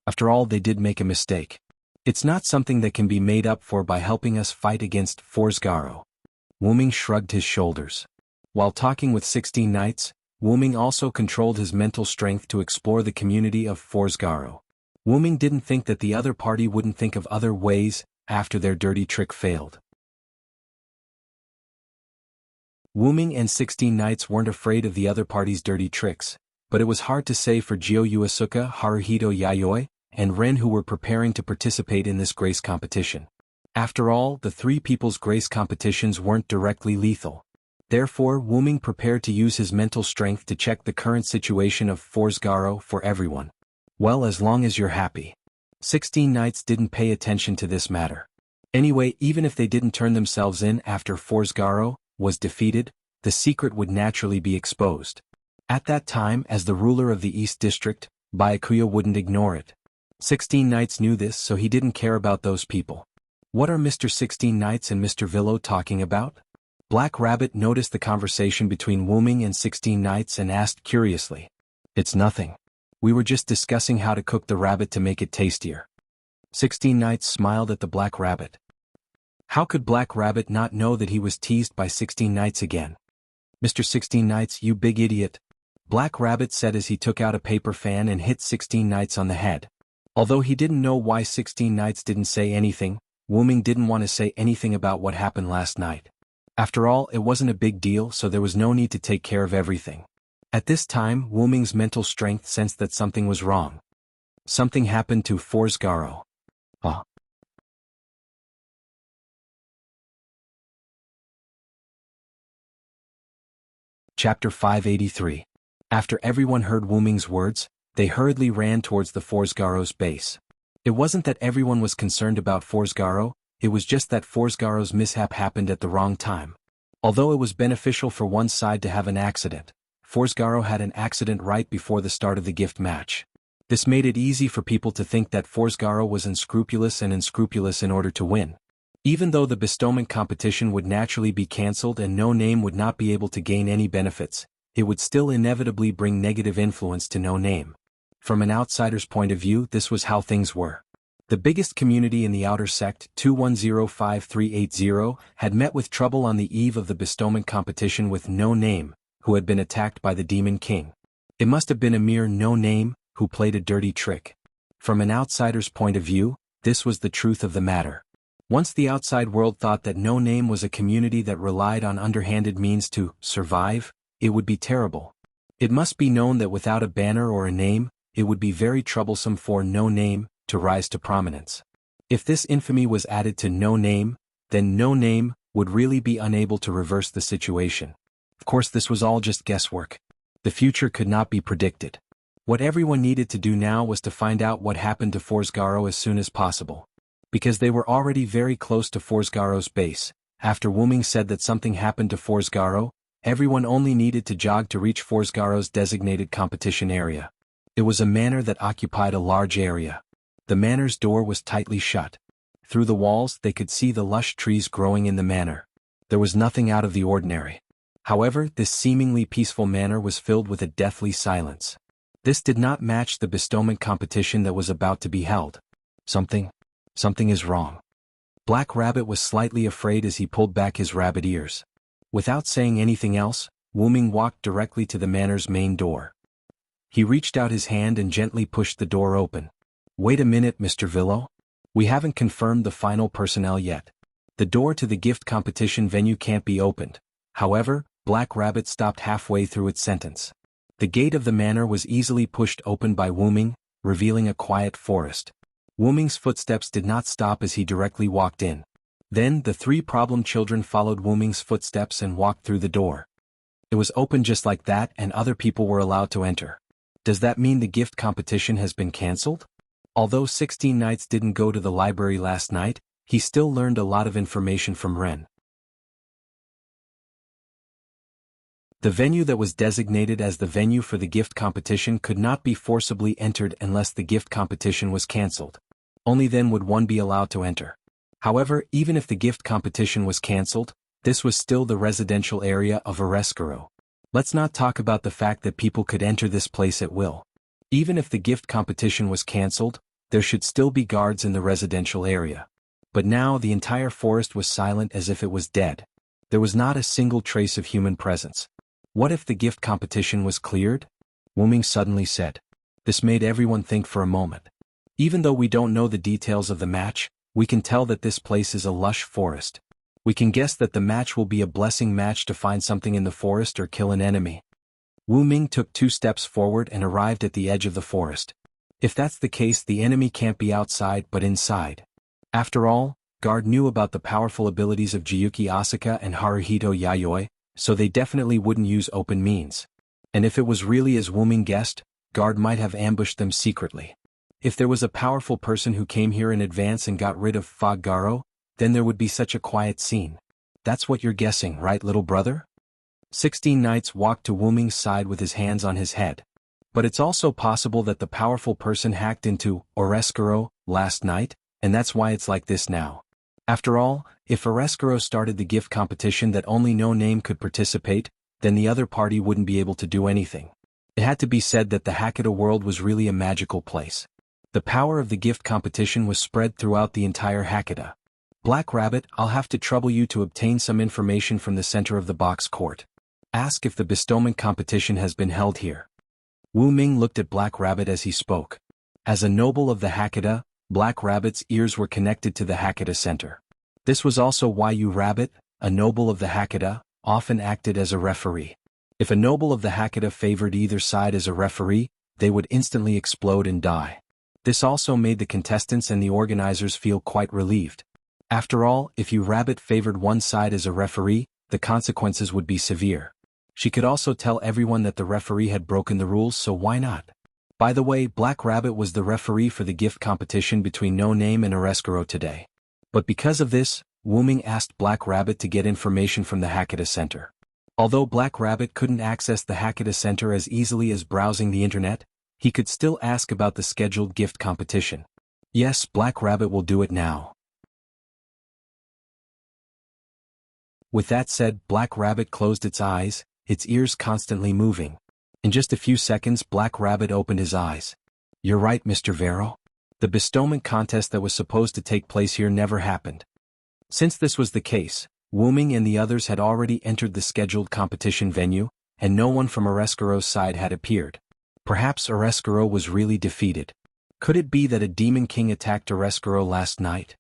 After all, they did make a mistake. It's not something that can be made up for by helping us fight against Forsgaro. Wu-Ming shrugged his shoulders. While talking with 16 Knights, Wu-Ming also controlled his mental strength to explore the community of Forsgaro. Wu-Ming didn't think that the other party wouldn't think of other ways after their dirty trick failed. Wu-Ming and 16 Knights weren't afraid of the other party's dirty tricks, but it was hard to say for Jio Yuasuke, Haruhito Yayoi, and Ren who were preparing to participate in this grace competition. After all, the three people's grace competitions weren't directly lethal. Therefore, Wu Ming prepared to use his mental strength to check the current situation of Forsgaro for everyone. Well, as long as you're happy. 16 knights didn't pay attention to this matter. Anyway, even if they didn't turn themselves in after Forsgaro was defeated, the secret would naturally be exposed. At that time, as the ruler of the East District, Byakuya wouldn't ignore it. 16 knights knew this, so he didn't care about those people. What are Mr. 16 knights and Mr. Villo talking about? Black Rabbit noticed the conversation between Wu Ming and 16 knights and asked curiously. It's nothing. We were just discussing how to cook the rabbit to make it tastier. 16 knights smiled at the Black Rabbit. How could Black Rabbit not know that he was teased by 16 knights again? Mr. 16 knights, you big idiot. Black Rabbit said as he took out a paper fan and hit 16 knights on the head. Although he didn't know why 16 knights didn't say anything, Wu Ming didn't want to say anything about what happened last night. After all, it wasn't a big deal, so there was no need to take care of everything. At this time, Wu Ming's mental strength sensed that something was wrong. Something happened to Forsgaro. Chapter 583. After everyone heard Wu Ming's words, they hurriedly ran towards the Forsgaro's base. It wasn't that everyone was concerned about Forsgaro, it was just that Forsgaro's mishap happened at the wrong time. Although it was beneficial for one side to have an accident, Forsgaro had an accident right before the start of the gift match. This made it easy for people to think that Forsgaro was unscrupulous in order to win. Even though the bestowment competition would naturally be cancelled and No Name would not be able to gain any benefits, it would still inevitably bring negative influence to No Name. From an outsider's point of view, this was how things were. The biggest community in the outer sect, 2105380, had met with trouble on the eve of the bestowment competition with No Name, who had been attacked by the Demon King. It must have been a mere No Name who played a dirty trick. From an outsider's point of view, this was the truth of the matter. Once the outside world thought that No Name was a community that relied on underhanded means to survive, it would be terrible. It must be known that without a banner or a name, it would be very troublesome for No Name to rise to prominence. If this infamy was added to No Name, then No Name would really be unable to reverse the situation. Of course, this was all just guesswork. The future could not be predicted. What everyone needed to do now was to find out what happened to Forsgaro as soon as possible. Because they were already very close to Forsgaro's base, after Wu Ming said that something happened to Forsgaro, everyone only needed to jog to reach Forsgaro's designated competition area. It was a manor that occupied a large area. The manor's door was tightly shut. Through the walls they could see the lush trees growing in the manor. There was nothing out of the ordinary. However, this seemingly peaceful manor was filled with a deathly silence. This did not match the bestowment competition that was about to be held. Something is wrong. Black Rabbit was slightly afraid as he pulled back his rabbit ears. Without saying anything else, Wu Ming walked directly to the manor's main door. He reached out his hand and gently pushed the door open. Wait a minute, Mr. Villo. We haven't confirmed the final personnel yet. The door to the gift competition venue can't be opened. However, Black Rabbit stopped halfway through its sentence. The gate of the manor was easily pushed open by Wu Ming, revealing a quiet forest. Wu Ming's footsteps did not stop as he directly walked in. Then the three problem children followed Wu Ming's footsteps and walked through the door. It was open just like that and other people were allowed to enter. Does that mean the gift competition has been cancelled? Although 16 Knights didn't go to the library last night, he still learned a lot of information from Ren. The venue that was designated as the venue for the gift competition could not be forcibly entered unless the gift competition was cancelled. Only then would one be allowed to enter. However, even if the gift competition was cancelled, this was still the residential area of Areskaro. Let's not talk about the fact that people could enter this place at will. Even if the gift competition was cancelled, there should still be guards in the residential area. But now the entire forest was silent as if it was dead. There was not a single trace of human presence. What if the gift competition was cleared? Wu Ming suddenly said. This made everyone think for a moment. Even though we don't know the details of the match, we can tell that this place is a lush forest. We can guess that the match will be a blessing match to find something in the forest or kill an enemy. Wu Ming took 2 steps forward and arrived at the edge of the forest. If that's the case, the enemy can't be outside but inside. After all, Guard knew about the powerful abilities of Gyuki Asuka and Haruhito Yayoi, so they definitely wouldn't use open means. And if it was really as Wuming guessed, Guard might have ambushed them secretly. If there was a powerful person who came here in advance and got rid of Fog Garo, then there would be such a quiet scene. That's what you're guessing, right, little brother? 16 Knights walked to Wuming's side with his hands on his head. But it's also possible that the powerful person hacked into Orescaro last night, and that's why it's like this now. After all, if Orescaro started the gift competition that only No Name could participate, then the other party wouldn't be able to do anything. It had to be said that the Hakata world was really a magical place. The power of the gift competition was spread throughout the entire Hakata. Black Rabbit, I'll have to trouble you to obtain some information from the center of the box court. Ask if the bestowment competition has been held here. Wu Ming looked at Black Rabbit as he spoke. As a noble of the Hakata, Black Rabbit's ears were connected to the Hakata center. This was also why Yu Rabbit, a noble of the Hakata, often acted as a referee. If a noble of the Hakata favored either side as a referee, they would instantly explode and die. This also made the contestants and the organizers feel quite relieved. After all, if Yu Rabbit favored one side as a referee, the consequences would be severe. She could also tell everyone that the referee had broken the rules, so why not? By the way, Black Rabbit was the referee for the gift competition between No Name and Orescaro today. But because of this, Wuming asked Black Rabbit to get information from the Hakata Center. Although Black Rabbit couldn't access the Hakata Center as easily as browsing the internet, he could still ask about the scheduled gift competition. Yes, Black Rabbit will do it now. With that said, Black Rabbit closed its eyes, its ears constantly moving. In just a few seconds, Black Rabbit opened his eyes. You're right, Mr. Vero. The bestowment contest that was supposed to take place here never happened. Since this was the case, Wuming and the others had already entered the scheduled competition venue, and no one from Orescaro's side had appeared. Perhaps Orescaro was really defeated. Could it be that a Demon King attacked Orescaro last night?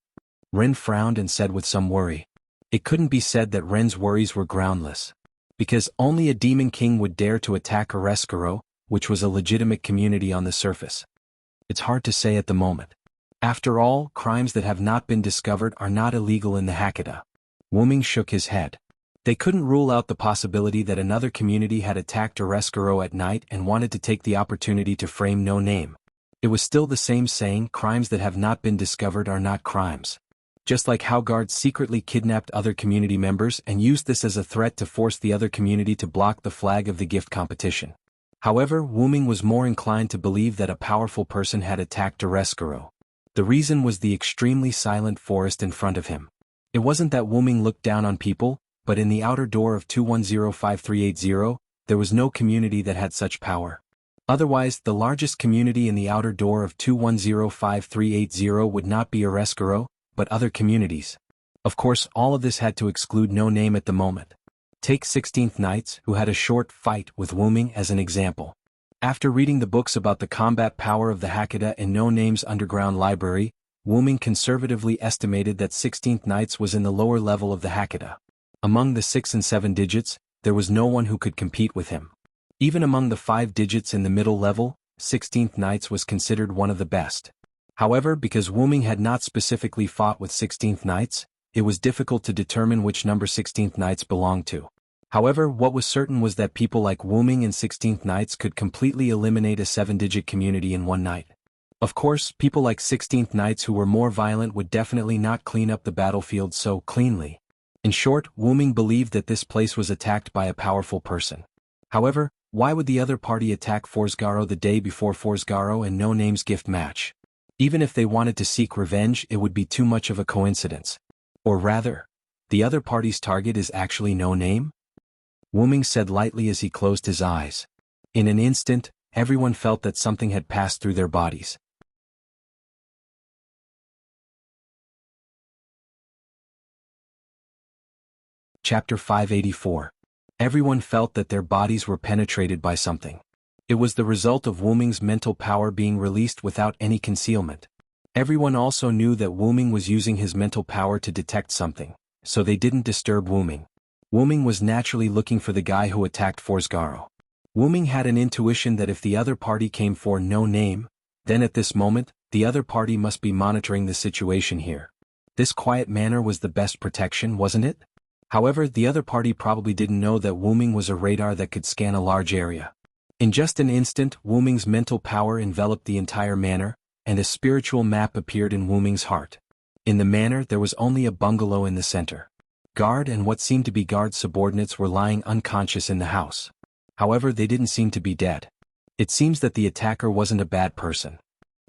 Ren frowned and said with some worry. It couldn't be said that Ren's worries were groundless. Because only a Demon King would dare to attack Orescaro, which was a legitimate community on the surface. It's hard to say at the moment. After all, crimes that have not been discovered are not illegal in the Hakata. Wuming shook his head. They couldn't rule out the possibility that another community had attacked Orescaro at night and wanted to take the opportunity to frame No Name. It was still the same saying, crimes that have not been discovered are not crimes. Just like how guards secretly kidnapped other community members and used this as a threat to force the other community to block the flag of the gift competition. However, Wuming was more inclined to believe that a powerful person had attacked Orescaro. The reason was the extremely silent forest in front of him. It wasn't that Wuming looked down on people, but in the outer door of 2105380, there was no community that had such power. Otherwise, the largest community in the outer door of 2105380 would not be Orescaro, but other communities. Of course, all of this had to exclude No Name at the moment. Take 16th Knights, who had a short fight with Wuming as an example. After reading the books about the combat power of the Hakata in No Name's underground library, Wuming conservatively estimated that 16th Knights was in the lower level of the Hakata. Among the 6 and 7 digits, there was no one who could compete with him. Even among the 5 digits in the middle level, 16th Knights was considered one of the best. However, because Wuming had not specifically fought with 16th Knights, it was difficult to determine which number 16th Knights belonged to. However, what was certain was that people like Wuming and 16th Knights could completely eliminate a 7-digit community in one night. Of course, people like 16th Knights who were more violent would definitely not clean up the battlefield so cleanly. In short, Wuming believed that this place was attacked by a powerful person. However, why would the other party attack Forsgaro the day before Forsgaro and No Name's gift match? Even if they wanted to seek revenge, it would be too much of a coincidence. Or rather, the other party's target is actually No Name? Wuming said lightly as he closed his eyes. In an instant, everyone felt that something had passed through their bodies. Chapter 584. Everyone felt that their bodies were penetrated by something. It was the result of Wuming's mental power being released without any concealment. Everyone also knew that Wuming was using his mental power to detect something, so they didn't disturb Wuming. Wuming was naturally looking for the guy who attacked Forsgaro. Wuming had an intuition that if the other party came for No Name, Then at this moment, the other party must be monitoring the situation here. This quiet manner was the best protection, wasn't it? However, the other party probably didn't know that Wuming was a radar that could scan a large area. In just an instant, Wuming's mental power enveloped the entire manor, and a spiritual map appeared in Wuming's heart. In the manor there was only a bungalow in the center. Guard and what seemed to be guard subordinates were lying unconscious in the house. However, they didn't seem to be dead. It seems that the attacker wasn't a bad person.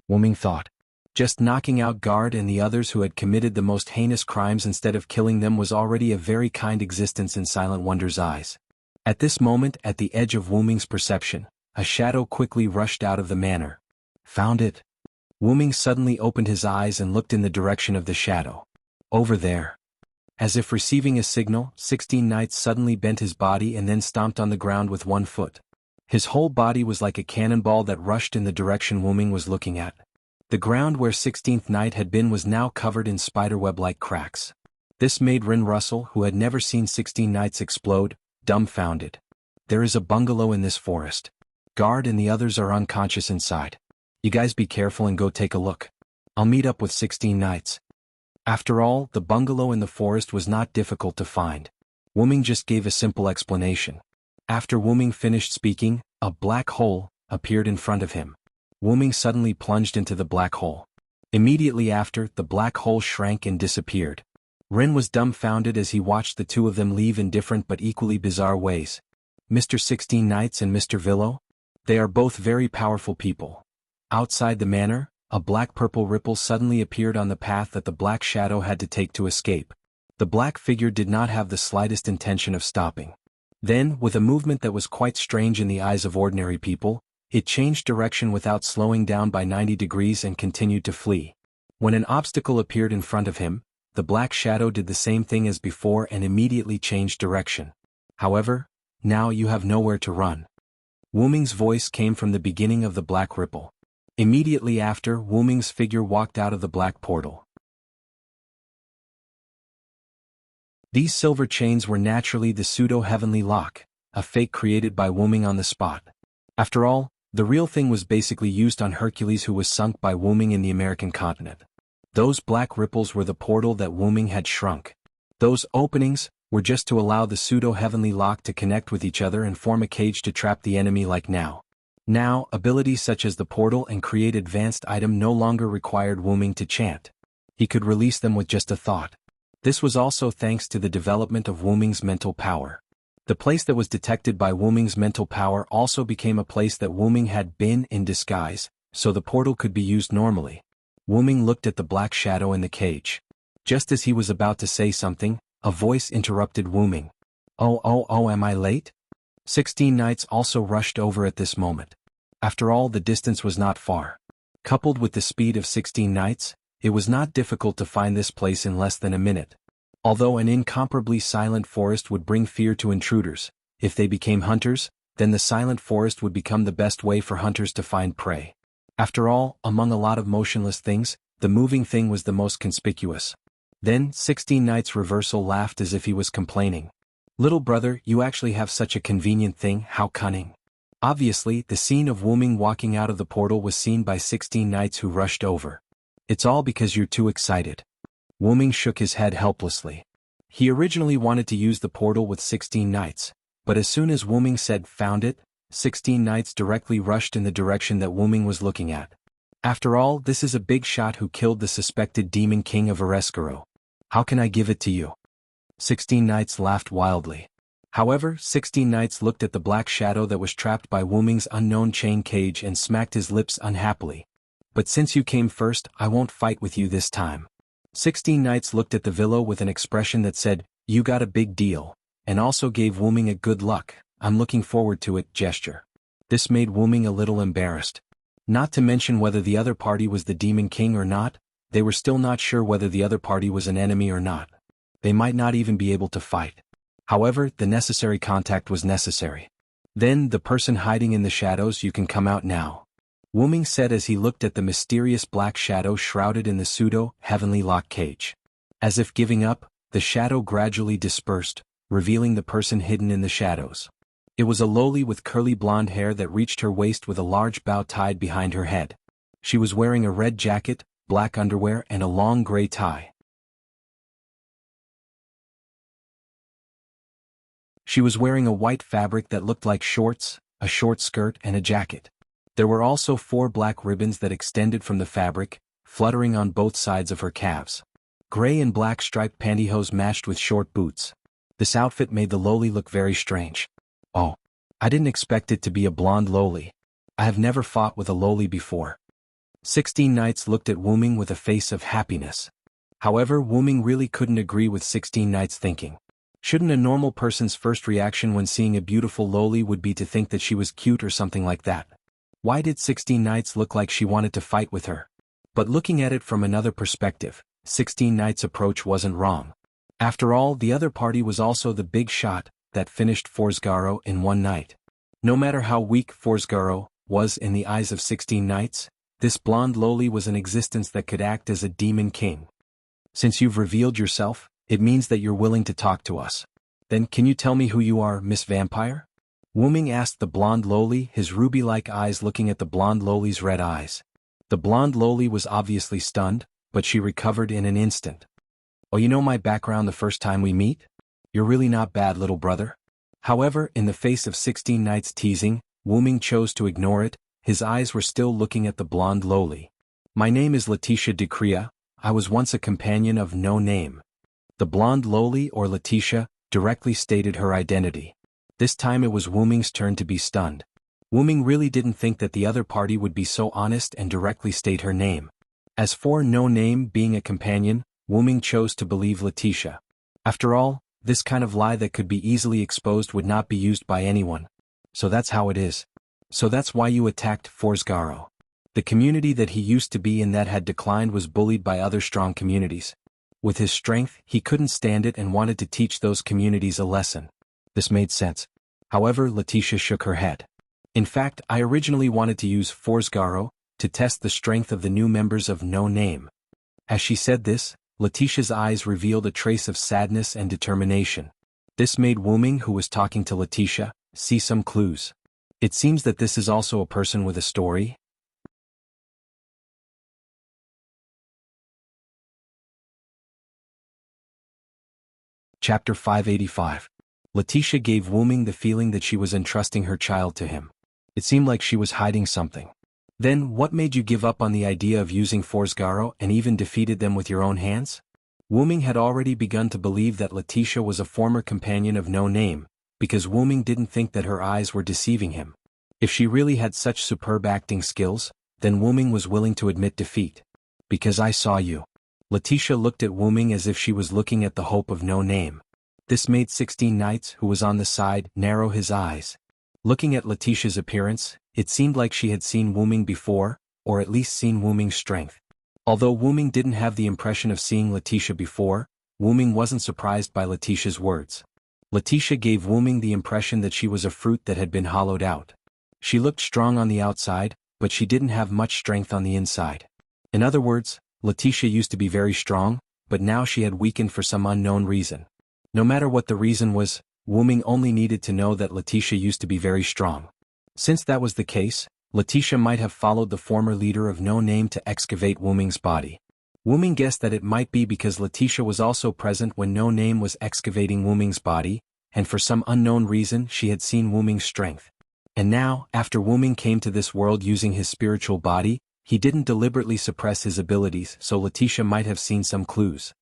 Wuming thought. Just knocking out guard and the others who had committed the most heinous crimes instead of killing them was already a very kind existence in Silent Wonder's eyes. At this moment, at the edge of Wuming's perception, a shadow quickly rushed out of the manor. Found it. Wuming suddenly opened his eyes and looked in the direction of the shadow. Over there. As if receiving a signal, 16 Knights suddenly bent his body and then stomped on the ground with one foot. His whole body was like a cannonball that rushed in the direction Wuming was looking at. The ground where 16th Knight had been was now covered in spiderweb-like cracks. This made Rin Russell, who had never seen 16 Knights explode, dumbfounded. There is a bungalow in this forest. Guard and the others are unconscious inside. You guys be careful and go take a look. I'll meet up with 16 Knights. After all, the bungalow in the forest was not difficult to find. Wuming just gave a simple explanation. After Wuming finished speaking, a black hole appeared in front of him. Wuming suddenly plunged into the black hole. Immediately after, the black hole shrank and disappeared. Rin was dumbfounded as he watched the two of them leave in different but equally bizarre ways. Mr. 16 Knights and Mr. Villo? They are both very powerful people. Outside the manor, a black-purple ripple suddenly appeared on the path that the black shadow had to take to escape. The black figure did not have the slightest intention of stopping. Then, with a movement that was quite strange in the eyes of ordinary people, it changed direction without slowing down by 90 degrees and continued to flee. When an obstacle appeared in front of him, the black shadow did the same thing as before and immediately changed direction. However, now you have nowhere to run. Wuming's voice came from the beginning of the black ripple. Immediately after, Wuming's figure walked out of the black portal. These silver chains were naturally the pseudo-heavenly lock, a fake created by Wuming on the spot. After all, the real thing was basically used on Hercules, who was sunk by Wuming in the American continent. Those black ripples were the portal that Wuming had shrunk. Those openings were just to allow the pseudo-heavenly lock to connect with each other and form a cage to trap the enemy like now. Now, abilities such as the portal and create advanced item no longer required Wuming to chant. He could release them with just a thought. This was also thanks to the development of Wuming's mental power. The place that was detected by Wuming's mental power also became a place that Wuming had been in disguise, so the portal could be used normally. Wuming looked at the black shadow in the cage. Just as he was about to say something, a voice interrupted Wuming. Oh, am I late? 16 Knights also rushed over at this moment. After all, the distance was not far. Coupled with the speed of 16 Knights, it was not difficult to find this place in less than a minute. Although an incomparably silent forest would bring fear to intruders, if they became hunters, then the silent forest would become the best way for hunters to find prey. After all, among a lot of motionless things, the moving thing was the most conspicuous. Then, 16 Knights Reversal laughed as if he was complaining. Little brother, you actually have such a convenient thing, how cunning. Obviously, the scene of Wuming walking out of the portal was seen by 16 Knights who rushed over. It's all because you're too excited. Wuming shook his head helplessly. He originally wanted to use the portal with 16 Knights, but as soon as Wuming said found it, 16 Knights directly rushed in the direction that Wuming was looking at. After all, this is a big shot who killed the suspected demon king of Ereskero. How can I give it to you? 16 Knights laughed wildly. However, 16 Knights looked at the black shadow that was trapped by Wuming's unknown chain cage and smacked his lips unhappily. But since you came first, I won't fight with you this time. 16 Knights looked at the Villo with an expression that said, you got a big deal, and also gave Wuming a good luck, I'm looking forward to it gesture. This made Wuming a little embarrassed. Not to mention whether the other party was the Demon King or not, they were still not sure whether the other party was an enemy or not. They might not even be able to fight. However, the necessary contact was necessary. Then, the person hiding in the shadows, you can come out now. Wuming said as he looked at the mysterious black shadow shrouded in the pseudo-heavenly lock cage. As if giving up, the shadow gradually dispersed, revealing the person hidden in the shadows. It was a lowly with curly blonde hair that reached her waist with a large bow tied behind her head. She was wearing a red jacket, black underwear and a long gray tie. She was wearing a white fabric that looked like shorts, a short skirt and a jacket. There were also 4 black ribbons that extended from the fabric, fluttering on both sides of her calves. Gray and black striped pantyhose matched with short boots. This outfit made the loli look very strange. Oh, I didn't expect it to be a blonde loli. I have never fought with a loli before. 16 Knights looked at Wu Ming with a face of happiness. However, Wu Ming really couldn't agree with 16 Knights' thinking. Shouldn't a normal person's first reaction when seeing a beautiful loli would be to think that she was cute or something like that? Why did 16 Knights look like she wanted to fight with her? But looking at it from another perspective, 16 Knights' approach wasn't wrong. After all, the other party was also the big shot that finished Forsgaro in one night. No matter how weak Forsgaro was in the eyes of 16 Knights, this blonde loli was an existence that could act as a demon king. Since you've revealed yourself, it means that you're willing to talk to us. Then can you tell me who you are, Miss Vampire? Wu Ming asked the blonde loli, his ruby-like eyes looking at the blonde loli's red eyes. The blonde loli was obviously stunned, but she recovered in an instant. Oh, you know my background the first time we meet? You're really not bad, little brother. However, in the face of 16 Knights' teasing, Wu Ming chose to ignore it. His eyes were still looking at the blonde loli. My name is Letitia de Crea. I was once a companion of no name. The blonde loli, or Letitia, directly stated her identity. This time it was Wu Ming's turn to be stunned. Wu Ming really didn't think that the other party would be so honest and directly state her name. As for no name being a companion, Wu Ming chose to believe Letitia. After all, this kind of lie that could be easily exposed would not be used by anyone. So that's how it is. So that's why you attacked Forsgaro. The community that he used to be in that had declined was bullied by other strong communities. With his strength, he couldn't stand it and wanted to teach those communities a lesson. This made sense. However, Letitia shook her head. In fact, I originally wanted to use Forsgaro to test the strength of the new members of No Name. As she said this, Letitia's eyes revealed a trace of sadness and determination. This made Wu Ming, who was talking to Letitia, see some clues. It seems that this is also a person with a story. Chapter 585. Letitia gave Wu Ming the feeling that she was entrusting her child to him. It seemed like she was hiding something. Then, what made you give up on the idea of using Forsgaro and even defeated them with your own hands? Wu Ming had already begun to believe that Letitia was a former companion of no name, because Wu Ming didn't think that her eyes were deceiving him. If she really had such superb acting skills, then Wu Ming was willing to admit defeat. Because I saw you. Letitia looked at Wu Ming as if she was looking at the hope of no name. This made 16 Knights, who was on the side, narrow his eyes. Looking at Letitia's appearance, it seemed like she had seen Wu Ming before, or at least seen Wu Ming's strength. Although Wu Ming didn't have the impression of seeing Letitia before, Wu Ming wasn't surprised by Letitia's words. Letitia gave Wu Ming the impression that she was a fruit that had been hollowed out. She looked strong on the outside, but she didn't have much strength on the inside. In other words, Letitia used to be very strong, but now she had weakened for some unknown reason. No matter what the reason was, Wu Ming only needed to know that Letitia used to be very strong. Since that was the case, Letitia might have followed the former leader of No Name to excavate Wu Ming's body. Wu Ming guessed that it might be because Letitia was also present when No Name was excavating Wu Ming's body, and for some unknown reason she had seen Wu Ming's strength. And now, after Wu Ming came to this world using his spiritual body, he didn't deliberately suppress his abilities, so Letitia might have seen some clues.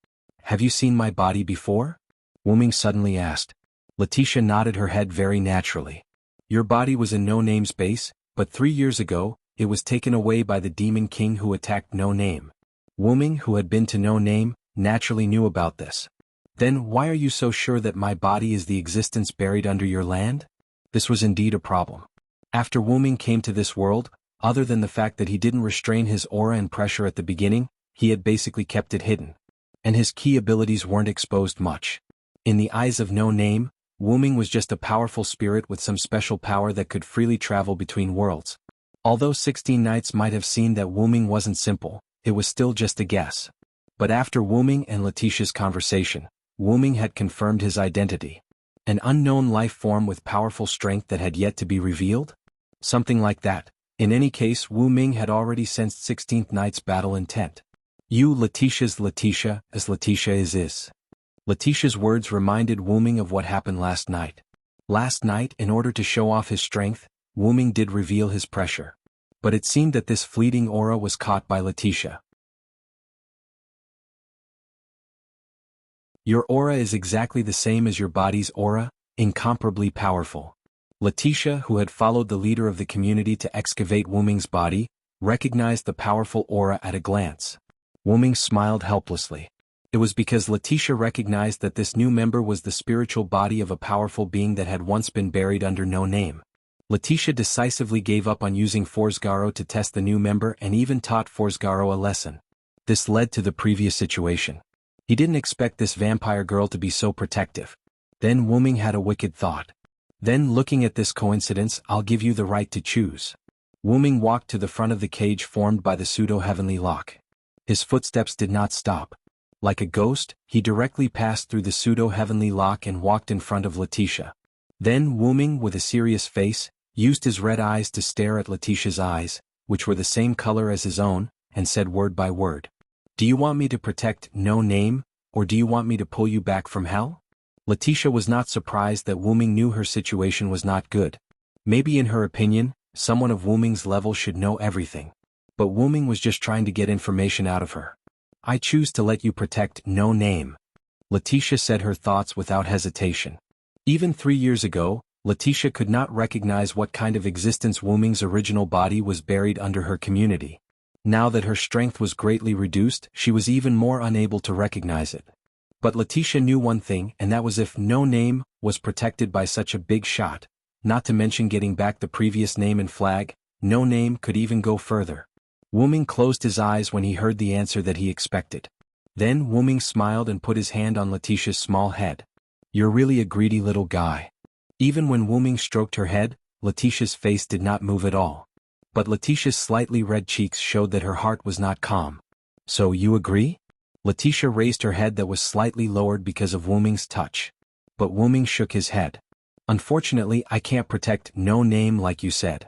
Have you seen my body before? Wu Ming suddenly asked. Letitia nodded her head very naturally. Your body was in No Name's base, but 3 years ago, it was taken away by the Demon King who attacked No Name. Wu Ming, who had been to No Name, naturally knew about this. Then why are you so sure that my body is the existence buried under your land? This was indeed a problem. After Wu Ming came to this world, other than the fact that he didn't restrain his aura and pressure at the beginning, he had basically kept it hidden. And his key abilities weren't exposed much. In the eyes of No Name, Wu Ming was just a powerful spirit with some special power that could freely travel between worlds. Although 16 Knights might have seen that Wu Ming wasn't simple, it was still just a guess. But after Wu Ming and Letitia's conversation, Wu Ming had confirmed his identity. An unknown life form with powerful strength that had yet to be revealed? Something like that. In any case, Wu Ming had already sensed 16th Knight's battle intent. You Letitia's Letitia, as Letitia is. Letitia's words reminded Wu Ming of what happened last night. Last night, in order to show off his strength, Wu Ming did reveal his pressure. But it seemed that this fleeting aura was caught by Letitia. Your aura is exactly the same as your body's aura, incomparably powerful. Letitia, who had followed the leader of the community to excavate Wu Ming's body, recognized the powerful aura at a glance. Wu Ming smiled helplessly. It was because Letitia recognized that this new member was the spiritual body of a powerful being that had once been buried under no name. Letitia decisively gave up on using Forsgaro to test the new member and even taught Forsgaro a lesson. This led to the previous situation. He didn't expect this vampire girl to be so protective. Then Wu Ming had a wicked thought. Then, looking at this coincidence, I'll give you the right to choose. Wu Ming walked to the front of the cage formed by the pseudo-heavenly lock. His footsteps did not stop. Like a ghost, he directly passed through the pseudo-heavenly lock and walked in front of Letitia. Then Wu Ming, with a serious face, used his red eyes to stare at Letitia's eyes, which were the same color as his own, and said word by word. Do you want me to protect No Name, or do you want me to pull you back from hell? Letitia was not surprised that Wu Ming knew her situation was not good. Maybe in her opinion, someone of Wu Ming's level should know everything. But Wu Ming was just trying to get information out of her. I choose to let you protect No Name. Letitia said her thoughts without hesitation. Even 3 years ago, Letitia could not recognize what kind of existence Wu Ming's original body was buried under her community. Now that her strength was greatly reduced, she was even more unable to recognize it. But Letitia knew one thing, and that was if No Name was protected by such a big shot, not to mention getting back the previous name and flag, No Name could even go further. Wu Ming closed his eyes when he heard the answer that he expected. Then Wu Ming smiled and put his hand on Letitia's small head. You're really a greedy little guy. Even when Wu Ming stroked her head, Letitia's face did not move at all. But Letitia's slightly red cheeks showed that her heart was not calm. So you agree? Letitia raised her head that was slightly lowered because of Wu Ming's touch. But Wu Ming shook his head. Unfortunately, I can't protect No Name like you said.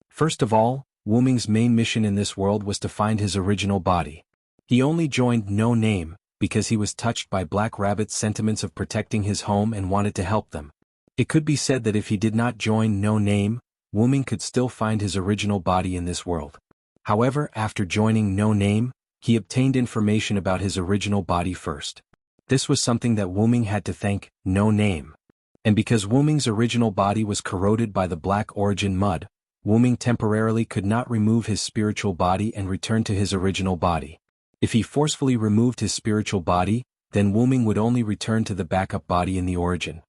First of all, Wu Ming's main mission in this world was to find his original body. He only joined No Name because he was touched by Black Rabbit's sentiments of protecting his home and wanted to help them. It could be said that if he did not join No Name, Wu Ming could still find his original body in this world. However, after joining No Name, he obtained information about his original body first. This was something that Wu Ming had to thank No Name. And because Wu Ming's original body was corroded by the Black Origin mud, Wu Ming temporarily could not remove his spiritual body and return to his original body. If he forcefully removed his spiritual body, then Wu Ming would only return to the backup body in the origin.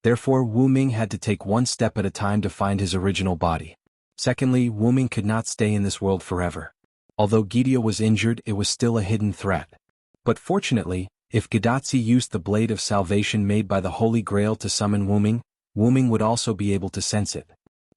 Therefore, Wu Ming had to take one step at a time to find his original body. Secondly, Wu Ming could not stay in this world forever. Although Gidio was injured, it was still a hidden threat. But fortunately, if Gadatsi used the blade of salvation made by the Holy Grail to summon Wu Ming would also be able to sense it.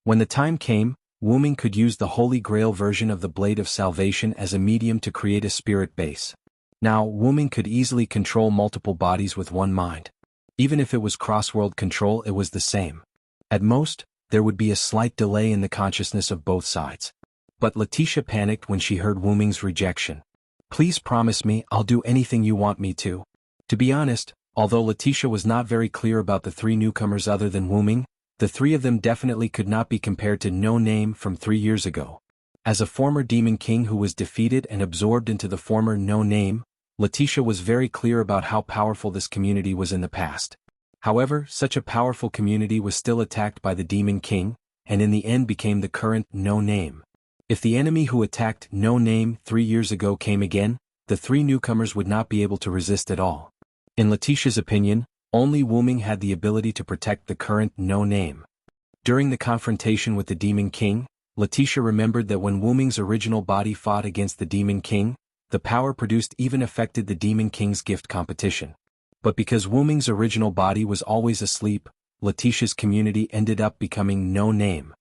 When the time came, Wu Ming could use the Holy Grail version of the blade of salvation as a medium to create a spirit base. Now, Wu Ming could easily control multiple bodies with one mind. Even if it was cross-world control, it was the same. At most, there would be a slight delay in the consciousness of both sides. But Letitia panicked when she heard Wu Ming's rejection. Please promise me I'll do anything you want me to. To be honest, although Letitia was not very clear about the 3 newcomers other than Wu Ming, the 3 of them definitely could not be compared to No Name from 3 years ago. As a former demon king who was defeated and absorbed into the former No Name, Letitia was very clear about how powerful this community was in the past. However, such a powerful community was still attacked by the Demon King, and in the end became the current No Name. If the enemy who attacked No Name 3 years ago came again, the 3 newcomers would not be able to resist at all. In Letitia's opinion, only Wu Ming had the ability to protect the current No Name. During the confrontation with the Demon King, Letitia remembered that when Wu Ming's original body fought against the Demon King, the power produced even affected the Demon King's gift competition. But because Wu Ming's original body was always asleep, Letitia's community ended up becoming No Name.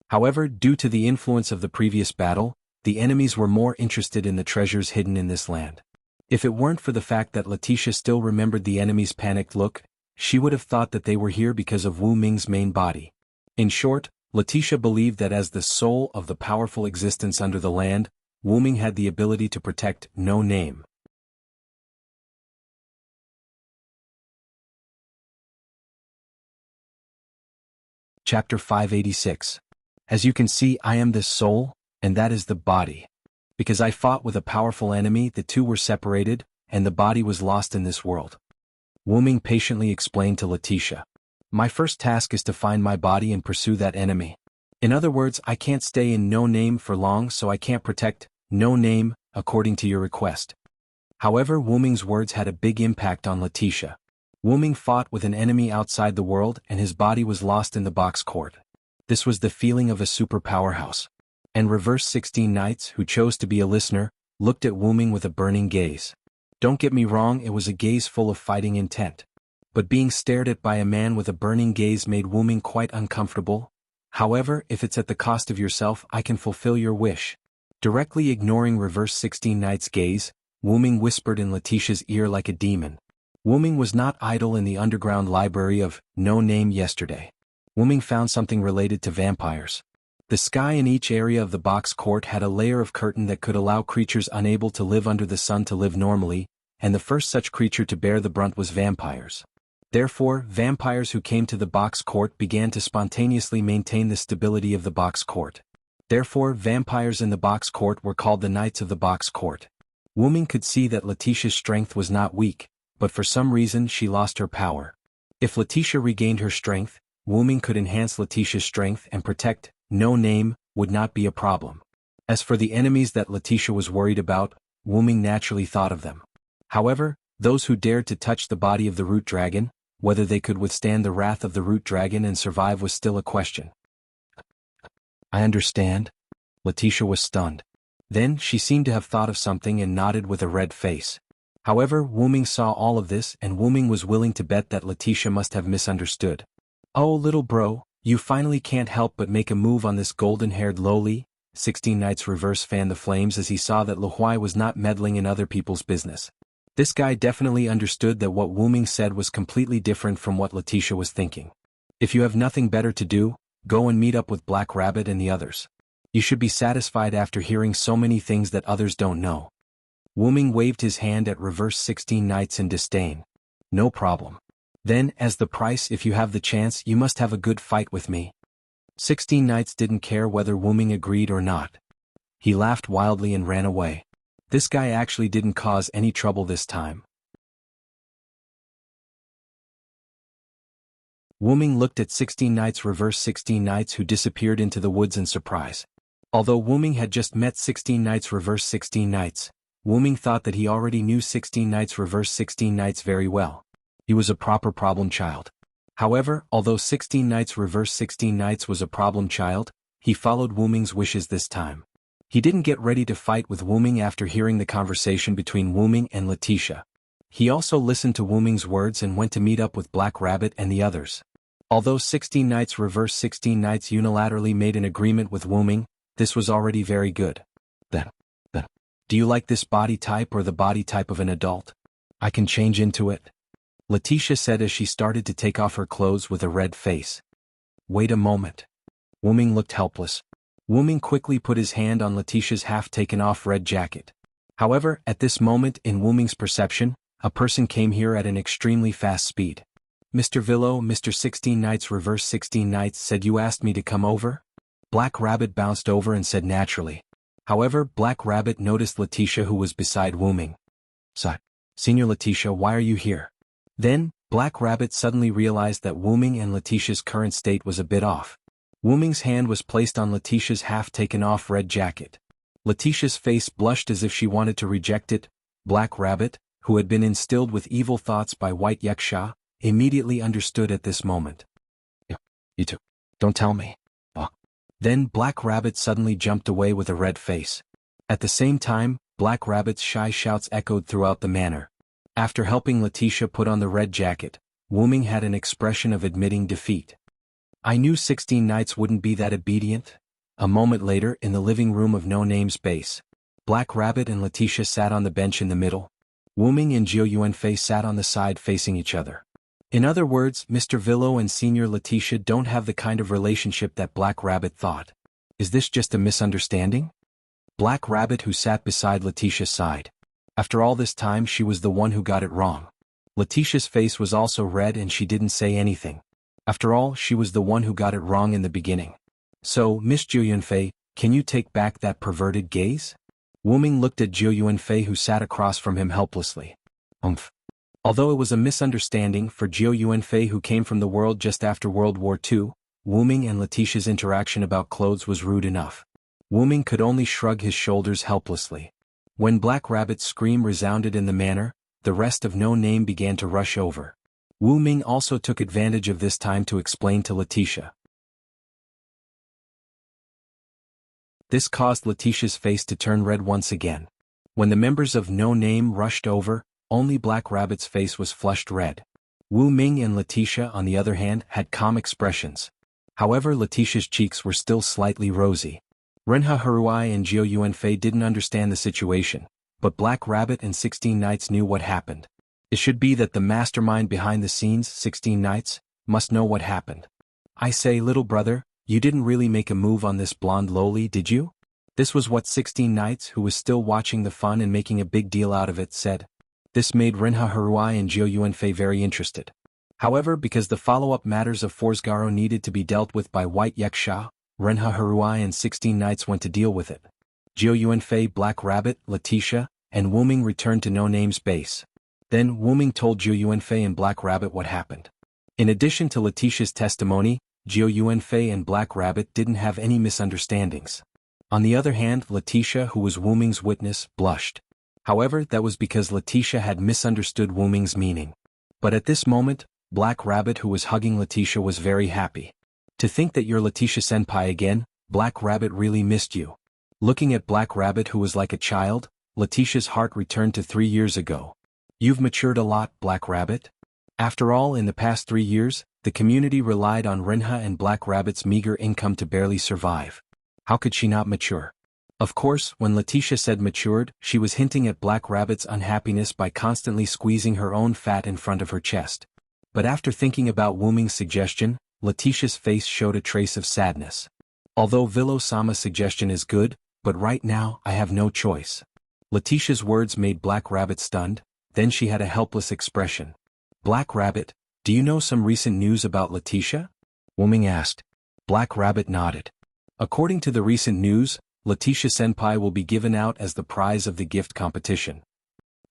However, due to the influence of the previous battle, the enemies were more interested in the treasures hidden in this land. If it weren't for the fact that Letitia still remembered the enemy's panicked look, she would have thought that they were here because of Wu Ming's main body. In short, Letitia believed that as the soul of the powerful existence under the land, Wu Ming had the ability to protect No Name. Chapter 586. As you can see, I am this soul, and that is the body. Because I fought with a powerful enemy, the two were separated, and the body was lost in this world. Wu Ming patiently explained to Letitia. My first task is to find my body and pursue that enemy. In other words, I can't stay in No Name for long, so I can't protect No Name, according to your request. However, Wu Ming's words had a big impact on Letitia. Wu Ming fought with an enemy outside the world, and his body was lost in the box court. This was the feeling of a super powerhouse. And reverse 16 knights, who chose to be a listener, looked at Wu Ming with a burning gaze. Don't get me wrong, it was a gaze full of fighting intent. But being stared at by a man with a burning gaze made Wu Ming quite uncomfortable. However, if it's at the cost of yourself, I can fulfill your wish. Directly ignoring reverse 16 knights' gaze, Wu Ming whispered in Letitia's ear like a demon. Wu Ming was not idle in the underground library of No Name yesterday. Wu Ming found something related to vampires. The sky in each area of the box court had a layer of curtain that could allow creatures unable to live under the sun to live normally, and the first such creature to bear the brunt was vampires. Therefore, vampires who came to the box court began to spontaneously maintain the stability of the box court. Therefore, vampires in the box court were called the Knights of the Box Court. Wu Ming could see that Letitia's strength was not weak, but for some reason she lost her power. If Letitia regained her strength, Wu Ming could enhance Letitia's strength and protect No Name would not be a problem. As for the enemies that Letitia was worried about, Wu Ming naturally thought of them. However, those who dared to touch the body of the root dragon, whether they could withstand the wrath of the root dragon and survive was still a question. I understand. Letitia was stunned. Then she seemed to have thought of something and nodded with a red face. However, Wu Ming saw all of this, and Wu Ming was willing to bet that Letitia must have misunderstood. Oh, little bro, you finally can't help but make a move on this golden-haired lowly. 16 Knights reverse fanned the flames as he saw that Lu Huai was not meddling in other people's business. This guy definitely understood that what Wu Ming said was completely different from what Letitia was thinking. If you have nothing better to do, go and meet up with Black Rabbit and the others. You should be satisfied after hearing so many things that others don't know. Wu Ming waved his hand at reverse 16 Knights in disdain. No problem. Then, as the price, if you have the chance, you must have a good fight with me. 16 Knights didn't care whether Wu Ming agreed or not. He laughed wildly and ran away. This guy actually didn't cause any trouble this time. Wu Ming looked at 16 Knights reverse 16 Knights who disappeared into the woods in surprise. Although Wu Ming had just met 16 Knights reverse 16 Knights, Wu Ming thought that he already knew 16 Knights reverse 16 Knights very well. He was a proper problem child. However, although 16 Knights reverse 16 Knights was a problem child, he followed Wu Ming's wishes this time. He didn't get ready to fight with Wu Ming after hearing the conversation between Wu Ming and Letitia. He also listened to Wu Ming's words and went to meet up with Black Rabbit and the others. Although 16 Knights reverse 16 Knights unilaterally made an agreement with Wu Ming, this was already very good. Then, do you like this body type or the body type of an adult? I can change into it. Letitia said as she started to take off her clothes with a red face. Wait a moment. Wu Ming looked helpless. Wu Ming quickly put his hand on Letitia's half-taken-off red jacket. However, at this moment in Wu Ming's perception, a person came here at an extremely fast speed. Mr. Villo, Mr. 16 Knights reverse 16 Knights said you asked me to come over? Black Rabbit bounced over and said naturally. However, Black Rabbit noticed Letitia who was beside Wu Ming. Senior Letitia, why are you here? Then, Black Rabbit suddenly realized that Wu Ming and Letitia's current state was a bit off. Wu Ming's hand was placed on Letitia's half-taken-off red jacket. Letitia's face blushed as if she wanted to reject it. Black Rabbit, who had been instilled with evil thoughts by White Yaksha, immediately understood at this moment. You two, don't tell me. Then Black Rabbit suddenly jumped away with a red face. At the same time, Black Rabbit's shy shouts echoed throughout the manor. After helping Letitia put on the red jacket, Wu Ming had an expression of admitting defeat. I knew 16 Knights wouldn't be that obedient. A moment later, in the living room of No Name's base, Black Rabbit and Letitia sat on the bench in the middle. Wu Ming and Jiao Yuanfei sat on the side facing each other. In other words, Mr. Villo and Senior Letitia don't have the kind of relationship that Black Rabbit thought. Is this just a misunderstanding? Black Rabbit, who sat beside Letitia, sighed. After all this time, she was the one who got it wrong. Letitia's face was also red and she didn't say anything. After all, she was the one who got it wrong in the beginning. So, Miss Jiu Yunfei, can you take back that perverted gaze? Wu Ming looked at Jiu Yunfei, who sat across from him helplessly. Although it was a misunderstanding for Jiu Yunfei, who came from the world just after World War II, Wu Ming and Letitia's interaction about clothes was rude enough. Wu Ming could only shrug his shoulders helplessly. When Black Rabbit's scream resounded in the manor, the rest of No Name began to rush over. Wu Ming also took advantage of this time to explain to Letitia. This caused Letitia's face to turn red once again. When the members of No Name rushed over, only Black Rabbit's face was flushed red. Wu Ming and Letitia, on the other hand, had calm expressions. However, Letitia's cheeks were still slightly rosy. Renha Haruai and Jiu Yunfei didn't understand the situation, but Black Rabbit and 16 Knights knew what happened. It should be that the mastermind behind the scenes, 16 Knights, must know what happened. I say, little brother, you didn't really make a move on this blonde loli, did you? This was what 16 Knights, who was still watching the fun and making a big deal out of it, said. This made Renha Haruai and Jiu Yunfei very interested. However, because the follow-up matters of Forsgaro needed to be dealt with by White Yeksha, Renha Haruai and 16 Knights went to deal with it. Jiu Yunfei, Black Rabbit, Letitia, and Wu Ming returned to No Name's base. Then Wu Ming told Jiu Yunfei and Black Rabbit what happened. In addition to Letitia's testimony, Jiu Yunfei and Black Rabbit didn't have any misunderstandings. On the other hand, Letitia, who was Wu Ming's witness, blushed. However, that was because Letitia had misunderstood Wu Ming's meaning. But at this moment, Black Rabbit, who was hugging Letitia, was very happy. To think that you're Letitia-senpai again, Black Rabbit really missed you. Looking at Black Rabbit, who was like a child, Letitia's heart returned to 3 years ago. You've matured a lot, Black Rabbit. After all, in the past 3 years, the community relied on Renha and Black Rabbit's meager income to barely survive. How could she not mature? Of course, when Letitia said matured, she was hinting at Black Rabbit's unhappiness by constantly squeezing her own fat in front of her chest. But after thinking about Wu Ming's suggestion, Letitia's face showed a trace of sadness. Although Villo-sama's suggestion is good, but right now, I have no choice. Letitia's words made Black Rabbit stunned, then she had a helpless expression. Black Rabbit, do you know some recent news about Letitia? Wu Ming asked. Black Rabbit nodded. According to the recent news, Letitia-senpai will be given out as the prize of the gift competition.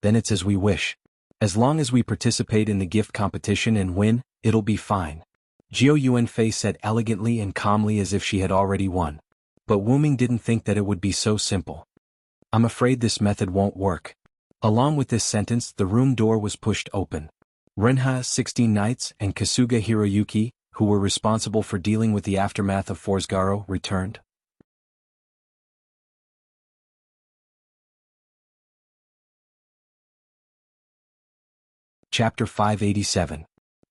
Then it's as we wish. As long as we participate in the gift competition and win, it'll be fine. Jiu Yunfei said elegantly and calmly as if she had already won. But Wu Ming didn't think that it would be so simple. I'm afraid this method won't work. Along with this sentence, the room door was pushed open. Renha, 16 Knights, and Kasuga Hiroyuki, who were responsible for dealing with the aftermath of Forsgaro, returned. Chapter 587.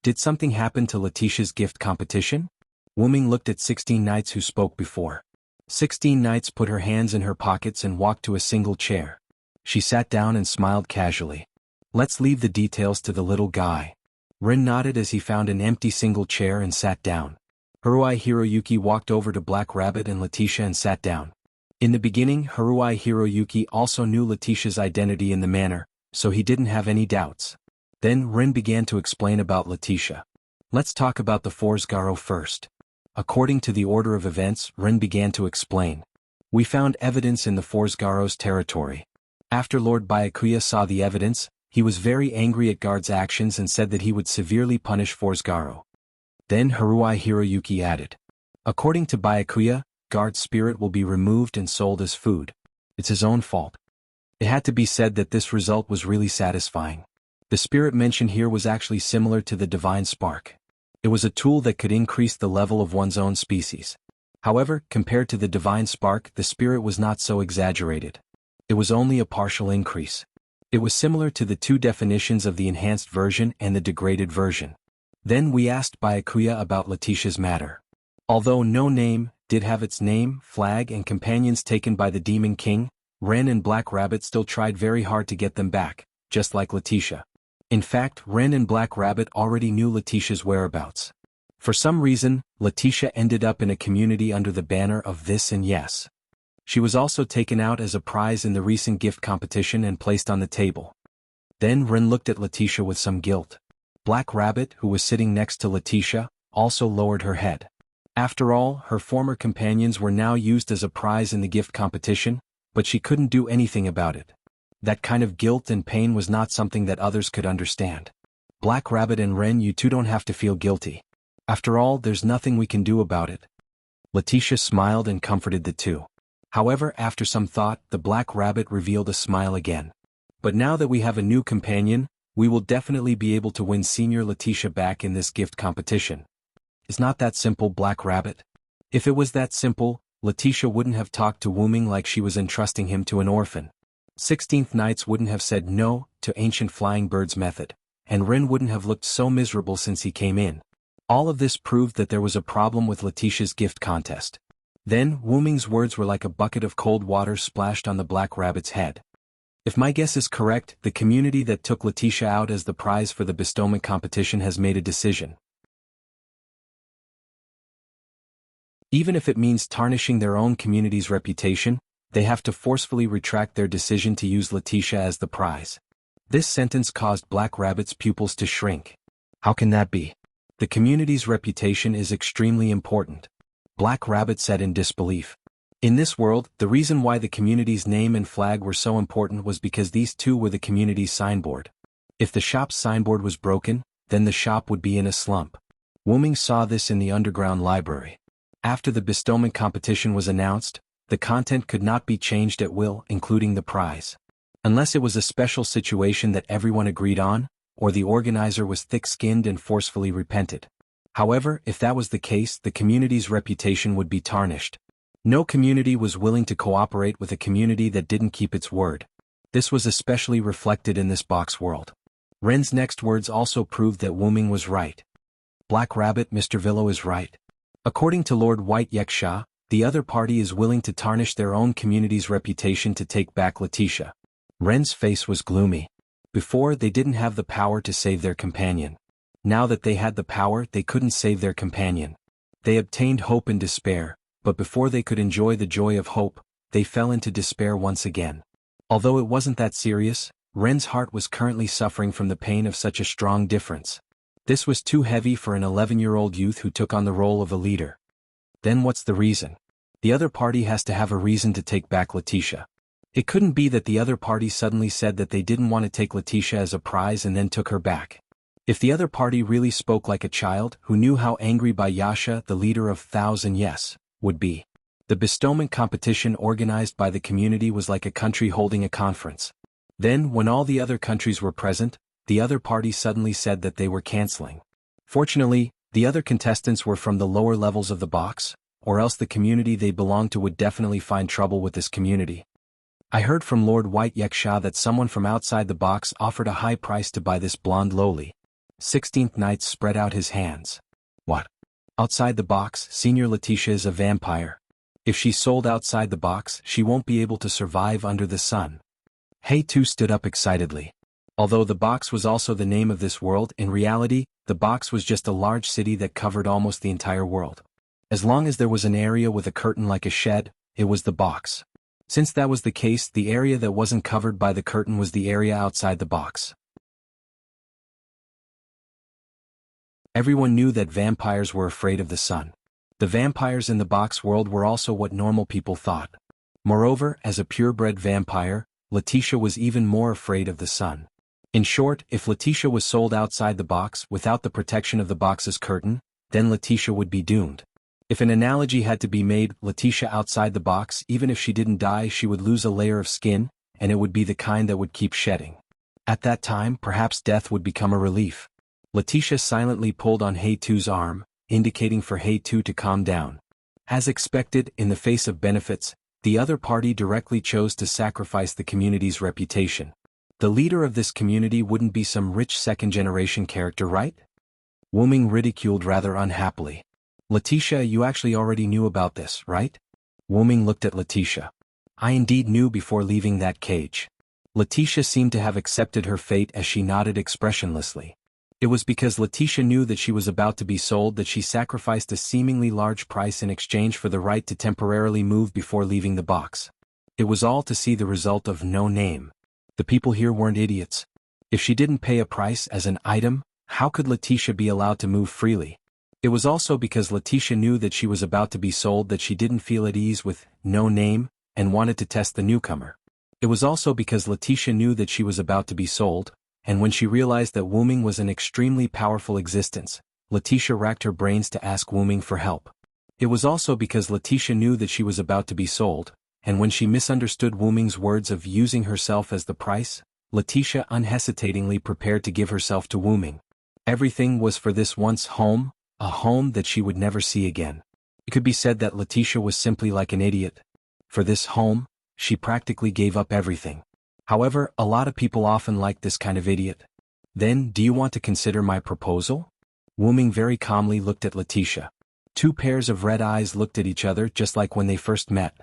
Did something happen to Letitia's gift competition? Wu Ming looked at 16 Knights who spoke before. 16 Knights put her hands in her pockets and walked to a single chair. She sat down and smiled casually. Let's leave the details to the little guy. Rin nodded as he found an empty single chair and sat down. Haruai Hiroyuki walked over to Black Rabbit and Letitia and sat down. In the beginning, Haruai Hiroyuki also knew Letitia's identity in the manor, so he didn't have any doubts. Then Rin began to explain about Letitia. Let's talk about the Forsgaro first. According to the order of events, Rin began to explain. We found evidence in the Forsgaro's territory. After Lord Byakuya saw the evidence, he was very angry at Guard's actions and said that he would severely punish Forsgaro. Then Haruai Hiroyuki added. According to Byakuya, Guard's spirit will be removed and sold as food. It's his own fault. It had to be said that this result was really satisfying. The spirit mentioned here was actually similar to the divine spark. It was a tool that could increase the level of one's own species. However, compared to the divine spark, the spirit was not so exaggerated. It was only a partial increase. It was similar to the two definitions of the enhanced version and the degraded version. Then we asked Byakuya about Letitia's matter. Although No Name did have its name, flag and companions taken by the Demon King, Ren and Black Rabbit still tried very hard to get them back, just like Letitia. In fact, Ren and Black Rabbit already knew Letitia's whereabouts. For some reason, Letitia ended up in a community under the banner of This and Yes. She was also taken out as a prize in the recent gift competition and placed on the table. Then Ren looked at Letitia with some guilt. Black Rabbit, who was sitting next to Letitia, also lowered her head. After all, her former companions were now used as a prize in the gift competition, but she couldn't do anything about it. That kind of guilt and pain was not something that others could understand. Black Rabbit and Ren, you two don't have to feel guilty. After all, there's nothing we can do about it. Letitia smiled and comforted the two. However, after some thought, the Black Rabbit revealed a smile again. But now that we have a new companion, we will definitely be able to win Senior Letitia back in this gift competition. It's not that simple, Black Rabbit. If it was that simple, Letitia wouldn't have talked to Wu Ming like she was entrusting him to an orphan. 16th Knights wouldn't have said no to Ancient Flying Bird's method, and Ren wouldn't have looked so miserable since he came in. All of this proved that there was a problem with Letitia's gift contest. Then, Wu Ming's words were like a bucket of cold water splashed on the Black Rabbit's head. If my guess is correct, the community that took Letitia out as the prize for the bestowment competition has made a decision. Even if it means tarnishing their own community's reputation, they have to forcefully retract their decision to use Letitia as the prize. This sentence caused Black Rabbit's pupils to shrink. How can that be? The community's reputation is extremely important. Black Rabbit said in disbelief. In this world, the reason why the community's name and flag were so important was because these two were the community's signboard. If the shop's signboard was broken, then the shop would be in a slump. Wu Ming saw this in the underground library. After the bestowment competition was announced, the content could not be changed at will, including the prize. Unless it was a special situation that everyone agreed on, or the organizer was thick-skinned and forcefully repented. However, if that was the case, the community's reputation would be tarnished. No community was willing to cooperate with a community that didn't keep its word. This was especially reflected in this box world. Ren's next words also proved that Wu Ming was right. Black Rabbit, Mr. Villo is right. According to Lord White Yeksha, the other party is willing to tarnish their own community's reputation to take back Letitia. Ren's face was gloomy. Before, they didn't have the power to save their companion. Now that they had the power, they couldn't save their companion. They obtained hope and despair, but before they could enjoy the joy of hope, they fell into despair once again. Although it wasn't that serious, Ren's heart was currently suffering from the pain of such a strong difference. This was too heavy for an 11-year-old youth who took on the role of a leader. Then what's the reason? The other party has to have a reason to take back Letitia. It couldn't be that the other party suddenly said that they didn't want to take Letitia as a prize and then took her back. If the other party really spoke like a child who knew how angry Bayasha, the leader of 1,000 Yes, would be. The bestowment competition organized by the community was like a country holding a conference. Then, when all the other countries were present, the other party suddenly said that they were canceling. Fortunately, the other contestants were from the lower levels of the box, or else the community they belonged to would definitely find trouble with this community. I heard from Lord White Yeksha that someone from outside the box offered a high price to buy this blonde lowly. 16th Knight spread out his hands. What? Outside the box, Senior Letitia is a vampire. If she's sold outside the box, she won't be able to survive under the sun. Hei Tu stood up excitedly. Although the box was also the name of this world, in reality, the box was just a large city that covered almost the entire world. As long as there was an area with a curtain like a shed, it was the box. Since that was the case, the area that wasn't covered by the curtain was the area outside the box. Everyone knew that vampires were afraid of the sun. The vampires in the box world were also what normal people thought. Moreover, as a purebred vampire, Letitia was even more afraid of the sun. In short, if Letitia was sold outside the box without the protection of the box's curtain, then Letitia would be doomed. If an analogy had to be made, Letitia outside the box, even if she didn't die, she would lose a layer of skin, and it would be the kind that would keep shedding. At that time, perhaps death would become a relief. Letitia silently pulled on Hei Tu's arm, indicating for Hei Tu to calm down. As expected, in the face of benefits, the other party directly chose to sacrifice the community's reputation. The leader of this community wouldn't be some rich second-generation character, right? Wu Ming ridiculed rather unhappily. Letitia, you actually already knew about this, right? Wu Ming looked at Letitia. I indeed knew before leaving that cage. Letitia seemed to have accepted her fate as she nodded expressionlessly. It was because Letitia knew that she was about to be sold that she sacrificed a seemingly large price in exchange for the right to temporarily move before leaving the box. It was all to see the result of no name. The people here weren't idiots. If she didn't pay a price as an item, how could Letitia be allowed to move freely? It was also because Letitia knew that she was about to be sold that she didn't feel at ease with no name and wanted to test the newcomer. It was also because Letitia knew that she was about to be sold, and when she realized that Wuming was an extremely powerful existence, Letitia racked her brains to ask Wuming for help. It was also because Letitia knew that she was about to be sold, and when she misunderstood Wuming's words of using herself as the price, Letitia unhesitatingly prepared to give herself to Wuming. Everything was for this once home, a home that she would never see again. It could be said that Letitia was simply like an idiot. For this home, she practically gave up everything. However, a lot of people often like this kind of idiot. Then, do you want to consider my proposal? Wuming very calmly looked at Letitia. Two pairs of red eyes looked at each other just like when they first met.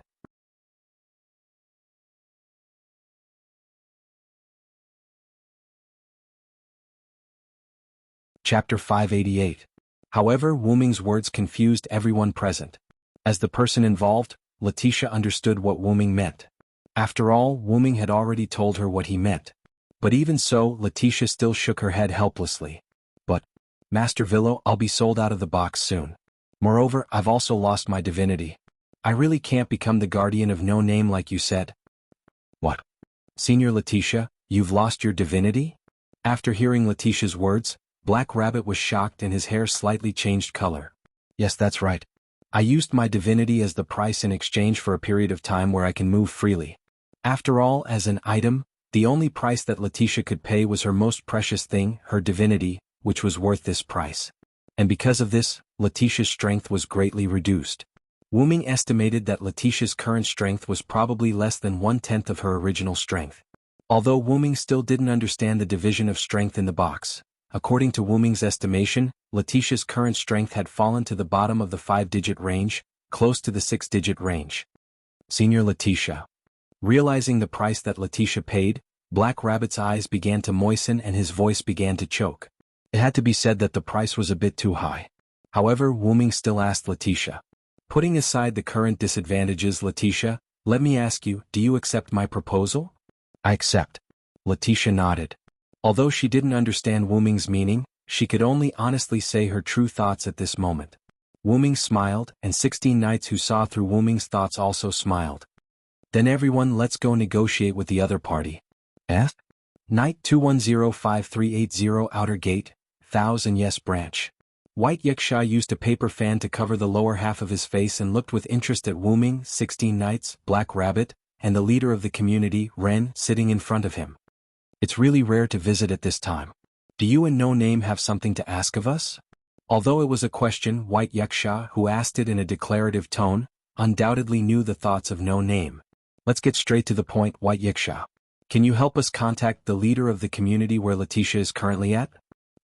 Chapter 588. However, Wuming's words confused everyone present. As the person involved, Letitia understood what Wuming meant. After all, Wuming had already told her what he meant. But even so, Letitia still shook her head helplessly. But, Master Villo, I'll be sold out of the box soon. Moreover, I've also lost my divinity. I really can't become the guardian of no name like you said. What? Senior Letitia, you've lost your divinity? After hearing Letitia's words, Black Rabbit was shocked and his hair slightly changed color. Yes, that's right. I used my divinity as the price in exchange for a period of time where I can move freely. After all, as an item, the only price that Letitia could pay was her most precious thing, her divinity, which was worth this price. And because of this, Letitia's strength was greatly reduced. Wuming estimated that Letitia's current strength was probably less than 1/10 of her original strength. Although Wuming still didn't understand the division of strength in the box, according to Wuming's estimation, Letitia's current strength had fallen to the bottom of the 5-digit range, close to the 6-digit range. Senior Letitia. Realizing the price that Letitia paid, Black Rabbit's eyes began to moisten and his voice began to choke. It had to be said that the price was a bit too high. However, Wuming still asked Letitia. Putting aside the current disadvantages, Letitia, let me ask you, do you accept my proposal? I accept. Letitia nodded. Although she didn't understand Wuming's meaning, she could only honestly say her true thoughts at this moment. Wuming smiled, and 16 knights who saw through Wuming's thoughts also smiled. Then everyone, let's go negotiate with the other party. F? Knight 2105380 Outer Gate, 1000 Yes Branch. White Yiksha used a paper fan to cover the lower half of his face and looked with interest at Wuming, 16 Knights, Black Rabbit, and the leader of the community, Ren, sitting in front of him. It's really rare to visit at this time. Do you and No Name have something to ask of us? Although it was a question, White Yiksha, who asked it in a declarative tone, undoubtedly knew the thoughts of No Name. Let's get straight to the point, White Yiksha. Can you help us contact the leader of the community where Letitia is currently at?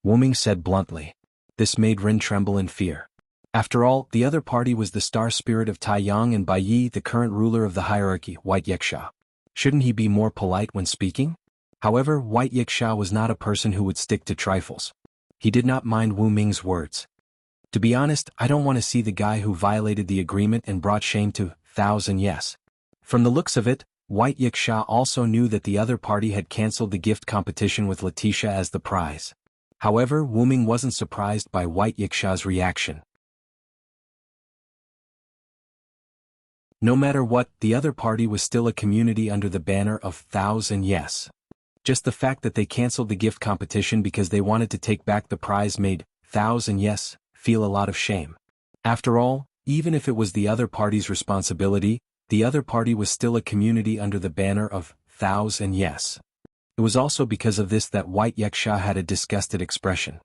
Wuming said bluntly. This made Ren tremble in fear. After all, the other party was the star spirit of Taiyang and Baiyi, the current ruler of the hierarchy, White Yiksha. Shouldn't he be more polite when speaking? However, White Yiksha was not a person who would stick to trifles. He did not mind Wuming's words. To be honest, I don't want to see the guy who violated the agreement and brought shame to 1000 Yes. From the looks of it, White Yiksha also knew that the other party had cancelled the gift competition with Letitia as the prize. However, Wuming wasn't surprised by White Yiksha's reaction. No matter what, the other party was still a community under the banner of 1000 Yes. Just the fact that they cancelled the gift competition because they wanted to take back the prize made 1000 Yes feel a lot of shame. After all, even if it was the other party's responsibility, the other party was still a community under the banner of 1000 Yes. It was also because of this that White Yiksha had a disgusted expression.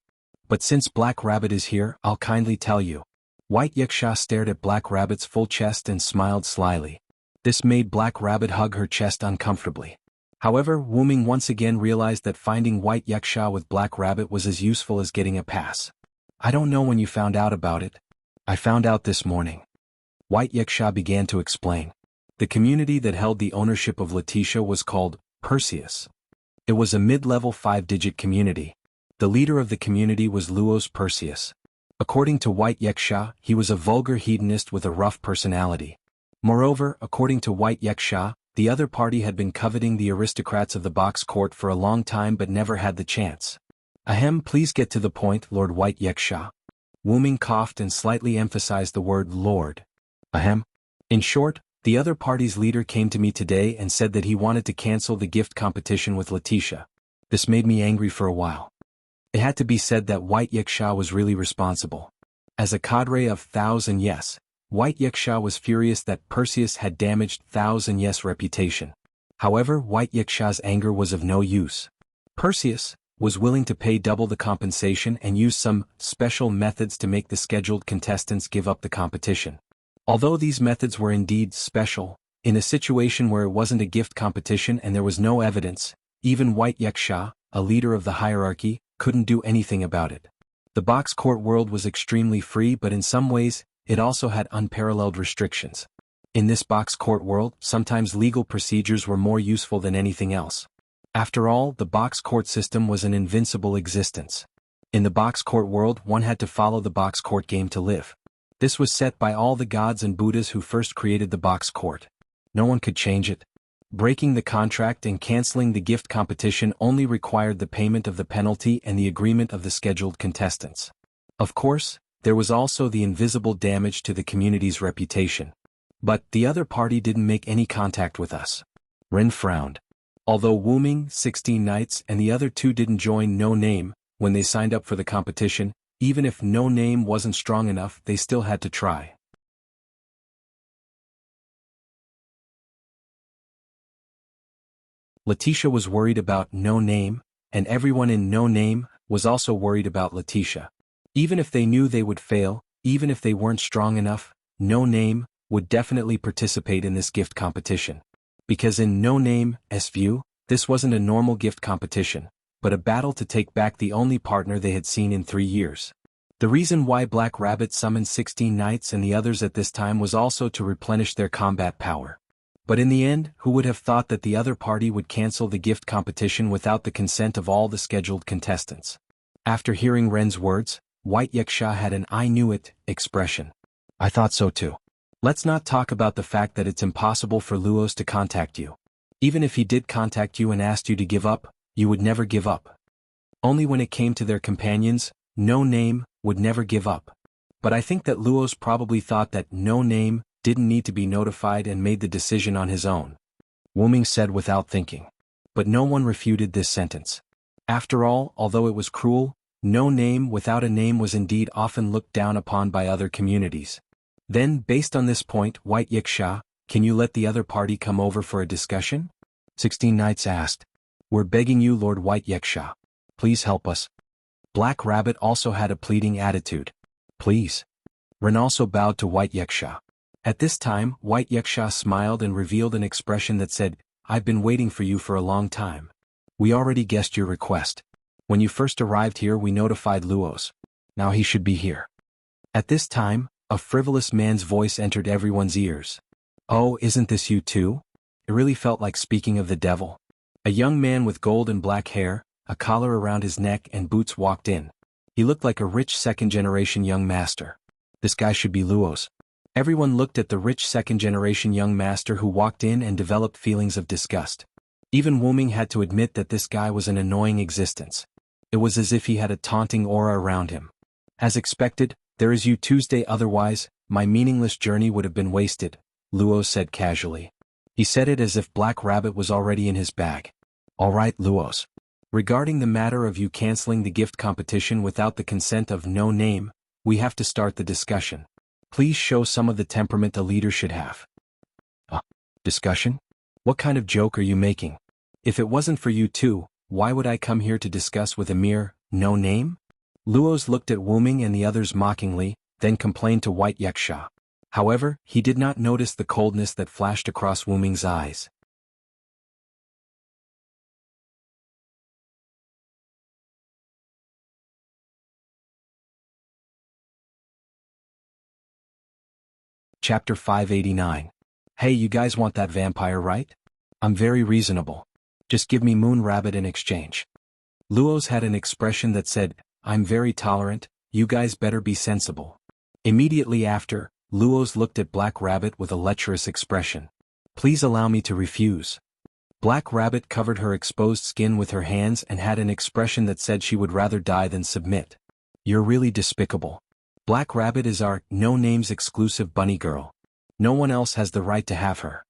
But since Black Rabbit is here, I'll kindly tell you. White Yiksha stared at Black Rabbit's full chest and smiled slyly. This made Black Rabbit hug her chest uncomfortably. However, Wuming once again realized that finding White Yiksha with Black Rabbit was as useful as getting a pass. I don't know when you found out about it. I found out this morning. White Yiksha began to explain. The community that held the ownership of Letitia was called Perseus. It was a mid-level 5-digit community. The leader of the community was Luos Perseus. According to White Yaksha, he was a vulgar hedonist with a rough personality. Moreover, according to White Yaksha, the other party had been coveting the aristocrats of the box court for a long time but never had the chance. Ahem, please get to the point, Lord White Yaksha. Wu Ming coughed and slightly emphasized the word Lord. Ahem. In short, the other party's leader came to me today and said that he wanted to cancel the gift competition with Letitia. This made me angry for a while. It had to be said that White Yaksha was really responsible. As a cadre of Thousand Yes, White Yaksha was furious that Perseus had damaged Thousand Yes' reputation. However, White Yaksha's anger was of no use. Perseus was willing to pay double the compensation and use some special methods to make the scheduled contestants give up the competition. Although these methods were indeed special, in a situation where it wasn't a gift competition and there was no evidence, even White Yaksha, a leader of the hierarchy, couldn't do anything about it. The box court world was extremely free, but in some ways, it also had unparalleled restrictions. In this box court world, sometimes legal procedures were more useful than anything else. After all, the box court system was an invincible existence. In the box court world, one had to follow the box court game to live. This was set by all the gods and Buddhas who first created the box court. No one could change it. Breaking the contract and canceling the gift competition only required the payment of the penalty and the agreement of the scheduled contestants. Of course, there was also the invisible damage to the community's reputation. But the other party didn't make any contact with us. Ren frowned. Although Wu Ming, 16 Knights, and the other two didn't join No Name when they signed up for the competition, even if No Name wasn't strong enough, they still had to try. Letitia was worried about No Name, and everyone in No Name was also worried about Letitia. Even if they knew they would fail, even if they weren't strong enough, No Name would definitely participate in this gift competition. Because in No Name's view, this wasn't a normal gift competition, but a battle to take back the only partner they had seen in 3 years. The reason why Black Rabbit summoned 16 Knights and the others at this time was also to replenish their combat power. But in the end, who would have thought that the other party would cancel the gift competition without the consent of all the scheduled contestants? After hearing Ren's words, White Yaksha had an "I knew it" expression. I thought so too. Let's not talk about the fact that it's impossible for Luos to contact you. Even if he did contact you and asked you to give up, you would never give up. Only when it came to their companions, No Name would never give up. But I think that Luos probably thought that No Name didn't need to be notified and made the decision on his own. Wu Ming said without thinking. But no one refuted this sentence. After all, although it was cruel, No Name without a name was indeed often looked down upon by other communities. Then, based on this point, White Yaksha, can you let the other party come over for a discussion? 16 Knights asked. We're begging you, Lord White Yaksha. Please help us. Black Rabbit also had a pleading attitude. Please. Ren also bowed to White Yaksha. At this time, White Yaksha smiled and revealed an expression that said, I've been waiting for you for a long time. We already guessed your request. When you first arrived here, we notified Luos. Now he should be here. At this time, a frivolous man's voice entered everyone's ears. Oh, isn't this you too? It really felt like speaking of the devil. A young man with gold and black hair, a collar around his neck and boots walked in. He looked like a rich second-generation young master. This guy should be Luos. Everyone looked at the rich second-generation young master who walked in and developed feelings of disgust. Even Wu Ming had to admit that this guy was an annoying existence. It was as if he had a taunting aura around him. As expected, there is you Tuesday, otherwise, my meaningless journey would have been wasted, Luos said casually. He said it as if Black Rabbit was already in his bag. All right, Luos. Regarding the matter of you canceling the gift competition without the consent of No Name, we have to start the discussion. Please show some of the temperament a leader should have. Discussion? What kind of joke are you making? If it wasn't for you two, why would I come here to discuss with a mere No Name? Luos looked at Wu Ming and the others mockingly, then complained to White Yaksha. However, he did not notice the coldness that flashed across Wu Ming's eyes. Chapter 589. Hey, you guys want that vampire, right? I'm very reasonable. Just give me Moon Rabbit in exchange. Luo's had an expression that said, I'm very tolerant, you guys better be sensible. Immediately after, Luo's looked at Black Rabbit with a lecherous expression. Please allow me to refuse. Black Rabbit covered her exposed skin with her hands and had an expression that said she would rather die than submit. You're really despicable. Black Rabbit is our no-names exclusive bunny girl. No one else has the right to have her.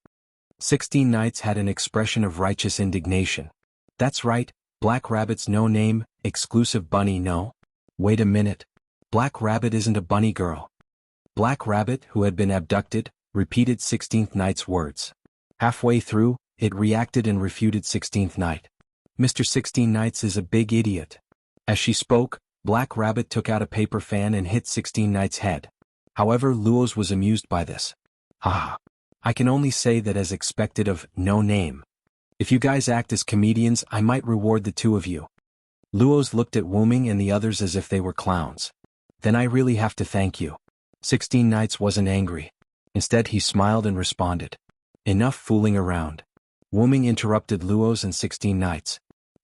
16 Knights had an expression of righteous indignation. That's right, Black Rabbit's no-name, exclusive bunny no? Wait a minute. Black Rabbit isn't a bunny girl. Black Rabbit, who had been abducted, repeated 16th Knight's words. Halfway through, it reacted and refuted 16th Knight. Mr. 16 Knights is a big idiot. As she spoke, Black Rabbit took out a paper fan and hit 16 Knight's head. However, Luo's was amused by this. Haha. I can only say that as expected of no name. If you guys act as comedians, I might reward the two of you. Luo's looked at Wu Ming and the others as if they were clowns. Then I really have to thank you. 16 Knights wasn't angry. Instead he smiled and responded. Enough fooling around. Wu Ming interrupted Luo's and 16 Knights.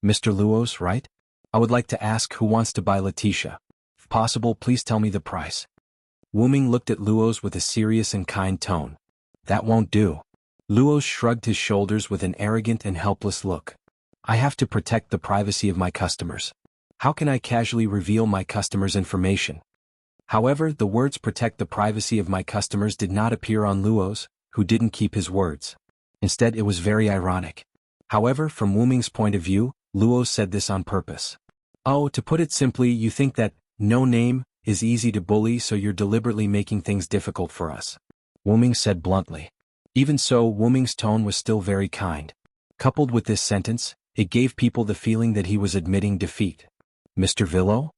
Mr. Luo's, right? I would like to ask who wants to buy Letitia. If possible, please tell me the price. Wu Ming looked at Luo's with a serious and kind tone. That won't do. Luo's shrugged his shoulders with an arrogant and helpless look. I have to protect the privacy of my customers. How can I casually reveal my customers' information? However, the words protect the privacy of my customers did not appear on Luo's, who didn't keep his words. Instead, it was very ironic. However, from Wu Ming's point of view, Luo said this on purpose. Oh, to put it simply, you think that no name is easy to bully, so you're deliberately making things difficult for us. Wu Ming said bluntly. Even so, Wu Ming's tone was still very kind. Coupled with this sentence, it gave people the feeling that he was admitting defeat. Mr. Villo?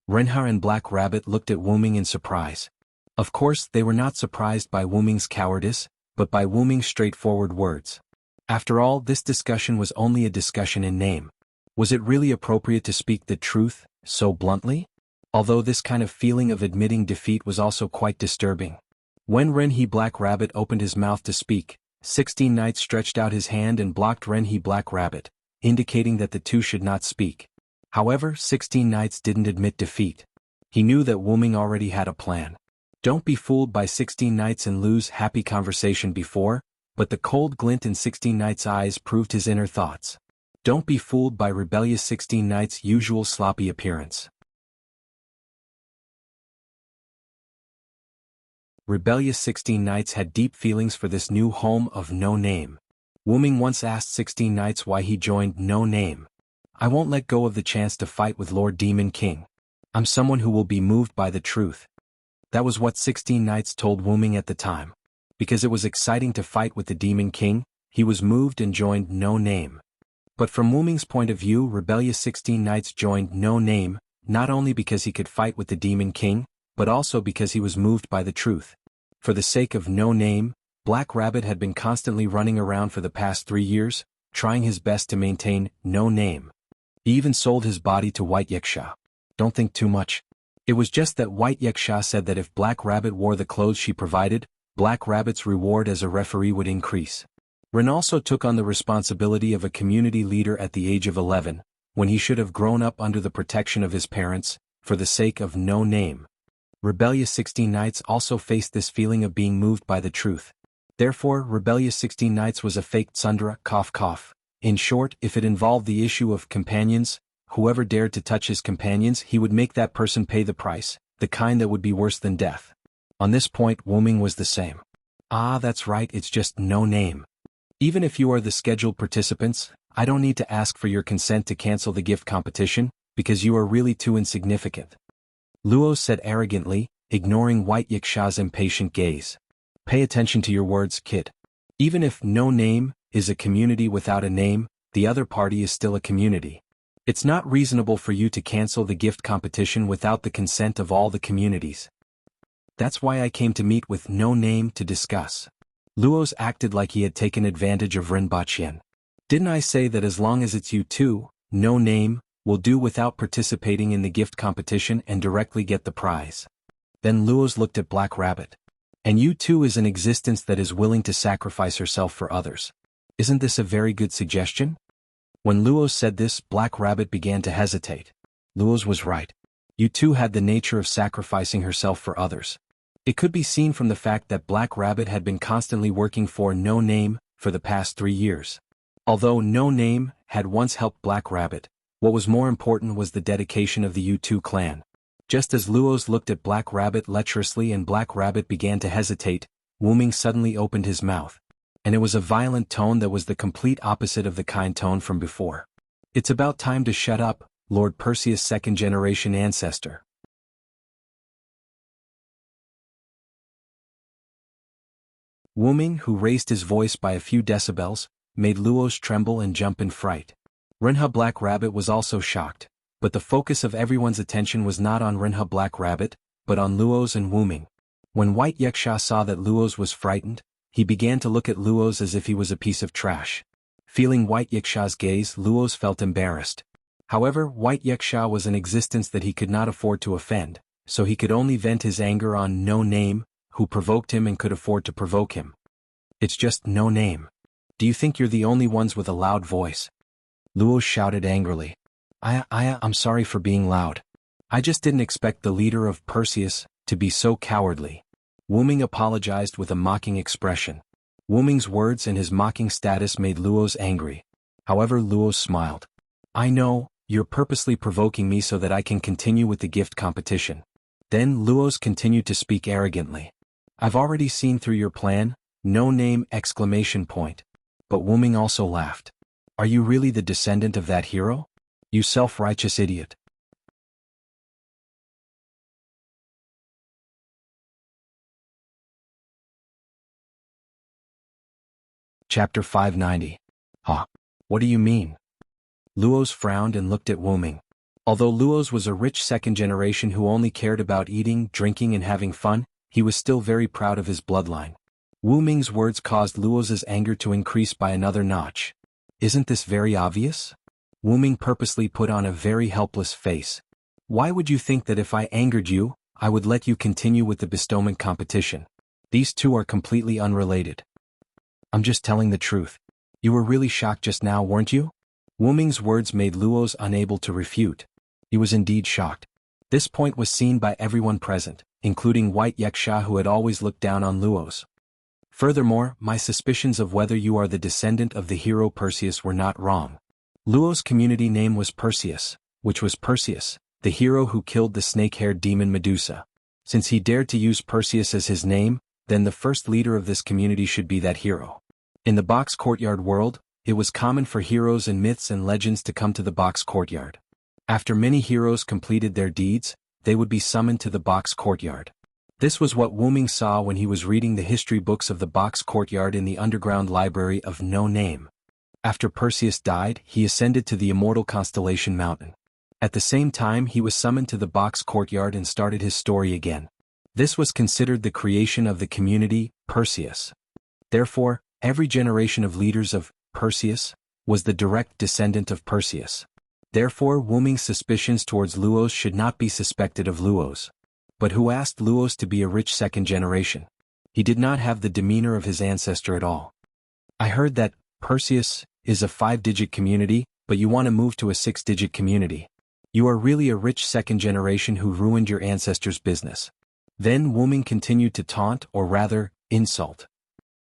Renhar and Black Rabbit looked at Wu Ming in surprise. Of course, they were not surprised by Wu Ming's cowardice, but by Wu Ming's straightforward words. After all, this discussion was only a discussion in name. Was it really appropriate to speak the truth so bluntly? Although this kind of feeling of admitting defeat was also quite disturbing. When Renhe Black Rabbit opened his mouth to speak, 16 Knights stretched out his hand and blocked Renhe Black Rabbit, indicating that the two should not speak. However, 16 Knights didn't admit defeat. He knew that Wu Ming already had a plan. Don't be fooled by 16 Knights and lose happy conversation before, but the cold glint in 16 Knights' eyes proved his inner thoughts. Don't be fooled by rebellious 16 Knights' usual sloppy appearance. Rebellious 16 Knights had deep feelings for this new home of no name. Wu Ming once asked 16 Knights why he joined no name. I won't let go of the chance to fight with Lord Demon King. I'm someone who will be moved by the truth. That was what 16 Knights told Wu Ming at the time. Because it was exciting to fight with the Demon King, he was moved and joined no name. But from Wu Ming's point of view, rebellious 16 Knights joined no name, not only because he could fight with the Demon King, but also because he was moved by the truth. For the sake of no name, Black Rabbit had been constantly running around for the past 3 years, trying his best to maintain no name. He even sold his body to White Yiksha. Don't think too much. It was just that White Yiksha said that if Black Rabbit wore the clothes she provided, Black Rabbit's reward as a referee would increase. Ren also took on the responsibility of a community leader at the age of 11, when he should have grown up under the protection of his parents, for the sake of no name. Rebellious 16 Knights also faced this feeling of being moved by the truth. Therefore, Rebellious 16 Knights was a fake tsundere, cough cough. In short, if it involved the issue of companions, whoever dared to touch his companions, he would make that person pay the price, the kind that would be worse than death. On this point, Wu Ming was the same. Ah, that's right, it's just no name. Even if you are the scheduled participants, I don't need to ask for your consent to cancel the gift competition, because you are really too insignificant. Luo said arrogantly, ignoring White Yiksha's impatient gaze. Pay attention to your words, kid. Even if no name is a community without a name, the other party is still a community. It's not reasonable for you to cancel the gift competition without the consent of all the communities. That's why I came to meet with no name to discuss. Luo's acted like he had taken advantage of Ren Baqian. Didn't I say that as long as it's you two, no name, will do without participating in the gift competition and directly get the prize? Then Luo's looked at Black Rabbit. And you too is an existence that is willing to sacrifice herself for others. Isn't this a very good suggestion? When Luos said this, Black Rabbit began to hesitate. Luos was right. Yu Tu had the nature of sacrificing herself for others. It could be seen from the fact that Black Rabbit had been constantly working for No Name for the past 3 years. Although No Name had once helped Black Rabbit, what was more important was the dedication of the Yu Tu clan. Just as Luos looked at Black Rabbit lecherously and Black Rabbit began to hesitate, Wu Ming suddenly opened his mouth. And it was a violent tone that was the complete opposite of the kind tone from before. "It's about time to shut up, Lord Perseus' second-generation ancestor." Wu Ming, who raised his voice by a few decibels, made Luos tremble and jump in fright. Renha Black Rabbit was also shocked, but the focus of everyone's attention was not on Renha Black Rabbit, but on Luos and Wu Ming. When White Yaksha saw that Luos was frightened, he began to look at Luos as if he was a piece of trash. Feeling White Yaksha's gaze, Luos felt embarrassed. However, White Yaksha was an existence that he could not afford to offend, so he could only vent his anger on No Name, who provoked him and could afford to provoke him. "It's just No Name. Do you think you're the only ones with a loud voice?" Luos shouted angrily. I'm sorry for being loud. I just didn't expect the leader of Perseus to be so cowardly." Wu Ming apologized with a mocking expression. Wu Ming's words and his mocking status made Luos angry. However, Luos smiled. "I know, you're purposely provoking me so that I can continue with the gift competition." Then Luos continued to speak arrogantly. "I've already seen through your plan, No Name! But Wu Ming also laughed. "Are you really the descendant of that hero? You self-righteous idiot." Chapter 590. Huh. What do you mean? Luos frowned and looked at Wu Ming. Although Luos was a rich second generation who only cared about eating, drinking and having fun, he was still very proud of his bloodline. Wu Ming's words caused Luos's anger to increase by another notch. "Isn't this very obvious?" Wu Ming purposely put on a very helpless face. "Why would you think that if I angered you, I would let you continue with the bestowment competition? These two are completely unrelated." "I'm just telling the truth. You were really shocked just now, weren't you?" Wu Ming's words made Luos unable to refute. He was indeed shocked. This point was seen by everyone present, including White Yaksha, who had always looked down on Luos. "Furthermore, my suspicions of whether you are the descendant of the hero Perseus were not wrong. Luos' community name was Perseus, which was Perseus, the hero who killed the snake-haired demon Medusa. Since he dared to use Perseus as his name, then the first leader of this community should be that hero. In the box courtyard world, it was common for heroes and myths and legends to come to the box courtyard. After many heroes completed their deeds, they would be summoned to the box courtyard. This was what Wu Ming saw when he was reading the history books of the box courtyard in the underground library of No Name. After Perseus died, he ascended to the immortal constellation mountain. At the same time, he was summoned to the box courtyard and started his story again. This was considered the creation of the community, Perseus. Therefore, every generation of leaders of Perseus was the direct descendant of Perseus. Therefore, Wu Ming's suspicions towards Luos should not be suspected of Luos. But who asked Luos to be a rich second generation? He did not have the demeanor of his ancestor at all. "I heard that Perseus is a 5-digit community, but you want to move to a 6-digit community. You are really a rich second generation who ruined your ancestors' business." Then Wu Ming continued to taunt, or rather, insult.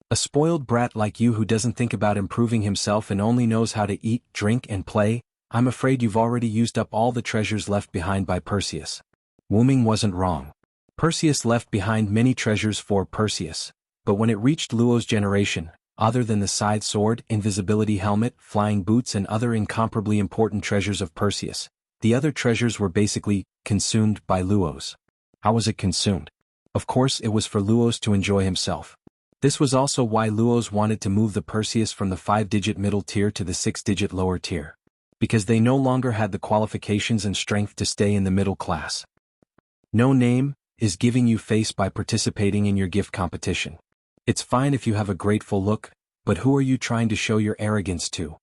"A spoiled brat like you who doesn't think about improving himself and only knows how to eat, drink and play, I'm afraid you've already used up all the treasures left behind by Perseus." Wu Ming wasn't wrong. Perseus left behind many treasures for Perseus, but when it reached Luos' generation, other than the scythe sword, invisibility helmet, flying boots and other incomparably important treasures of Perseus, the other treasures were basically consumed by Luos. How was it consumed? Of course it was for Luos to enjoy himself. This was also why Luos wanted to move the Perseus from the 5-digit middle tier to the 6-digit lower tier. Because they no longer had the qualifications and strength to stay in the middle class. No Name is giving you face by participating in your gift competition. It's fine if you have a grateful look, but who are you trying to show your arrogance to?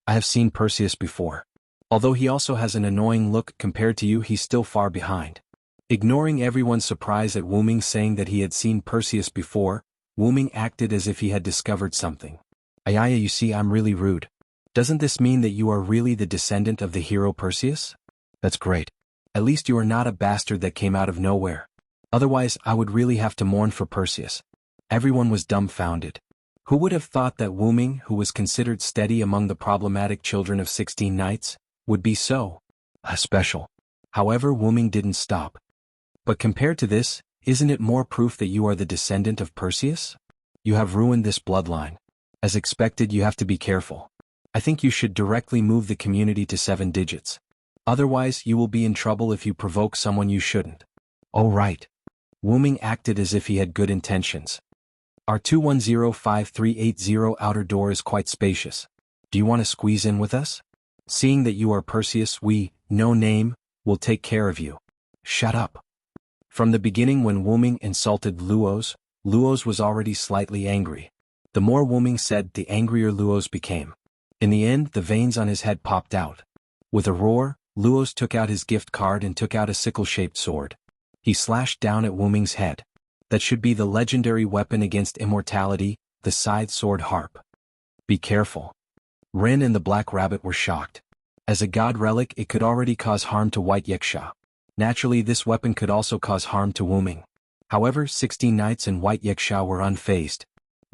I have seen Perseus before. Although he also has an annoying look compared to you, he's still far behind. Ignoring everyone's surprise at Wu Ming saying that he had seen Perseus before, Wu Ming acted as if he had discovered something. Ayaya, you see, I'm really rude. Doesn't this mean that you are really the descendant of the hero Perseus? That's great. At least you are not a bastard that came out of nowhere. Otherwise, I would really have to mourn for Perseus. Everyone was dumbfounded. Who would have thought that Wu Ming, who was considered steady among the problematic children of 16 knights, would be so special? However, Wu Ming didn't stop. But compared to this, isn't it more proof that you are the descendant of Perseus? You have ruined this bloodline. As expected, you have to be careful. I think you should directly move the community to 7 digits. Otherwise, you will be in trouble if you provoke someone you shouldn't. Oh right. Wu Ming acted as if he had good intentions. Our 2105380 outer door is quite spacious. Do you want to squeeze in with us? Seeing that you are Perseus, we, no name, will take care of you. Shut up. From the beginning, when Wu Ming insulted Luoz was already slightly angry. The more Wu Ming said, the angrier Luoz became. In the end, the veins on his head popped out. With a roar, Luoz took out his gift card and took out a sickle-shaped sword. He slashed down at Wu Ming's head. That should be the legendary weapon against immortality, the scythe sword harp. Be careful. Ren and the Black Rabbit were shocked. As a god relic, it could already cause harm to White Yiksha. Naturally, this weapon could also cause harm to Wu Ming. However, 16 knights and White Yiksha were unfazed.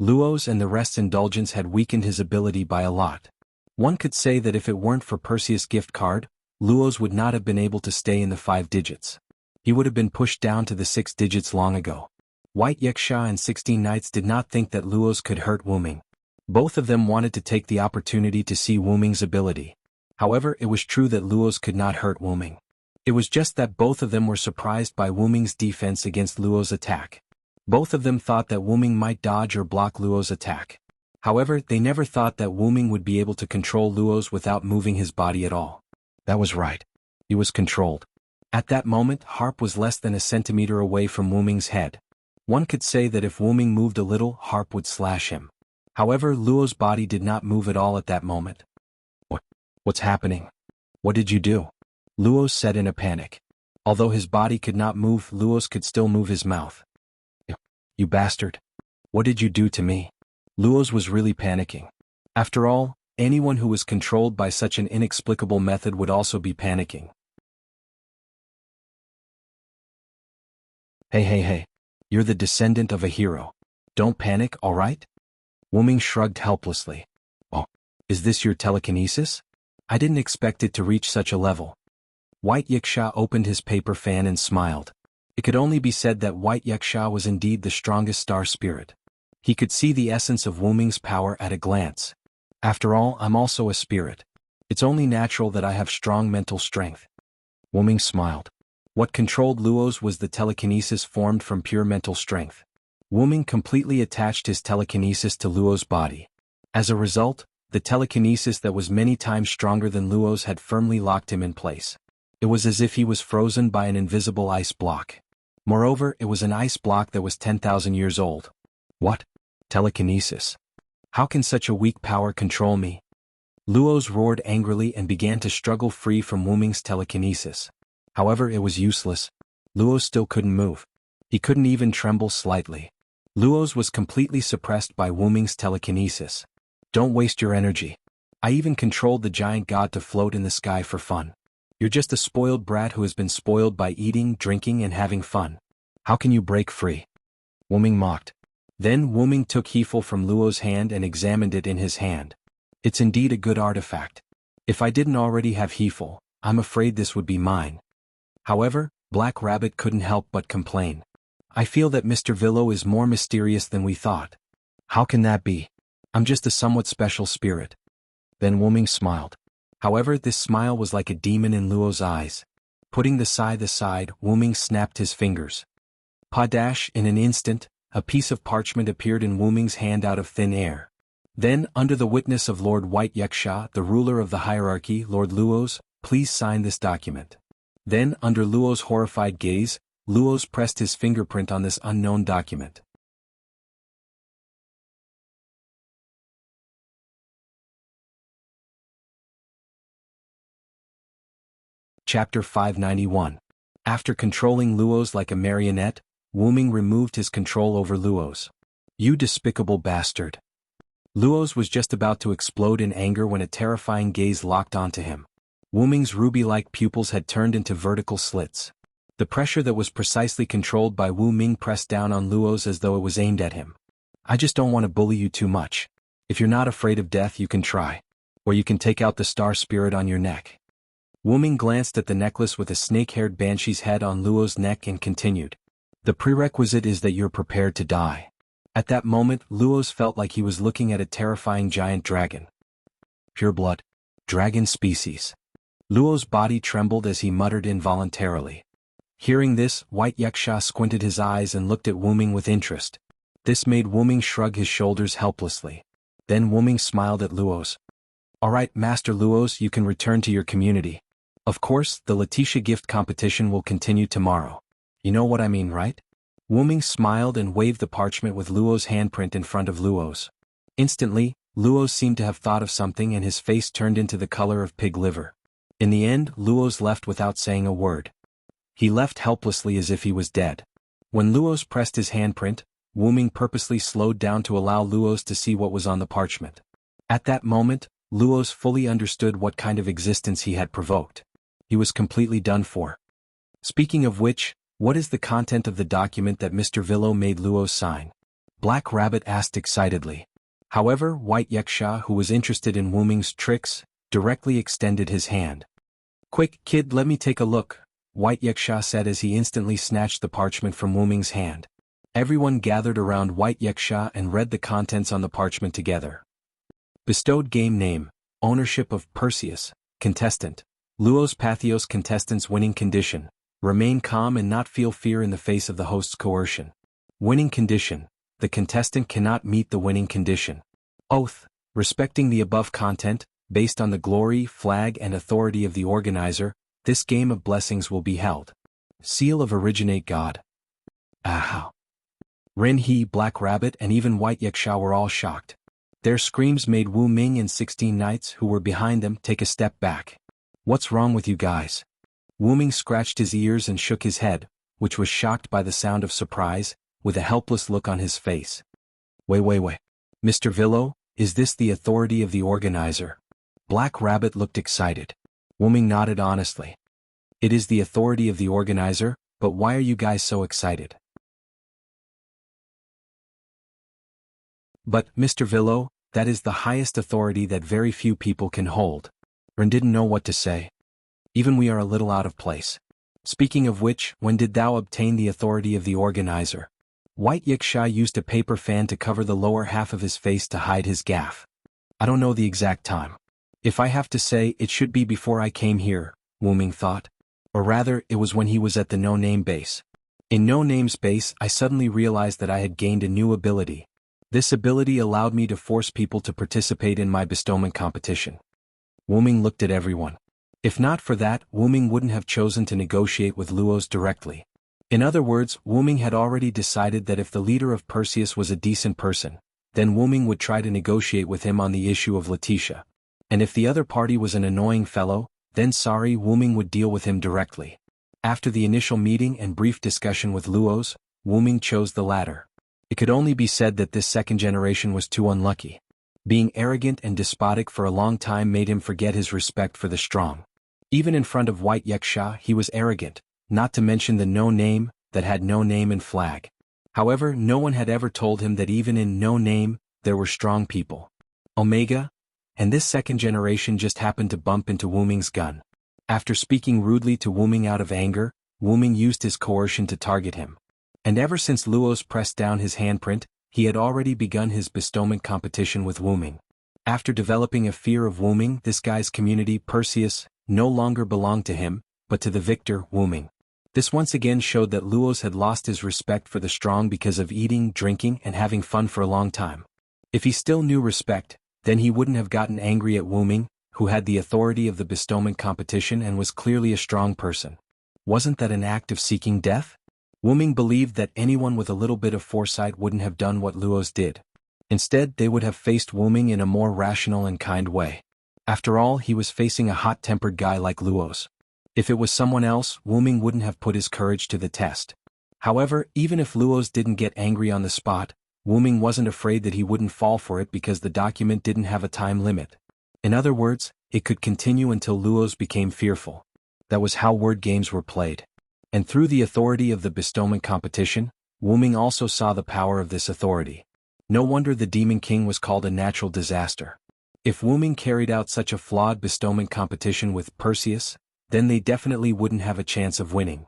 Luoz and the rest's indulgence had weakened his ability by a lot. One could say that if it weren't for Perseus' gift card, Luoz would not have been able to stay in the 5 digits. He would have been pushed down to the 6 digits long ago. White Yiksha and 16 knights did not think that Luoz could hurt Wu Ming. Both of them wanted to take the opportunity to see Wu Ming's ability. However, it was true that Luoz could not hurt Wu Ming. It was just that both of them were surprised by Wu Ming's defense against Luoz's attack. Both of them thought that Wu Ming might dodge or block Luoz's attack. However, they never thought that Wu Ming would be able to control Luoz without moving his body at all. That was right. He was controlled. At that moment, Harp was less than a centimeter away from Wu Ming's head. One could say that if Wu Ming moved a little, Harp would slash him. However, Luoz's body did not move at all at that moment. What's happening? What did you do? Luoz said in a panic. Although his body could not move, Luoz could still move his mouth. You bastard. What did you do to me? Luoz was really panicking. After all, anyone who was controlled by such an inexplicable method would also be panicking. Hey. You're the descendant of a hero. Don't panic, all right? Wu Ming shrugged helplessly. Oh, is this your telekinesis? I didn't expect it to reach such a level. White Yiksha opened his paper fan and smiled. It could only be said that White Yiksha was indeed the strongest star spirit. He could see the essence of Wu Ming's power at a glance. After all, I'm also a spirit. It's only natural that I have strong mental strength. Wu Ming smiled. What controlled Luoz was the telekinesis formed from pure mental strength. Wu Ming completely attached his telekinesis to Luoz's body. As a result, the telekinesis that was many times stronger than Luoz's had firmly locked him in place. It was as if he was frozen by an invisible ice block. Moreover, it was an ice block that was 10,000 years old. What? Telekinesis. How can such a weak power control me? Luoz roared angrily and began to struggle free from Wu Ming's telekinesis. However, it was useless. Luoz still couldn't move. He couldn't even tremble slightly. Luoz was completely suppressed by Wu Ming's telekinesis. Don't waste your energy. I even controlled the giant god to float in the sky for fun. You're just a spoiled brat who has been spoiled by eating, drinking, and having fun. How can you break free? Wu Ming mocked. Then Wu Ming took Hefel from Luoz's hand and examined it in his hand. It's indeed a good artifact. If I didn't already have Hefel, I'm afraid this would be mine. However, Black Rabbit couldn't help but complain. I feel that Mr. Villo is more mysterious than we thought. How can that be? I'm just a somewhat special spirit. Then Wu Ming smiled. However, this smile was like a demon in Luoz's eyes. Putting the scythe aside, Wu Ming snapped his fingers. Padash, in an instant, a piece of parchment appeared in Wu Ming's hand out of thin air. Then, under the witness of Lord White Yiksha, the ruler of the hierarchy, Lord Luoz, please sign this document. Then, under Luoz's horrified gaze, Luoz pressed his fingerprint on this unknown document. Chapter 591. After controlling Luoz like a marionette, Wu Ming removed his control over Luoz. You despicable bastard. Luo's was just about to explode in anger when a terrifying gaze locked onto him. Wu Ming's ruby-like pupils had turned into vertical slits. The pressure that was precisely controlled by Wu Ming pressed down on Luo's as though it was aimed at him. I just don't want to bully you too much. If you're not afraid of death you can try. Or you can take out the star spirit on your neck. Wu Ming glanced at the necklace with a snake-haired banshee's head on Luo's neck and continued. The prerequisite is that you're prepared to die. At that moment, Luo's felt like he was looking at a terrifying giant dragon. Pure blood. Dragon species. Luo's body trembled as he muttered involuntarily. Hearing this, White Yaksha squinted his eyes and looked at Wu Ming with interest. This made Wu Ming shrug his shoulders helplessly. Then Wu Ming smiled at Luo's. Alright, Master Luo's, you can return to your community. Of course, the Letitia gift competition will continue tomorrow. You know what I mean, right? Wu Ming smiled and waved the parchment with Luo's handprint in front of Luo's. Instantly, Luo seemed to have thought of something and his face turned into the color of pig liver. In the end, Luo's left without saying a word. He left helplessly as if he was dead. When Luo's pressed his handprint, Wu Ming purposely slowed down to allow Luo's to see what was on the parchment. At that moment, Luo's fully understood what kind of existence he had provoked. He was completely done for. Speaking of which, what is the content of the document that Mr. Villo made Luo's sign? Black Rabbit asked excitedly. However, White Yaksha, who was interested in Wu Ming's tricks, directly extended his hand. Quick, kid, let me take a look, White Yaksha said as he instantly snatched the parchment from Wu Ming's hand. Everyone gathered around White Yaksha and read the contents on the parchment together. Bestowed game name, ownership of Perseus, contestant. Luo's Pathos contestant's winning condition. Remain calm and not feel fear in the face of the host's coercion. Winning condition. The contestant cannot meet the winning condition. Oath. Respecting the above content, based on the glory, flag and authority of the organizer, this game of blessings will be held. Seal of Originate God. Aha. Ren He, Black Rabbit and even White Yaksha were all shocked. Their screams made Wu Ming and 16 knights who were behind them take a step back. What's wrong with you guys? Wu Ming scratched his ears and shook his head, which was shocked by the sound of surprise, with a helpless look on his face. Wait. Mr. Villo, is this the authority of the organizer? Black Rabbit looked excited. Wu Ming nodded honestly. It is the authority of the organizer, but why are you guys so excited? But, Mr. Villo, that is the highest authority that very few people can hold. Ren didn't know what to say. Even we are a little out of place. Speaking of which, when did thou obtain the authority of the organizer? White Yaksha used a paper fan to cover the lower half of his face to hide his gaffe. I don't know the exact time. If I have to say, it should be before I came here, Wu Ming thought. Or rather, it was when he was at the No Name base. In No Name's base, I suddenly realized that I had gained a new ability. This ability allowed me to force people to participate in my bestowment competition. Wu Ming looked at everyone. If not for that, Wu Ming wouldn't have chosen to negotiate with Luo's directly. In other words, Wu Ming had already decided that if the leader of Perseus was a decent person, then Wu Ming would try to negotiate with him on the issue of Letitia. And if the other party was an annoying fellow, then Wu Ming would deal with him directly. After the initial meeting and brief discussion with Luo's, Wu Ming chose the latter. It could only be said that this second generation was too unlucky. Being arrogant and despotic for a long time made him forget his respect for the strong. Even in front of White Yaksha he was arrogant, not to mention the No Name, that had no name and flag. However, no one had ever told him that even in No Name, there were strong people. Omega? And this second generation just happened to bump into Wu Ming's gun. After speaking rudely to Wu Ming out of anger, Wu Ming used his coercion to target him. And ever since Luo's pressed down his handprint, he had already begun his bestowment competition with Wu Ming. After developing a fear of Wu Ming, this guy's community, Perseus, no longer belonged to him, but to the victor, Wu Ming. This once again showed that Luo's had lost his respect for the strong because of eating, drinking, and having fun for a long time. If he still knew respect, then he wouldn't have gotten angry at Wu Ming, who had the authority of the bestowment competition and was clearly a strong person. Wasn't that an act of seeking death? Wu Ming believed that anyone with a little bit of foresight wouldn't have done what Luo's did. Instead, they would have faced Wu Ming in a more rational and kind way. After all, he was facing a hot-tempered guy like Luo's. If it was someone else, Wu Ming wouldn't have put his courage to the test. However, even if Luo's didn't get angry on the spot, Wu-ming wasn't afraid that he wouldn't fall for it because the document didn't have a time limit. In other words, it could continue until Luos became fearful. That was how word games were played. And through the authority of the bestowment competition, Wu-ming also saw the power of this authority. No wonder the Demon King was called a natural disaster. If Wu-ming carried out such a flawed bestowment competition with Perseus, then they definitely wouldn't have a chance of winning.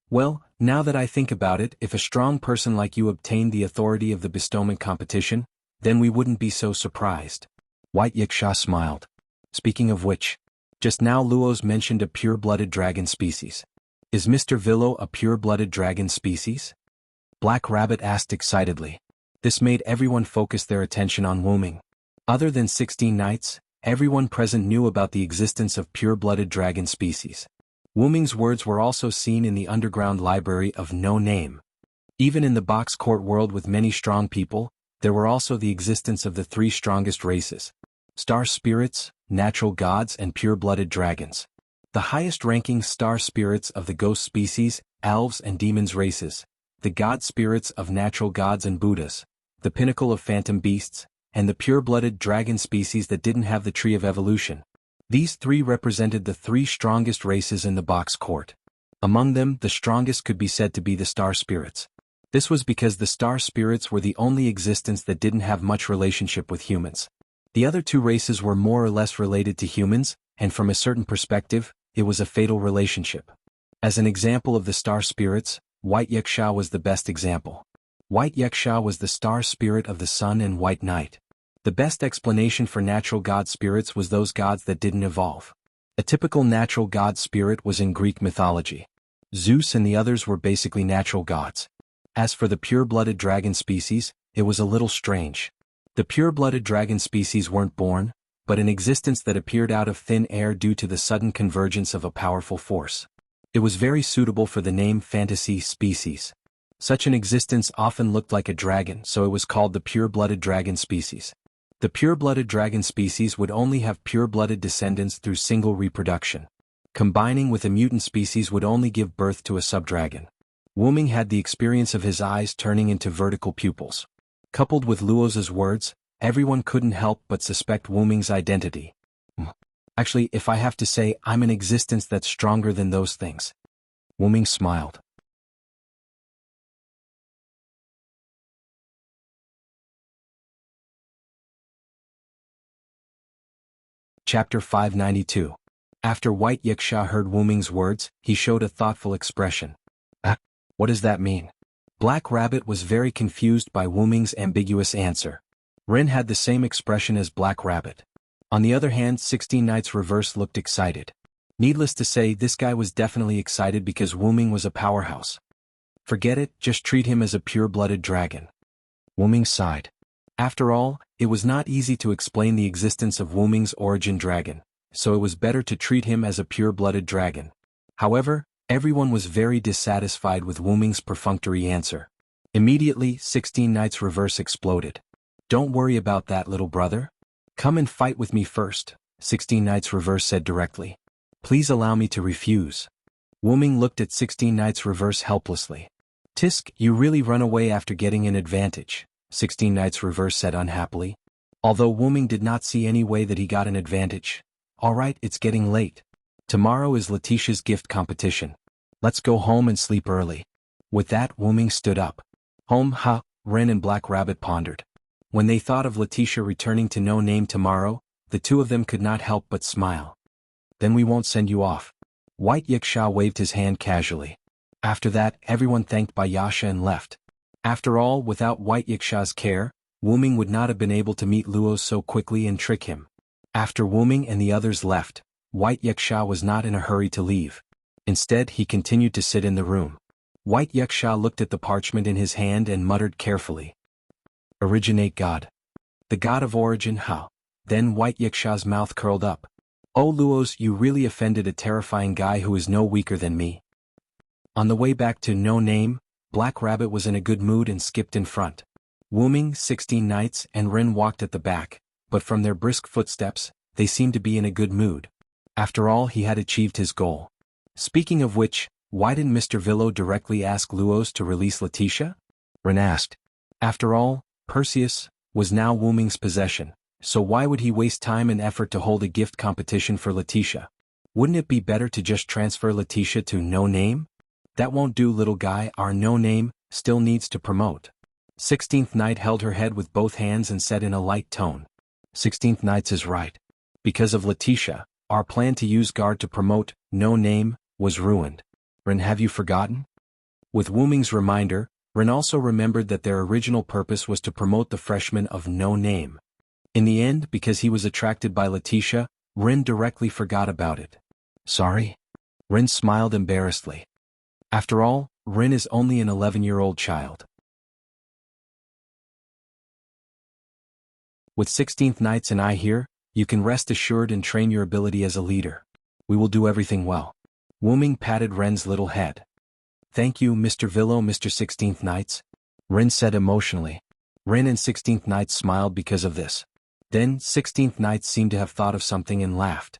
Well, now that I think about it, if a strong person like you obtained the authority of the bestowment competition, then we wouldn't be so surprised. White Yiksha smiled. Speaking of which, just now Luos mentioned a pure-blooded dragon species. Is Mr. Villo a pure-blooded dragon species? Black Rabbit asked excitedly. This made everyone focus their attention on Wu-ming. Other than 16 knights, everyone present knew about the existence of pure-blooded dragon species. Wu-ming's words were also seen in the underground library of No Name. Even in the box court world with many strong people, there were also the existence of the three strongest races: star spirits, natural gods, and pure-blooded dragons. The highest-ranking star spirits of the ghost species, elves and demons races, the god spirits of natural gods and Buddhas, the pinnacle of phantom beasts, and the pure-blooded dragon species that didn't have the tree of evolution. These three represented the three strongest races in the box court. Among them, the strongest could be said to be the star spirits. This was because the star spirits were the only existence that didn't have much relationship with humans. The other two races were more or less related to humans, and from a certain perspective, it was a fatal relationship. As an example of the star spirits, White Yiksha was the best example. White Yiksha was the star spirit of the sun and white night. The best explanation for natural god spirits was those gods that didn't evolve. A typical natural god spirit was in Greek mythology. Zeus and the others were basically natural gods. As for the pure-blooded dragon species, it was a little strange. The pure-blooded dragon species weren't born, but an existence that appeared out of thin air due to the sudden convergence of a powerful force. It was very suitable for the name fantasy species. Such an existence often looked like a dragon, so it was called the pure-blooded dragon species. The pure-blooded dragon species would only have pure-blooded descendants through single reproduction. Combining with a mutant species would only give birth to a subdragon. Wu-ming had the experience of his eyes turning into vertical pupils. Coupled with Luos's words, everyone couldn't help but suspect Wu-ming's identity. Actually, if I have to say, I'm an existence that's stronger than those things. Wu-ming smiled. Chapter 592. After White Yiksha heard Wu-ming's words, he showed a thoughtful expression. What does that mean? Black Rabbit was very confused by Wu-ming's ambiguous answer. Ren had the same expression as Black Rabbit. On the other hand, 16 Knights Reverse looked excited. Needless to say, this guy was definitely excited because Wu-ming was a powerhouse. Forget it, just treat him as a pure-blooded dragon. Wu-ming sighed. After all, it was not easy to explain the existence of Wu-ming's origin dragon, so it was better to treat him as a pure-blooded dragon. However, everyone was very dissatisfied with Wu-ming's perfunctory answer. Immediately, 16 Knights Reverse exploded. Don't worry about that, little brother. Come and fight with me first, 16 Knights Reverse said directly. Please allow me to refuse. Wu-ming looked at 16 Knights Reverse helplessly. Tisk, you really run away after getting an advantage, 16 Knights Reverse said unhappily. Although Wu-ming did not see any way that he got an advantage. Alright, it's getting late. Tomorrow is Letitia's gift competition. Let's go home and sleep early. With that, Wu-ming stood up. Home, ha, Ren and Black Rabbit pondered. When they thought of Letitia returning to No Name tomorrow, the two of them could not help but smile. Then we won't send you off. White Yiksha waved his hand casually. After that, everyone thanked Bayasha and left. After all, without White Yiksha's care, Wu-ming would not have been able to meet Luo so quickly and trick him. After Wu-ming and the others left, White Yiksha was not in a hurry to leave. Instead, he continued to sit in the room. White Yiksha looked at the parchment in his hand and muttered carefully. Originate God. The God of origin, how? Then White Yiksha's mouth curled up. Oh Luos, you really offended a terrifying guy who is no weaker than me. On the way back to No Name, Black Rabbit was in a good mood and skipped in front. Wu-ming, 16 Knights, and Ren walked at the back, but from their brisk footsteps, they seemed to be in a good mood. After all, he had achieved his goal. Speaking of which, why didn't Mr. Villo directly ask Luos to release Letitia? Ren asked. After all, Perseus was now Wu Ming's possession, so why would he waste time and effort to hold a gift competition for Letitia? Wouldn't it be better to just transfer Letitia to No Name? That won't do, little guy, our No Name still needs to promote. 16th Night held her head with both hands and said in a light tone. 16th Nights is right. Because of Letitia, our plan to use guard to promote No Name was ruined. Ren, have you forgotten? With Wu Ming's reminder, Ren also remembered that their original purpose was to promote the freshman of No Name. In the end, because he was attracted by Letitia, Ren directly forgot about it. Sorry? Ren smiled embarrassedly. After all, Ren is only an 11-year-old child. With 16th Nights and I here, you can rest assured and train your ability as a leader. We will do everything well. Wu Ming patted Ren's little head. Thank you, Mr. Villo, Mr. 16th Nights, Ren said emotionally. Ren and 16th Nights smiled because of this. Then 16th Nights seemed to have thought of something and laughed.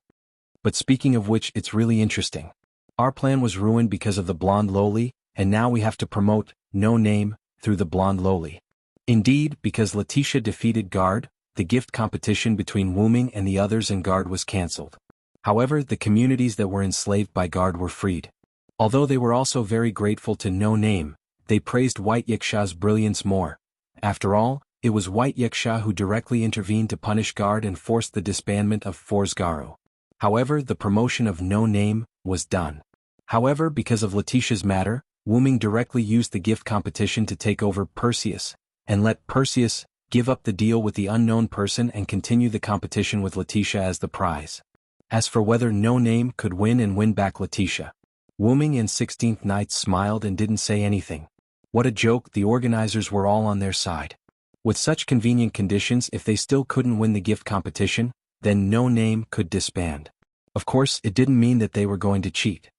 But speaking of which, it's really interesting. Our plan was ruined because of the blonde loli, and now we have to promote No Name through the blonde loli. Indeed, because Letitia defeated Guard, the gift competition between Wu Ming and the others in Guard was cancelled. However, the communities that were enslaved by Guard were freed. Although they were also very grateful to No Name, they praised White Yiksha's brilliance more. After all, it was White Yiksha who directly intervened to punish Guard and forced the disbandment of Forsgaru. However, the promotion of No Name was done. However, because of Letitia's matter, Wu Ming directly used the gift competition to take over Perseus, and let Perseus give up the deal with the unknown person and continue the competition with Letitia as the prize. As for whether No Name could win and win back Letitia, Wu Ming and 16th Nights smiled and didn't say anything. What a joke, the organizers were all on their side. With such convenient conditions, if they still couldn't win the gift competition, then No Name could disband. Of course, it didn't mean that they were going to cheat.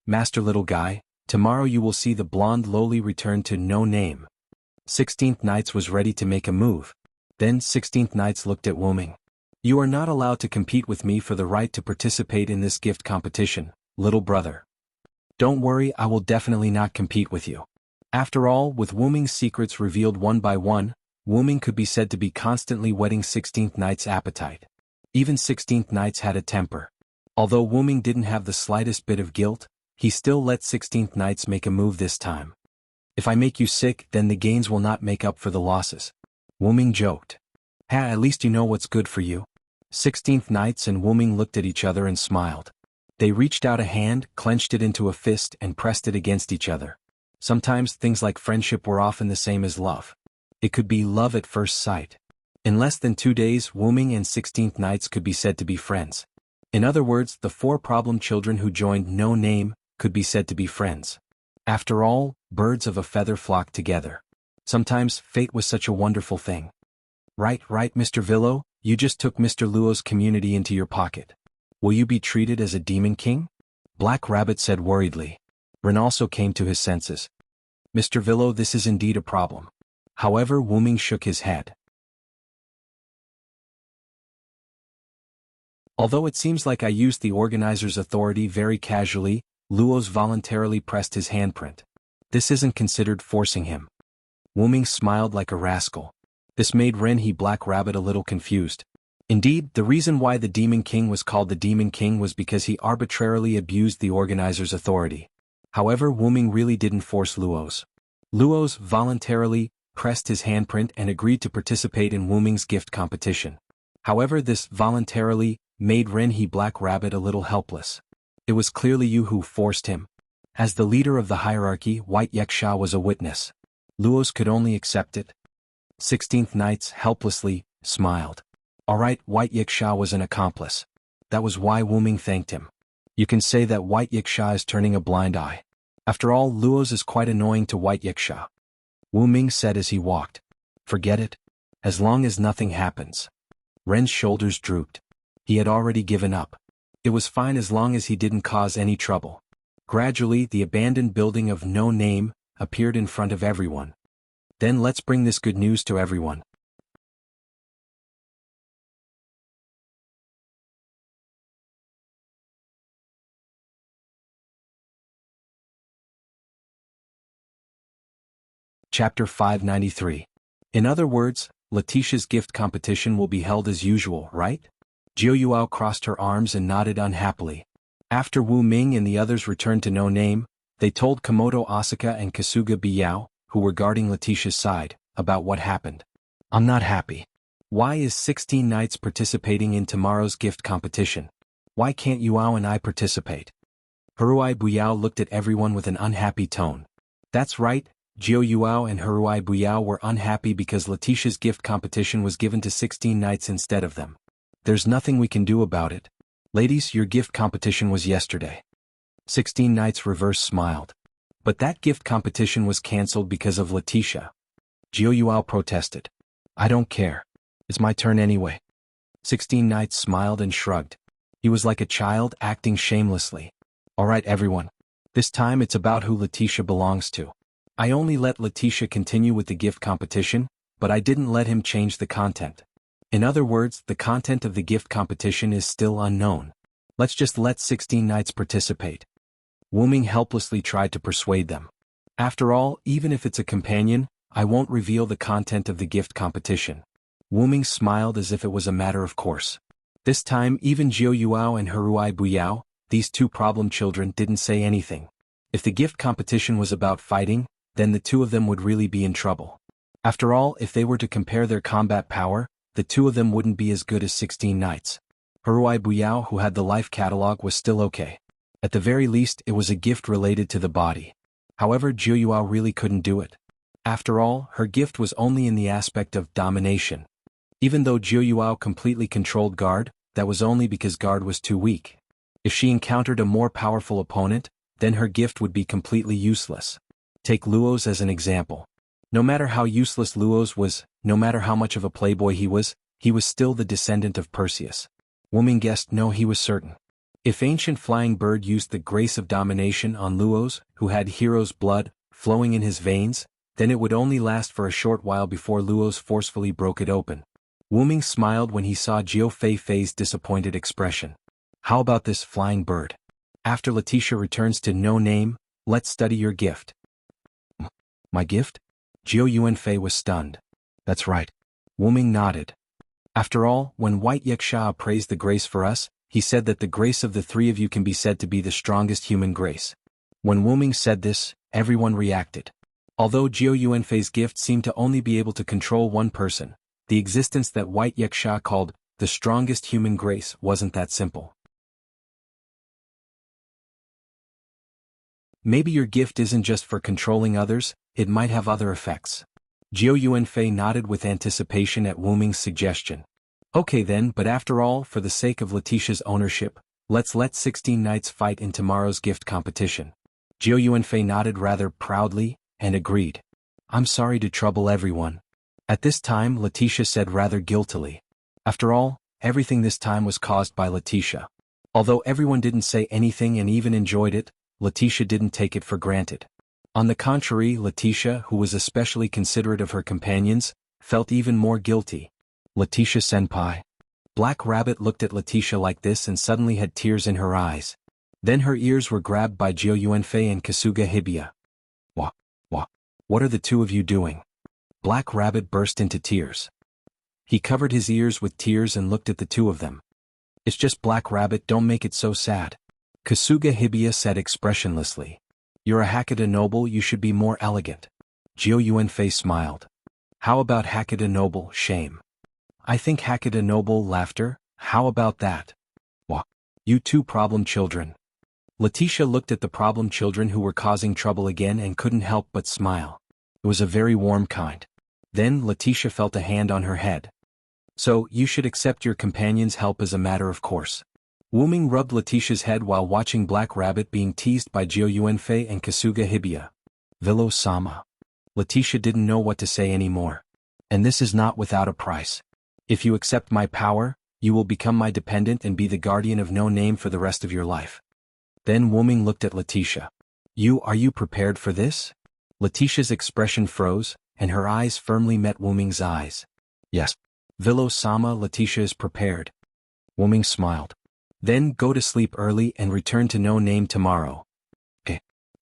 Master Little Guy, tomorrow you will see the blonde loli return to No Name. 16th Nights was ready to make a move. Then 16th Nights looked at Wu Ming. You are not allowed to compete with me for the right to participate in this gift competition, little brother. Don't worry, I will definitely not compete with you. After all, with Wu Ming's secrets revealed one by one, Wu Ming could be said to be constantly whetting 16th Nights' appetite. Even 16th Nights had a temper. Although Wu Ming didn't have the slightest bit of guilt, he still let 16th Nights make a move this time. If I make you sick, then the gains will not make up for the losses. Wu Ming joked. At least you know what's good for you. 16th Nights and Wu Ming looked at each other and smiled. They reached out a hand, clenched it into a fist and pressed it against each other. Sometimes things like friendship were often the same as love. It could be love at first sight. In less than 2 days, Wu Ming and 16th Nights could be said to be friends. In other words, the 4 problem children who joined No Name could be said to be friends. After all, birds of a feather flock together. Sometimes fate was such a wonderful thing. Right, Mr. Villo, you just took Mr. Luo's community into your pocket. Will you be treated as a demon king? Black Rabbit said worriedly. Ren also came to his senses. Mr. Villo, this is indeed a problem. However, Wu Ming shook his head. Although it seems like I used the organizer's authority very casually, Luos voluntarily pressed his handprint. This isn't considered forcing him. Wu Ming smiled like a rascal. This made Black Rabbit a little confused. Indeed, the reason why the Demon King was called the Demon King was because he arbitrarily abused the organizer's authority. However, Wu Ming really didn't force Luos. Luos voluntarily pressed his handprint and agreed to participate in Wu Ming's gift competition. However, this voluntarily made Black Rabbit a little helpless. It was clearly you who forced him. As the leader of the hierarchy, White Yiksha was a witness. Luos could only accept it. 16th Nights helplessly smiled. Alright, White Yiksha was an accomplice. That was why Wu Ming thanked him. You can say that White Yiksha is turning a blind eye. After all, Luos is quite annoying to White Yiksha. Wu Ming said as he walked. Forget it. As long as nothing happens. Ren's shoulders drooped. He had already given up. It was fine as long as he didn't cause any trouble. Gradually, the abandoned building of No Name appeared in front of everyone. Then let's bring this good news to everyone. Chapter 593. In other words, Letitia's gift competition will be held as usual, right? Jiu Yuao crossed her arms and nodded unhappily. After Wu Ming and the others returned to No Name, they told Komodo Asuka and Kasuga Biyao, who were guarding Letitia's side, about what happened. I'm not happy. Why is 16 Knights participating in tomorrow's gift competition? Why can't Yuao and I participate? Haruai Buyao looked at everyone with an unhappy tone. That's right, Jiu Yuao and Haruai Buyao were unhappy because Letitia's gift competition was given to 16 Knights instead of them. There's nothing we can do about it. Ladies, your gift competition was yesterday. 16 Knights reverse smiled. But that gift competition was cancelled because of Letitia. Jiu Yuao protested. I don't care. It's my turn anyway. 16 Knights smiled and shrugged. He was like a child acting shamelessly. Alright everyone. This time it's about who Letitia belongs to. I only let Letitia continue with the gift competition, but I didn't let him change the content. In other words, the content of the gift competition is still unknown. Let's just let 16 Knights participate. Wu Ming helplessly tried to persuade them. After all, even if it's a companion, I won't reveal the content of the gift competition. Wu Ming smiled as if it was a matter of course. This time even Jiu Yuao and Haruai Buyao, these two problem children, didn't say anything. If the gift competition was about fighting, then the two of them would really be in trouble. After all, if they were to compare their combat power, the two of them wouldn't be as good as 16 Knights. Haruai Buyao, who had the life catalog, was still okay. At the very least, it was a gift related to the body. However, Jiu Yuao really couldn't do it. After all, her gift was only in the aspect of domination. Even though Jiu Yuao completely controlled Guard, that was only because Guard was too weak. If she encountered a more powerful opponent, then her gift would be completely useless. Take Luo's as an example. No matter how useless Luo's was, no matter how much of a playboy he was still the descendant of Perseus. Wu Ming guessed no, he was certain. If ancient flying bird used the grace of domination on Luo's, who had hero's blood flowing in his veins, then it would only last for a short while before Luo's forcefully broke it open. Wu Ming smiled when he saw Jiu Fei Fei's disappointed expression. How about this flying bird? After Letitia returns to No Name, let's study your gift. My gift? Jiu Yuanfei was stunned. That's right. Wu Ming nodded. After all, when White Yaksha praised the grace for us, he said that the grace of the three of you can be said to be the strongest human grace. When Wu Ming said this, everyone reacted. Although Jiu Yuanfei's gift seemed to only be able to control one person, the existence that White Yaksha called the strongest human grace wasn't that simple. Maybe your gift isn't just for controlling others, it might have other effects. Jiu Yuanfei nodded with anticipation at Wu Ming's suggestion. Okay then, but after all, for the sake of Letitia's ownership, let's let 16 Knights fight in tomorrow's gift competition. Jiu Yuanfei nodded rather proudly, and agreed. I'm sorry to trouble everyone. At this time, Letitia said rather guiltily. After all, everything this time was caused by Letitia. Although everyone didn't say anything and even enjoyed it, Letitia didn't take it for granted. On the contrary, Letitia, who was especially considerate of her companions, felt even more guilty. Letitia senpai. Black Rabbit looked at Letitia like this and suddenly had tears in her eyes. Then her ears were grabbed by Jiu Yuanfei and Kasuga Hibiya. What are the two of you doing? Black Rabbit burst into tears. He covered his ears with tears and looked at the two of them. It's just Black Rabbit, don't make it so sad. Kasuga Hibiya said expressionlessly. You're a Hakata noble, you should be more elegant. Jiu Yuanfei smiled. How about Hakata noble, shame? I think Hakata noble, laughter, how about that? You two problem children. Letitia looked at the problem children who were causing trouble again and couldn't help but smile. It was a very warm kind. Then Letitia felt a hand on her head. So, you should accept your companion's help as a matter of course. Wu Ming rubbed Letitia's head while watching Black Rabbit being teased by Jiu Yuanfei and Kasuga Hibiya. Vilo-sama. Letitia didn't know what to say anymore. And this is not without a price. If you accept my power, you will become my dependent and be the guardian of No Name for the rest of your life. Then Wu Ming looked at Letitia. Are you prepared for this? Letitia's expression froze, and her eyes firmly met Wu Ming's eyes. Yes. Vilo-sama, Letitia is prepared. Wu Ming smiled. Then go to sleep early and return to No Name tomorrow.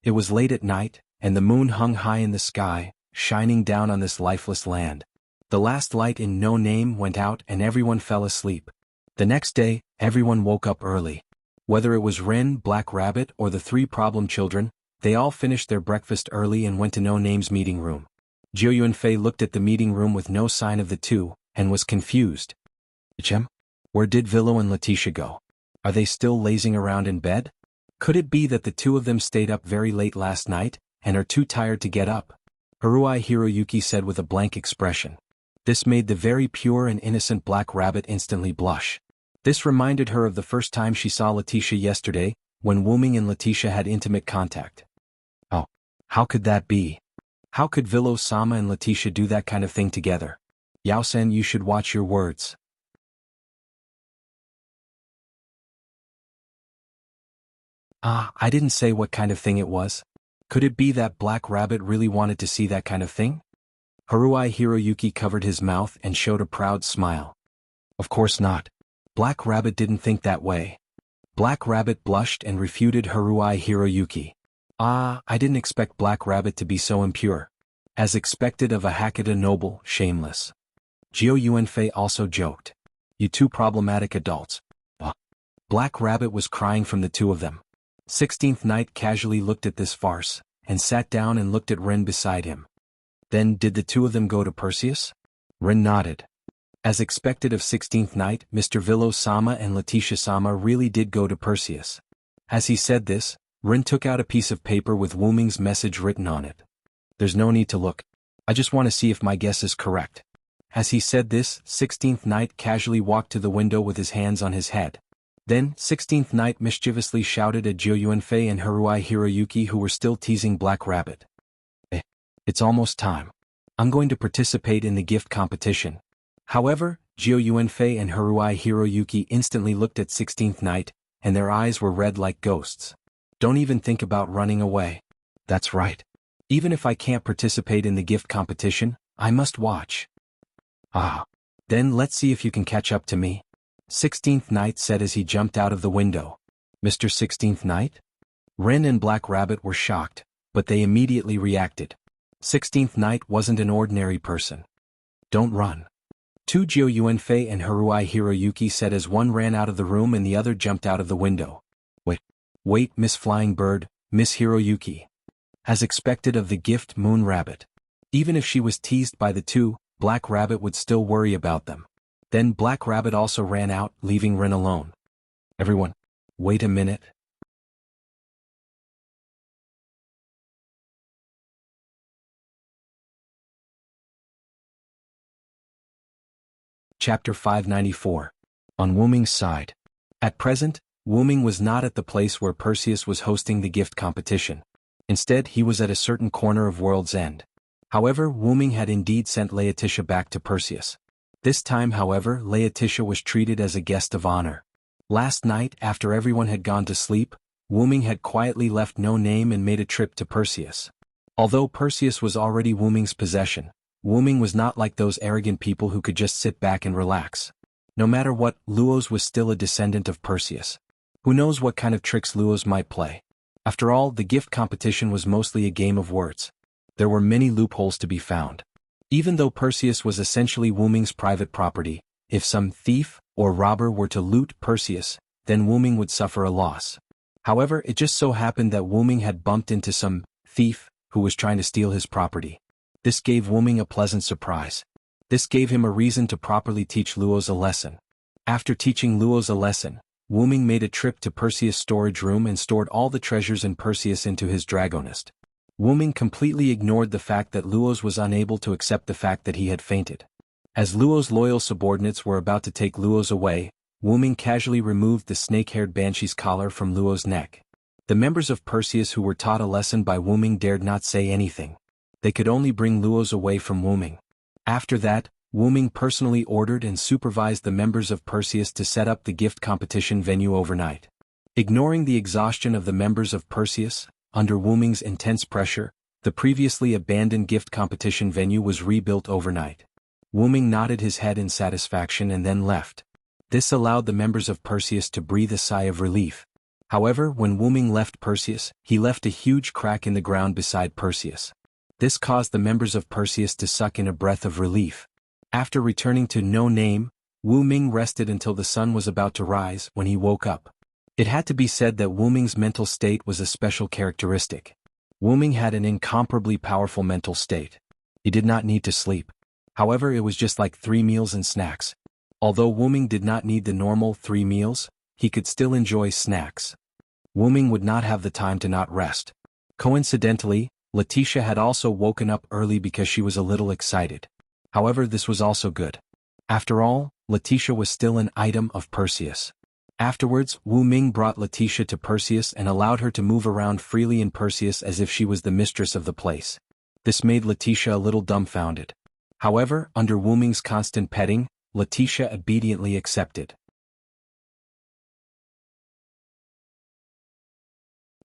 It was late at night, and the moon hung high in the sky, shining down on this lifeless land. The last light in No Name went out and everyone fell asleep. The next day, everyone woke up early. Whether it was Ren, Black Rabbit, or the three problem children, they all finished their breakfast early and went to No Name's meeting room. Jiu Yunfei looked at the meeting room with no sign of the two, and was confused. Chem? Where did Villo and Letitia go? Are they still lazing around in bed? Could it be that the two of them stayed up very late last night, and are too tired to get up? Haruai Hiroyuki said with a blank expression. This made the very pure and innocent Black Rabbit instantly blush. This reminded her of the first time she saw Letitia yesterday, when Wuming and Letitia had intimate contact. Oh, how could that be? How could Villo-sama and Letitia do that kind of thing together? Yao-sen, you should watch your words. I didn't say what kind of thing it was. Could it be that Black Rabbit really wanted to see that kind of thing? Haruai Hiroyuki covered his mouth and showed a proud smile. Of course not. Black Rabbit didn't think that way. Black Rabbit blushed and refuted Haruai Hiroyuki. I didn't expect Black Rabbit to be so impure. As expected of a Hakata noble, shameless. Jiu Yuanfei also joked. You two problematic adults. Black Rabbit was crying from the two of them. 16th Night casually looked at this farce, and sat down and looked at Ren beside him. Then did the two of them go to Perseus? Ren nodded. As expected of 16th Night, Mr. Villo-sama and Letitia-sama really did go to Perseus. As he said this, Ren took out a piece of paper with Wuming's message written on it. There's no need to look. I just want to see if my guess is correct. As he said this, 16th Night casually walked to the window with his hands on his head. Then, 16th Night mischievously shouted at Jiu Yuanfei and Haruai Hiroyuki, who were still teasing Black Rabbit. It's almost time. I'm going to participate in the gift competition. However, Jiu Yuanfei and Haruai Hiroyuki instantly looked at 16th Night, and their eyes were red like ghosts. Don't even think about running away. That's right. Even if I can't participate in the gift competition, I must watch. Then let's see if you can catch up to me. 16th Night said as he jumped out of the window. Mr. 16th Night? Ren and Black Rabbit were shocked, but they immediately reacted. 16th Night wasn't an ordinary person. Don't run. Jiu Yuanfei and Haruai Hiroyuki said as one ran out of the room and the other jumped out of the window. Wait, Miss Flying Bird, Miss Hiroyuki. As expected of the gift Moon Rabbit. Even if she was teased by the two, Black Rabbit would still worry about them. Then Black Rabbit also ran out, leaving Ren alone. Everyone, wait a minute. Chapter 594. On Wuming's side. At present, Wuming was not at the place where Perseus was hosting the gift competition. Instead, he was at a certain corner of World's End. However, Wuming had indeed sent Laetitia back to Perseus. This time, however, Laetitia was treated as a guest of honor. Last night, after everyone had gone to sleep, Wuming had quietly left No Name and made a trip to Perseus. Although Perseus was already Wuming's possession, Wuming was not like those arrogant people who could just sit back and relax. No matter what, Luos was still a descendant of Perseus. Who knows what kind of tricks Luos might play? After all, the gift competition was mostly a game of words. There were many loopholes to be found. Even though Perseus was essentially Wuming's private property, if some thief or robber were to loot Perseus, then Wuming would suffer a loss. However, it just so happened that Wuming had bumped into some thief who was trying to steal his property. This gave Wuming a pleasant surprise. This gave him a reason to properly teach Luos a lesson. After teaching Luos a lesson, Wuming made a trip to Perseus' storage room and stored all the treasures in Perseus into his dragonist. Wuming completely ignored the fact that Luos was unable to accept the fact that he had fainted. As Luos' loyal subordinates were about to take Luos away, Wuming casually removed the snake-haired banshee's collar from Luos' neck. The members of Perseus who were taught a lesson by Wuming dared not say anything. They could only bring Luos away from Wuming. After that, Wuming personally ordered and supervised the members of Perseus to set up the gift competition venue overnight. Ignoring the exhaustion of the members of Perseus, under Wuming's intense pressure, the previously abandoned gift competition venue was rebuilt overnight. Wuming nodded his head in satisfaction and then left. This allowed the members of Perseus to breathe a sigh of relief. However, when Wuming left Perseus, he left a huge crack in the ground beside Perseus. This caused the members of Perseus to suck in a breath of relief. After returning to No Name, Wu Ming rested until the sun was about to rise when he woke up. It had to be said that Wu Ming's mental state was a special characteristic. Wu Ming had an incomparably powerful mental state. He did not need to sleep. However, it was just like 3 meals and snacks. Although Wu Ming did not need the normal 3 meals, he could still enjoy snacks. Wu Ming would not have the time to not rest. Coincidentally, Letitia had also woken up early because she was a little excited. However, this was also good. After all, Letitia was still an item of Perseus. Afterwards, Wu Ming brought Letitia to Perseus and allowed her to move around freely in Perseus as if she was the mistress of the place. This made Letitia a little dumbfounded. However, under Wu Ming's constant petting, Letitia obediently accepted.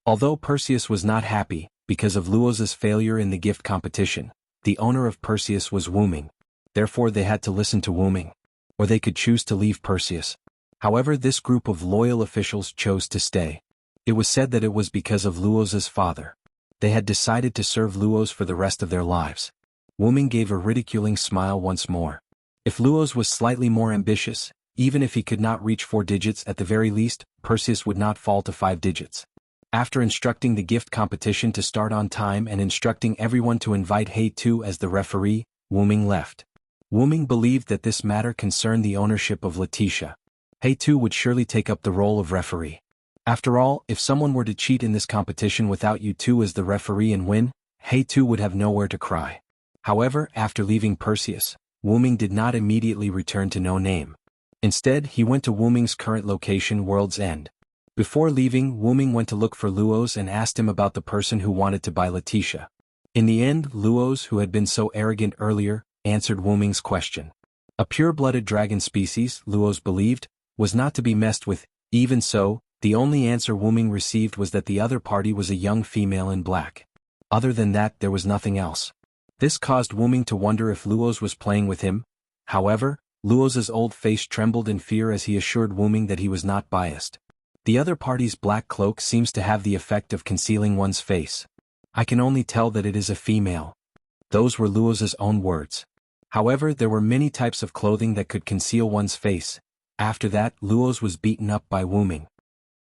Although Perseus was not happy, because of Luoz's failure in the gift competition, the owner of Perseus was Wu Ming. Therefore they had to listen to Wu Ming. Or they could choose to leave Perseus. However, this group of loyal officials chose to stay. It was said that it was because of Luoz's father. They had decided to serve Luoz for the rest of their lives. Wu Ming gave a ridiculing smile once more. If Luoz was slightly more ambitious, even if he could not reach 4 digits at the very least, Perseus would not fall to 5 digits. After instructing the gift competition to start on time and instructing everyone to invite He Tu as the referee, Wu Ming left. Wu Ming believed that this matter concerned the ownership of Letitia. He Tu would surely take up the role of referee. After all, if someone were to cheat in this competition without you two as the referee and win, He Tu would have nowhere to cry. However, after leaving Perseus, Wu Ming did not immediately return to No Name. Instead, he went to Wu Ming's current location, World's End. Before leaving, Wu Ming went to look for Luoz and asked him about the person who wanted to buy Letitia. In the end, Luoz, who had been so arrogant earlier, answered Wu Ming's question. A pure-blooded dragon species, Luoz believed, was not to be messed with. Even so, the only answer Wu Ming received was that the other party was a young female in black. Other than that, there was nothing else. This caused Wu Ming to wonder if Luoz was playing with him. However, Luoz's old face trembled in fear as he assured Wu Ming that he was not biased. The other party's black cloak seems to have the effect of concealing one's face. I can only tell that it is a female. Those were Luoz's own words. However, there were many types of clothing that could conceal one's face. After that, Luoz was beaten up by Wu Ming.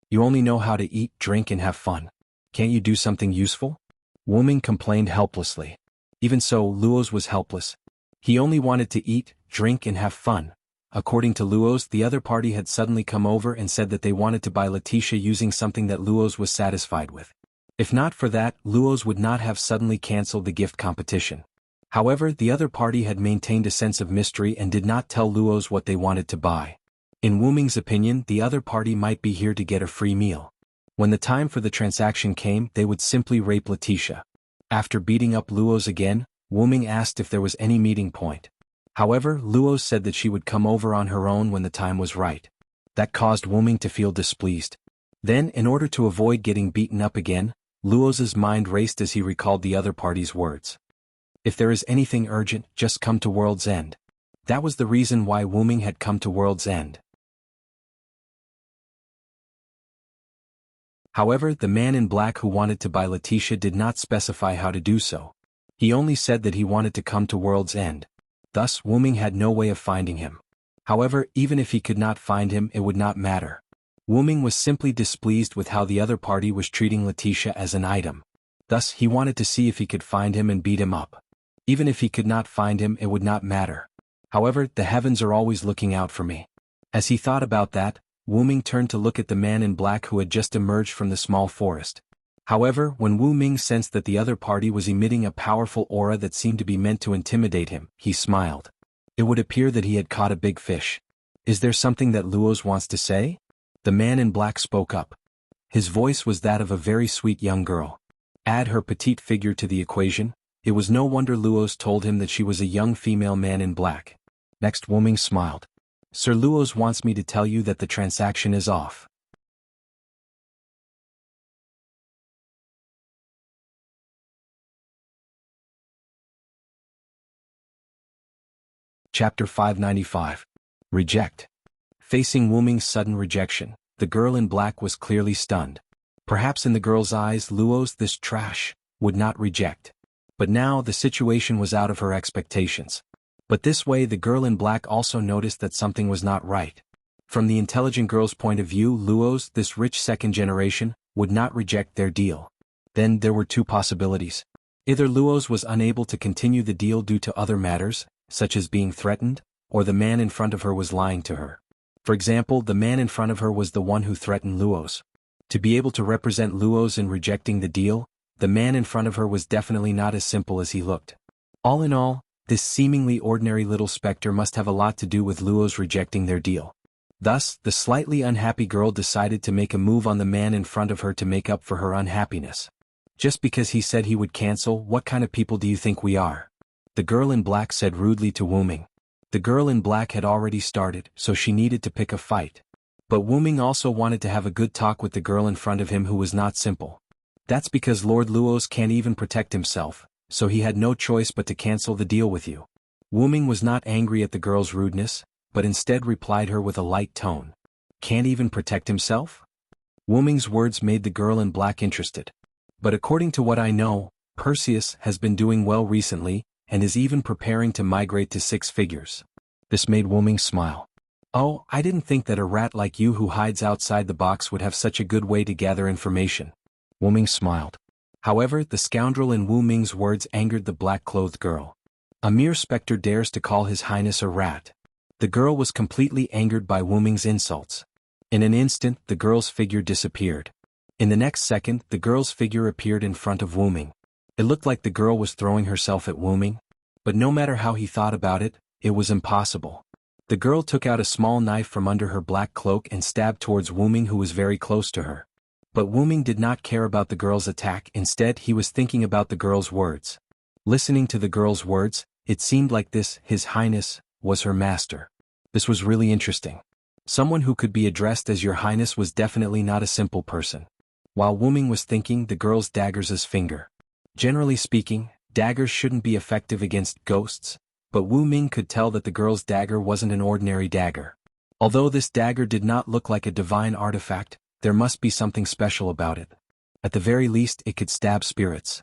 You only know how to eat, drink and have fun. Can't you do something useful? Wu Ming complained helplessly. Even so, Luoz was helpless. He only wanted to eat, drink and have fun. According to Luoz, the other party had suddenly come over and said that they wanted to buy Letitia using something that Luoz was satisfied with. If not for that, Luoz would not have suddenly cancelled the gift competition. However, the other party had maintained a sense of mystery and did not tell Luoz what they wanted to buy. In Wu Ming's opinion, the other party might be here to get a free meal. When the time for the transaction came, they would simply rape Letitia. After beating up Luoz again, Wu Ming asked if there was any meeting point. However, Luoz said that she would come over on her own when the time was right. That caused Wu Ming to feel displeased. Then, in order to avoid getting beaten up again, Luoz's mind raced as he recalled the other party's words. If there is anything urgent, just come to World's End. That was the reason why Wu Ming had come to World's End. However, the man in black who wanted to buy Letitia did not specify how to do so. He only said that he wanted to come to World's End. Thus, Wu Ming had no way of finding him. However, even if he could not find him, it would not matter. Wu Ming was simply displeased with how the other party was treating Letitia as an item. Thus, he wanted to see if he could find him and beat him up. Even if he could not find him, it would not matter. However, the heavens are always looking out for me. As he thought about that, Wu Ming turned to look at the man in black who had just emerged from the small forest. However, when Wu Ming sensed that the other party was emitting a powerful aura that seemed to be meant to intimidate him, he smiled. It would appear that he had caught a big fish. Is there something that Luoz wants to say? The man in black spoke up. His voice was that of a very sweet young girl. Add her petite figure to the equation, it was no wonder Luoz told him that she was a young female man in black. Next, Wu Ming smiled. Sir Luoz wants me to tell you that the transaction is off. Chapter 595. Reject. Facing Wu Ming's sudden rejection, the girl in black was clearly stunned. Perhaps in the girl's eyes, Luoz, this trash, would not reject. But now the situation was out of her expectations. But this way the girl in black also noticed that something was not right. From the intelligent girl's point of view, Luos, this rich second generation, would not reject their deal. Then there were two possibilities. Either Luos was unable to continue the deal due to other matters, such as being threatened, or the man in front of her was lying to her. For example, the man in front of her was the one who threatened Luos. To be able to represent Luos in rejecting the deal, the man in front of her was definitely not as simple as he looked. All in all, this seemingly ordinary little specter must have a lot to do with Luos rejecting their deal. Thus, the slightly unhappy girl decided to make a move on the man in front of her to make up for her unhappiness. Just because he said he would cancel, what kind of people do you think we are? The girl in black said rudely to Wu Ming. The girl in black had already started, so she needed to pick a fight. But Wu Ming also wanted to have a good talk with the girl in front of him who was not simple. That's because Lord Luos can't even protect himself, so he had no choice but to cancel the deal with you. Wu Ming was not angry at the girl's rudeness, but instead replied her with a light tone. Can't even protect himself? Wu Ming's words made the girl in black interested. But according to what I know, Perseus has been doing well recently, and is even preparing to migrate to 6 figures. This made Wu Ming smile. Oh, I didn't think that a rat like you who hides outside the box would have such a good way to gather information. Wu Ming smiled. However, the scoundrel in Wu Ming's words angered the black-clothed girl. A mere specter dares to call His Highness a rat. The girl was completely angered by Wu Ming's insults. In an instant, the girl's figure disappeared. In the next second, the girl's figure appeared in front of Wu Ming. It looked like the girl was throwing herself at Wu Ming. But no matter how he thought about it, it was impossible. The girl took out a small knife from under her black cloak and stabbed towards Wu Ming, who was very close to her. But Wu Ming did not care about the girl's attack. Instead, he was thinking about the girl's words. Listening to the girl's words, it seemed like this, His Highness, was her master. This was really interesting. Someone who could be addressed as Your Highness was definitely not a simple person. While Wu Ming was thinking, the girl's dagger's finger. Generally speaking, daggers shouldn't be effective against ghosts, but Wu Ming could tell that the girl's dagger wasn't an ordinary dagger. Although this dagger did not look like a divine artifact, there must be something special about it. At the very least, it could stab spirits.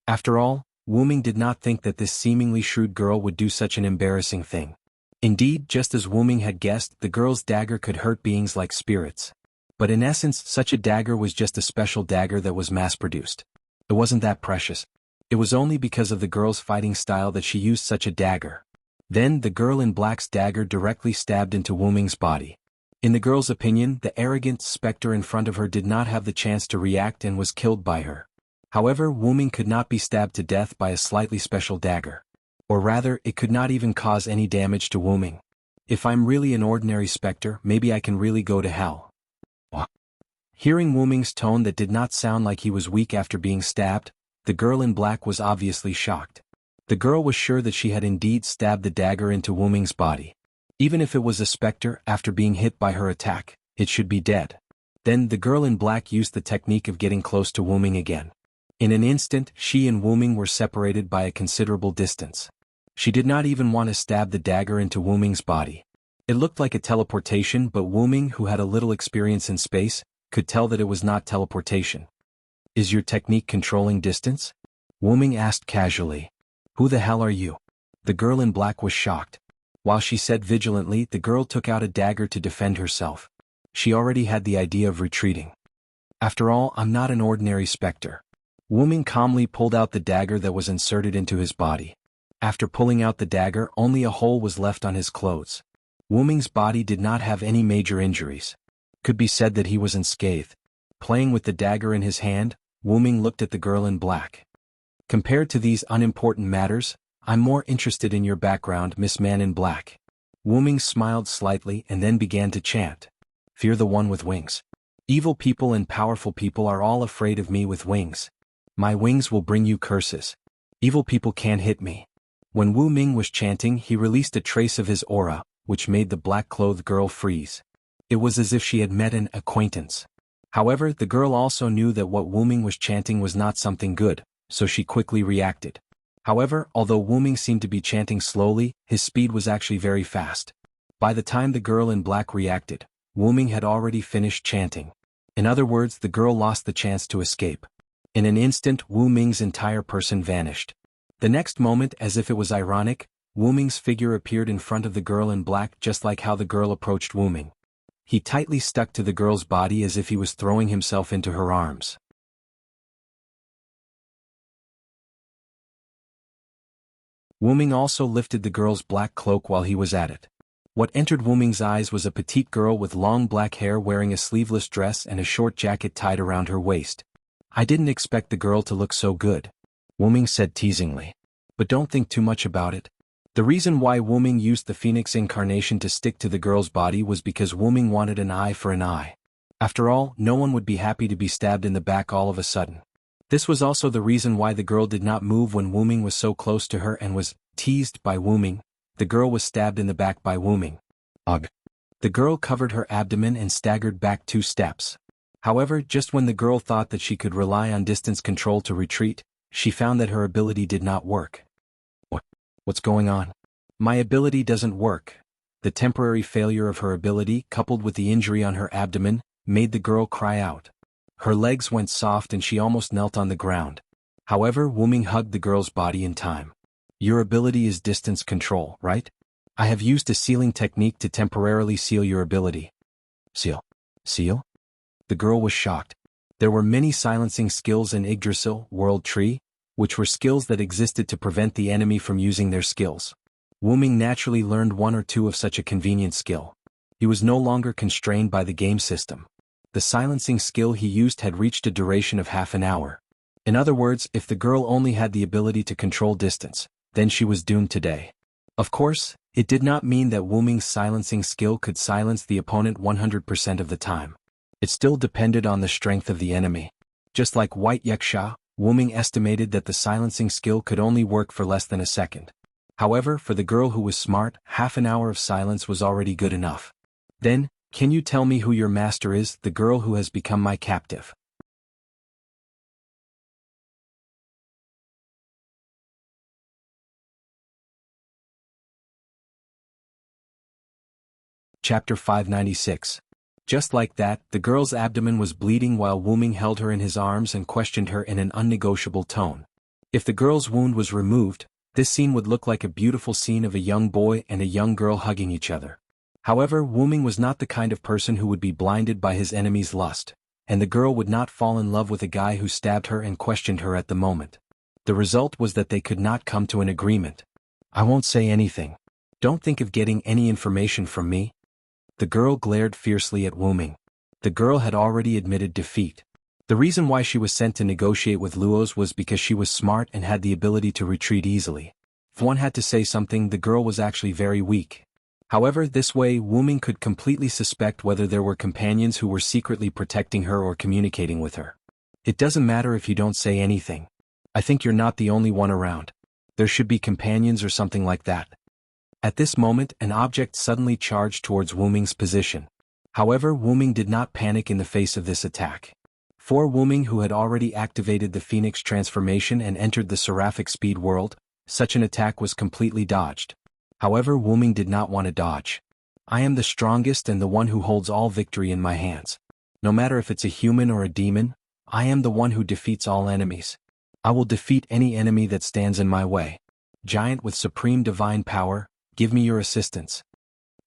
After all, Wu Ming did not think that this seemingly shrewd girl would do such an embarrassing thing. Indeed, just as Wu Ming had guessed, the girl's dagger could hurt beings like spirits. But in essence, such a dagger was just a special dagger that was mass-produced. It wasn't that precious. It was only because of the girl's fighting style that she used such a dagger. Then, the girl in black's dagger directly stabbed into Wu Ming's body. In the girl's opinion, the arrogant specter in front of her did not have the chance to react and was killed by her. However, Wu Ming could not be stabbed to death by a slightly special dagger. Or rather, it could not even cause any damage to Wu Ming. If I'm really an ordinary specter, maybe I can really go to hell. Hearing Wu Ming's tone that did not sound like he was weak after being stabbed, the girl in black was obviously shocked. The girl was sure that she had indeed stabbed the dagger into Wu Ming's body. Even if it was a specter, after being hit by her attack, it should be dead. Then the girl in black used the technique of getting close to Wu Ming again. In an instant, she and Wu Ming were separated by a considerable distance. She did not even want to stab the dagger into Wu Ming's body. It looked like a teleportation, but Wu Ming, who had a little experience in space, could tell that it was not teleportation. Is your technique controlling distance? Wu Ming asked casually. Who the hell are you? The girl in black was shocked. While she said vigilantly, the girl took out a dagger to defend herself. She already had the idea of retreating. After all, I'm not an ordinary specter. Wu Ming calmly pulled out the dagger that was inserted into his body. After pulling out the dagger, only a hole was left on his clothes. Wu Ming's body did not have any major injuries. Could be said that he was unscathed. Playing with the dagger in his hand, Wu Ming looked at the girl in black. Compared to these unimportant matters, I'm more interested in your background, Miss Man in Black. Wu Ming smiled slightly and then began to chant. Fear the one with wings. Evil people and powerful people are all afraid of me with wings. My wings will bring you curses. Evil people can't hit me. When Wu Ming was chanting, he released a trace of his aura, which made the black-clothed girl freeze. It was as if she had met an acquaintance. However, the girl also knew that what Wu Ming was chanting was not something good, so she quickly reacted. However, although Wu Ming seemed to be chanting slowly, his speed was actually very fast. By the time the girl in black reacted, Wu Ming had already finished chanting. In other words, the girl lost the chance to escape. In an instant Wu Ming's entire person vanished. The next moment, as if it was ironic, Wu Ming's figure appeared in front of the girl in black just like how the girl approached Wu Ming. He tightly stuck to the girl's body as if he was throwing himself into her arms. Wu Ming also lifted the girl's black cloak while he was at it. What entered Wu Ming's eyes was a petite girl with long black hair wearing a sleeveless dress and a short jacket tied around her waist. "I didn't expect the girl to look so good," Wu Ming said teasingly. "But don't think too much about it." The reason why Wu Ming used the phoenix incarnation to stick to the girl's body was because Wu Ming wanted an eye for an eye. After all, no one would be happy to be stabbed in the back all of a sudden. This was also the reason why the girl did not move when Wu Ming was so close to her and was teased by Wu Ming. The girl was stabbed in the back by Wu Ming. Ugh. The girl covered her abdomen and staggered back 2 steps. However, just when the girl thought that she could rely on distance control to retreat, she found that her ability did not work. What's going on? My ability doesn't work. The temporary failure of her ability, coupled with the injury on her abdomen, made the girl cry out. Her legs went soft and she almost knelt on the ground. However, Wu Ming hugged the girl's body in time. "Your ability is distance control, right? I have used a sealing technique to temporarily seal your ability." "Seal? Seal?" The girl was shocked. There were many silencing skills in Yggdrasil, World Tree, which were skills that existed to prevent the enemy from using their skills. Wu Ming naturally learned 1 or 2 of such a convenient skill. He was no longer constrained by the game system. The silencing skill he used had reached a duration of half an hour. In other words, if the girl only had the ability to control distance, then she was doomed today. Of course, it did not mean that Wu Ming's silencing skill could silence the opponent 100% of the time. It still depended on the strength of the enemy. Just like White Yuxia, Wu Ming estimated that the silencing skill could only work for less than a second. However, for the girl who was smart, half an hour of silence was already good enough. "Then, can you tell me who your master is, the girl who has become my captive?" Chapter 596. Just like that, the girl's abdomen was bleeding while Wu Ming held her in his arms and questioned her in an unnegotiable tone. If the girl's wound was removed, this scene would look like a beautiful scene of a young boy and a young girl hugging each other. However, Wu Ming was not the kind of person who would be blinded by his enemy's lust, and the girl would not fall in love with a guy who stabbed her and questioned her at the moment. The result was that they could not come to an agreement. "I won't say anything. Don't think of getting any information from me." The girl glared fiercely at Wu Ming. The girl had already admitted defeat. The reason why she was sent to negotiate with Luos was because she was smart and had the ability to retreat easily. If one had to say something, the girl was actually very weak. However, this way Wu Ming could completely suspect whether there were companions who were secretly protecting her or communicating with her. "It doesn't matter if you don't say anything. I think you're not the only one around. There should be companions or something like that." At this moment, an object suddenly charged towards Wu Ming's position. However, Wu Ming did not panic in the face of this attack. For Wu Ming, who had already activated the Phoenix transformation and entered the Seraphic Speed world, such an attack was completely dodged. However, Wu Ming did not want to dodge. "I am the strongest and the one who holds all victory in my hands. No matter if it's a human or a demon, I am the one who defeats all enemies. I will defeat any enemy that stands in my way. Giant with supreme divine power, give me your assistance."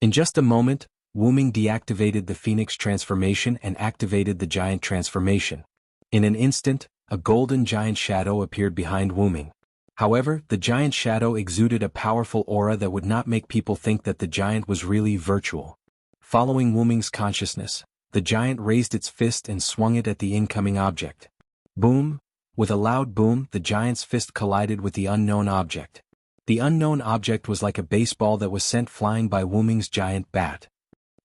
In just a moment, Wu Ming deactivated the Phoenix transformation and activated the Giant transformation. In an instant, a golden giant shadow appeared behind Wu Ming. However, the giant shadow exuded a powerful aura that would not make people think that the giant was really virtual. Following Wu Ming's consciousness, the giant raised its fist and swung it at the incoming object. Boom! With a loud boom, the giant's fist collided with the unknown object. The unknown object was like a baseball that was sent flying by Wu Ming's giant bat.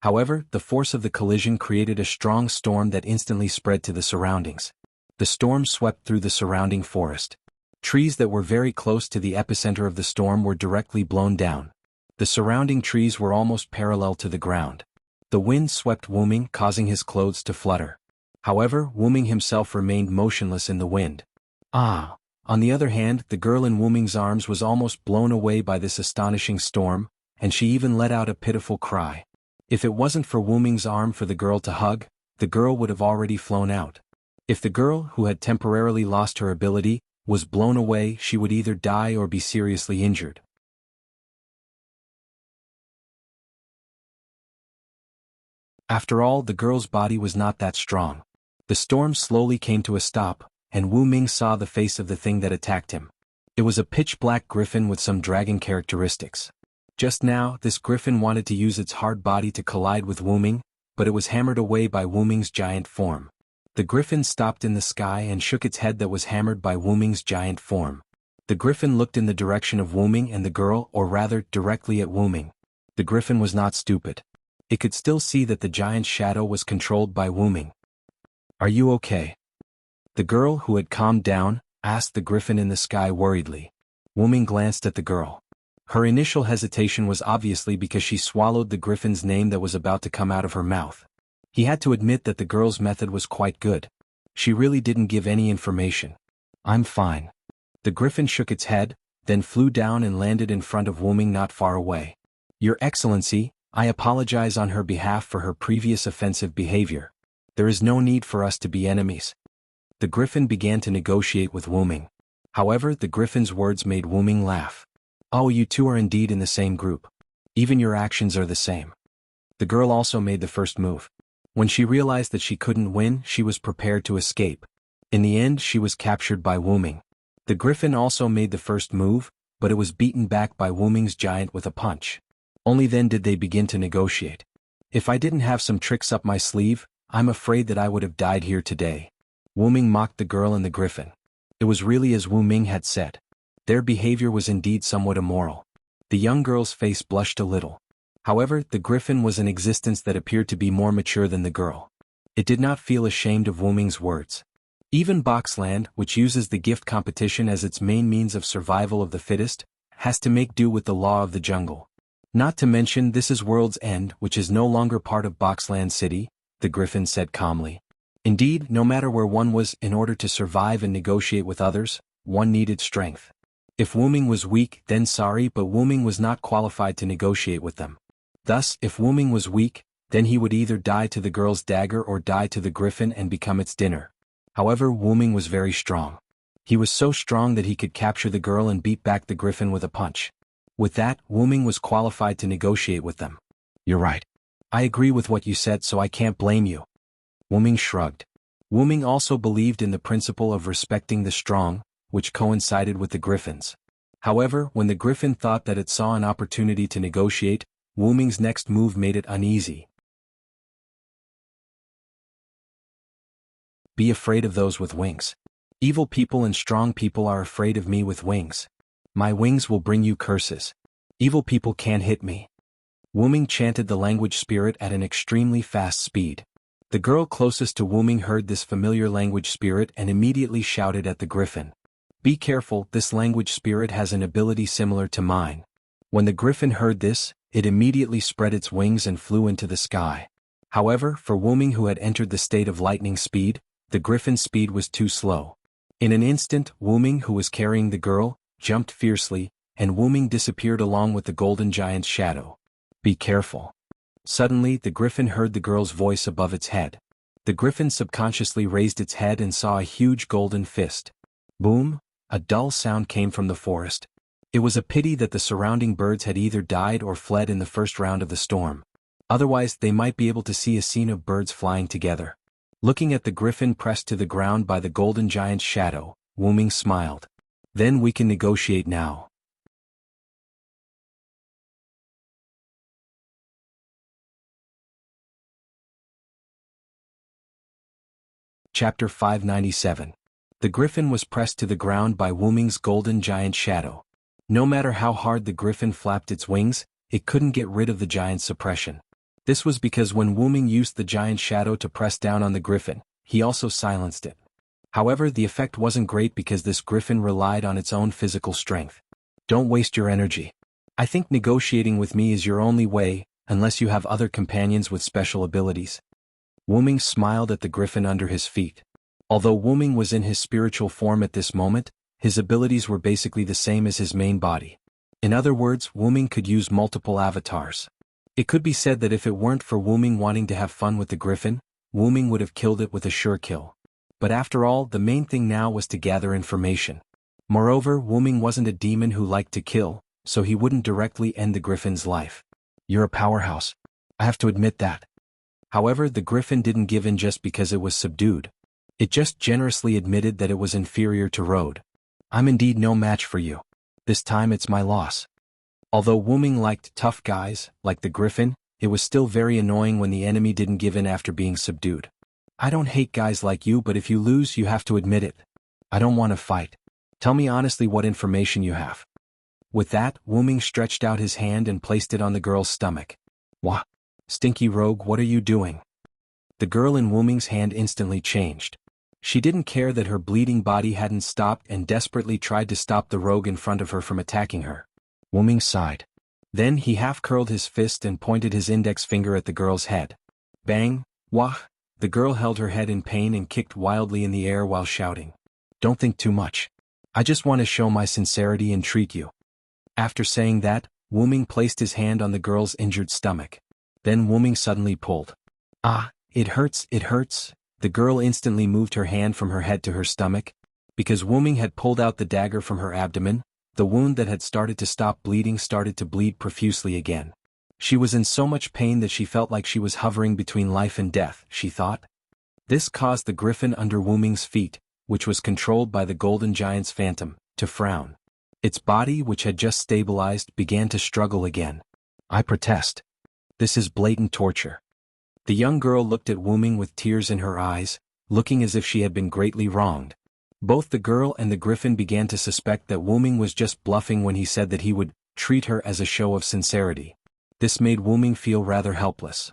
However, the force of the collision created a strong storm that instantly spread to the surroundings. The storm swept through the surrounding forest. Trees that were very close to the epicenter of the storm were directly blown down. The surrounding trees were almost parallel to the ground. The wind swept Wu Ming, causing his clothes to flutter. However, Wu Ming himself remained motionless in the wind. On the other hand, the girl in Wu Ming's arms was almost blown away by this astonishing storm, and she even let out a pitiful cry. If it wasn't for Wu Ming's arm for the girl to hug, the girl would have already flown out. If the girl, who had temporarily lost her ability, was blown away, she would either die or be seriously injured. After all, the girl's body was not that strong. The storm slowly came to a stop, and Wu Ming saw the face of the thing that attacked him. It was a pitch-black griffin with some dragon characteristics. Just now, this griffin wanted to use its hard body to collide with Wu Ming, but it was hammered away by Wu Ming's giant form. The griffin stopped in the sky and shook its head that was hammered by Wu Ming's giant form. The griffin looked in the direction of Wu Ming and the girl, or rather, directly at Wu Ming. The griffin was not stupid. It could still see that the giant shadow was controlled by Wu Ming. "Are you okay?" The girl, who had calmed down, asked the griffin in the sky worriedly. Wu Ming glanced at the girl. Her initial hesitation was obviously because she swallowed the griffin's name that was about to come out of her mouth. He had to admit that the girl's method was quite good. She really didn't give any information. "I'm fine." The griffin shook its head, then flew down and landed in front of Wu Ming not far away. "Your Excellency, I apologize on her behalf for her previous offensive behavior. There is no need for us to be enemies." The griffin began to negotiate with Wu Ming. However, the griffin's words made Wu Ming laugh. "Oh, you two are indeed in the same group. Even your actions are the same." The girl also made the first move. When she realized that she couldn't win, she was prepared to escape. In the end, she was captured by Wu Ming. The griffin also made the first move, but it was beaten back by Wu Ming's giant with a punch. Only then did they begin to negotiate. "If I didn't have some tricks up my sleeve, I'm afraid that I would have died here today." Wu Ming mocked the girl and the griffin. It was really as Wu Ming had said. Their behavior was indeed somewhat immoral. The young girl's face blushed a little. However, the griffin was an existence that appeared to be more mature than the girl. It did not feel ashamed of Wu Ming's words. Even Boxland, which uses the gift competition as its main means of survival of the fittest, has to make do with the law of the jungle. Not to mention this is World's End, which is no longer part of Boxland City, the griffin said calmly. Indeed, no matter where one was, in order to survive and negotiate with others, one needed strength. If Wu Ming was weak, then sorry, but Wu Ming was not qualified to negotiate with them. Thus, if Wu Ming was weak, then he would either die to the girl's dagger or die to the griffin and become its dinner. However, Wu Ming was very strong. He was so strong that he could capture the girl and beat back the griffin with a punch. With that, Wu Ming was qualified to negotiate with them. "You're right. I agree with what you said, so I can't blame you." Wu Ming shrugged. Wu Ming also believed in the principle of respecting the strong, which coincided with the griffin's. However, when the griffin thought that it saw an opportunity to negotiate, Wu Ming's next move made it uneasy. "Be afraid of those with wings. Evil people and strong people are afraid of me with wings. My wings will bring you curses. Evil people can't hit me." Wu Ming chanted the language spirit at an extremely fast speed. The girl closest to Wu Ming heard this familiar language spirit and immediately shouted at the griffin. "Be careful, this language spirit has an ability similar to mine." When the griffin heard this, it immediately spread its wings and flew into the sky. However, for Wu Ming, who had entered the state of lightning speed, the griffin's speed was too slow. In an instant, Wu Ming, who was carrying the girl, jumped fiercely, and Wu Ming disappeared along with the golden giant's shadow. "Be careful." Suddenly, the griffin heard the girl's voice above its head. The griffin subconsciously raised its head and saw a huge golden fist. Boom! A dull sound came from the forest. It was a pity that the surrounding birds had either died or fled in the first round of the storm. Otherwise, they might be able to see a scene of birds flying together. Looking at the griffin pressed to the ground by the golden giant's shadow, Wu Ming smiled. "Then we can negotiate now." Chapter 597. The griffin was pressed to the ground by Wu Ming's golden giant shadow. No matter how hard the griffin flapped its wings, it couldn't get rid of the giant's suppression. This was because when Wu Ming used the giant shadow to press down on the griffin, he also silenced it. However, the effect wasn't great because this griffin relied on its own physical strength. "Don't waste your energy. I think negotiating with me is your only way, unless you have other companions with special abilities." Wu Ming smiled at the griffin under his feet. Although Wu Ming was in his spiritual form at this moment, his abilities were basically the same as his main body. In other words, Wu Ming could use multiple avatars. It could be said that if it weren't for Wu Ming wanting to have fun with the griffin, Wu Ming would have killed it with a sure kill. But after all, the main thing now was to gather information. Moreover, Wu-Ming wasn't a demon who liked to kill, so he wouldn't directly end the Griffin's life. You're a powerhouse. I have to admit that. However, the Griffin didn't give in just because it was subdued. It just generously admitted that it was inferior to Road. I'm indeed no match for you. This time it's my loss. Although Wu-Ming liked tough guys, like the Griffin, it was still very annoying when the enemy didn't give in after being subdued. I don't hate guys like you, but if you lose you have to admit it. I don't want to fight. Tell me honestly what information you have. With that, Wu-Ming stretched out his hand and placed it on the girl's stomach. Wah! Stinky rogue, what are you doing? The girl in Wu-Ming's hand instantly changed. She didn't care that her bleeding body hadn't stopped and desperately tried to stop the rogue in front of her from attacking her. Wu-Ming sighed. Then he half-curled his fist and pointed his index finger at the girl's head. Bang! Wah! The girl held her head in pain and kicked wildly in the air while shouting. Don't think too much. I just want to show my sincerity and treat you. After saying that, Wu-Ming placed his hand on the girl's injured stomach. Then Wu-Ming suddenly pulled. Ah, it hurts, it hurts. The girl instantly moved her hand from her head to her stomach. Because Wu-Ming had pulled out the dagger from her abdomen, the wound that had started to stop bleeding started to bleed profusely again. She was in so much pain that she felt like she was hovering between life and death, she thought. This caused the Griffin under Wu-Ming's feet, which was controlled by the Golden Giant's phantom, to frown. Its body, which had just stabilized, began to struggle again. I protest. This is blatant torture. The young girl looked at Wu-Ming with tears in her eyes, looking as if she had been greatly wronged. Both the girl and the Griffin began to suspect that Wu-Ming was just bluffing when he said that he would treat her as a show of sincerity. This made Wu-Ming feel rather helpless.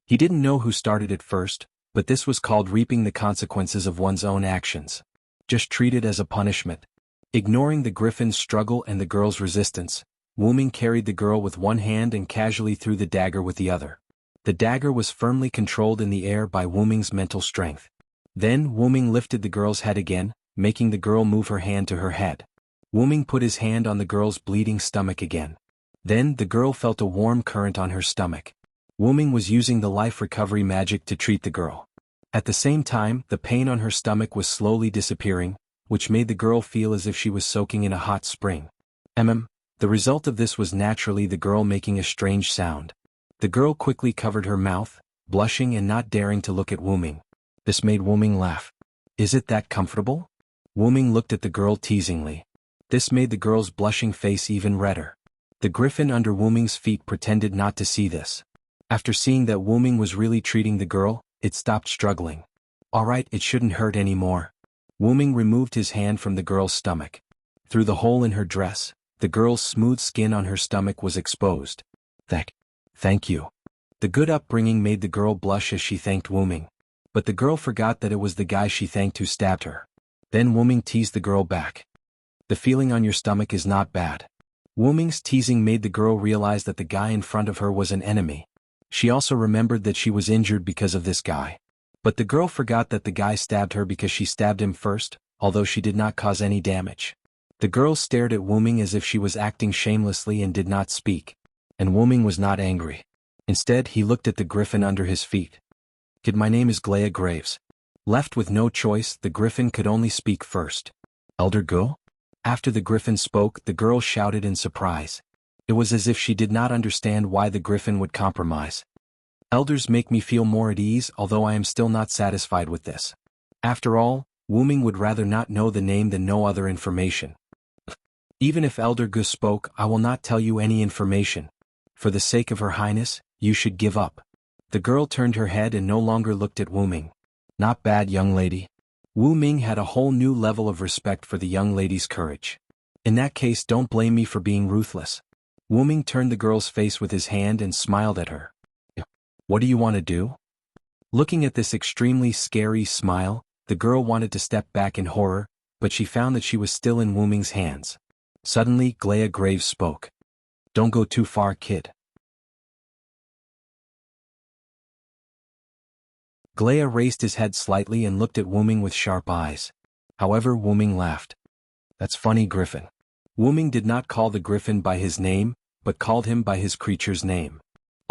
He didn't know who started it first, but this was called reaping the consequences of one's own actions. Just treat it as a punishment. Ignoring the Griffin's struggle and the girl's resistance, Wu-Ming carried the girl with one hand and casually threw the dagger with the other. The dagger was firmly controlled in the air by Wu-Ming's mental strength. Then Wu-Ming lifted the girl's head again, making the girl move her hand to her head. Wu-Ming put his hand on the girl's bleeding stomach again. Then the girl felt a warm current on her stomach. Wu-Ming was using the life recovery magic to treat the girl. At the same time, the pain on her stomach was slowly disappearing, which made the girl feel as if she was soaking in a hot spring. The result of this was naturally the girl making a strange sound. The girl quickly covered her mouth, blushing and not daring to look at Wu-Ming. This made Wu-Ming laugh. Is it that comfortable? Wu-Ming looked at the girl teasingly. This made the girl's blushing face even redder. The Griffin under Wu-Ming's feet pretended not to see this. After seeing that Wu-Ming was really treating the girl, it stopped struggling. Alright, it shouldn't hurt anymore. Wu-Ming removed his hand from the girl's stomach. Through the hole in her dress, the girl's smooth skin on her stomach was exposed. Thank you. The good upbringing made the girl blush as she thanked Wu-Ming. But the girl forgot that it was the guy she thanked who stabbed her. Then Wu-Ming teased the girl back. The feeling on your stomach is not bad. Wu-Ming's teasing made the girl realize that the guy in front of her was an enemy. She also remembered that she was injured because of this guy. But the girl forgot that the guy stabbed her because she stabbed him first, although she did not cause any damage. The girl stared at Wu-Ming as if she was acting shamelessly and did not speak. And Wu-Ming was not angry. Instead, he looked at the Griffin under his feet. Kid, my name is Glea Graves. Left with no choice, the Griffin could only speak first. Elder Go? After the Griffin spoke, the girl shouted in surprise. It was as if she did not understand why the Griffin would compromise. Elders make me feel more at ease, although I am still not satisfied with this. After all, Wu-Ming would rather not know the name than no other information. Even if Elder Gu spoke, I will not tell you any information. For the sake of Her Highness, you should give up. The girl turned her head and no longer looked at Wu-Ming. Not bad, young lady. Wu-Ming had a whole new level of respect for the young lady's courage. In that case, don't blame me for being ruthless. Wu-Ming turned the girl's face with his hand and smiled at her. What do you want to do? Looking at this extremely scary smile, the girl wanted to step back in horror, but she found that she was still in Wu-Ming's hands. Suddenly, Glea Graves spoke. Don't go too far, kid. Glea raised his head slightly and looked at Wu-Ming with sharp eyes. However, Wu-Ming laughed. That's funny, Griffin. Wu-Ming did not call the Griffin by his name, but called him by his creature's name.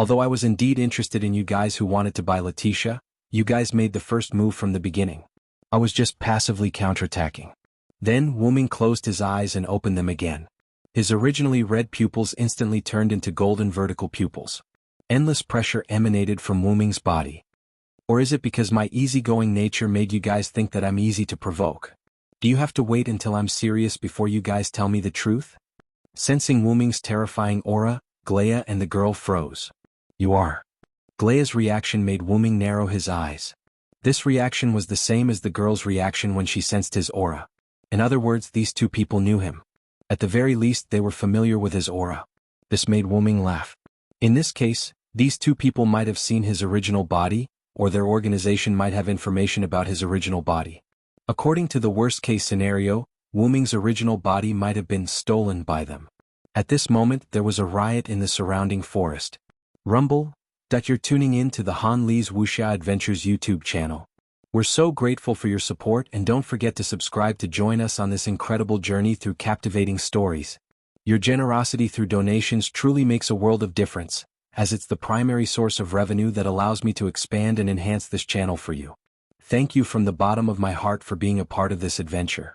Although I was indeed interested in you guys who wanted to buy Letitia, you guys made the first move from the beginning. I was just passively counterattacking. Then Wu Ming closed his eyes and opened them again. His originally red pupils instantly turned into golden vertical pupils. Endless pressure emanated from Wu Ming's body. Or is it because my easygoing nature made you guys think that I'm easy to provoke? Do you have to wait until I'm serious before you guys tell me the truth? Sensing Wu Ming's terrifying aura, Glea and the girl froze. You are. Glea's reaction made Wu Ming narrow his eyes. This reaction was the same as the girl's reaction when she sensed his aura. In other words, these two people knew him. At the very least, they were familiar with his aura. This made Wu Ming laugh. In this case, these two people might have seen his original body, or their organization might have information about his original body. According to the worst-case scenario, Wu Ming's original body might have been stolen by them. At this moment, there was a riot in the surrounding forest. Rumble, that you're tuning in to the Han Li's Wuxia Adventures YouTube channel. We're so grateful for your support, and don't forget to subscribe to join us on this incredible journey through captivating stories. Your generosity through donations truly makes a world of difference, as it's the primary source of revenue that allows me to expand and enhance this channel for you. Thank you from the bottom of my heart for being a part of this adventure.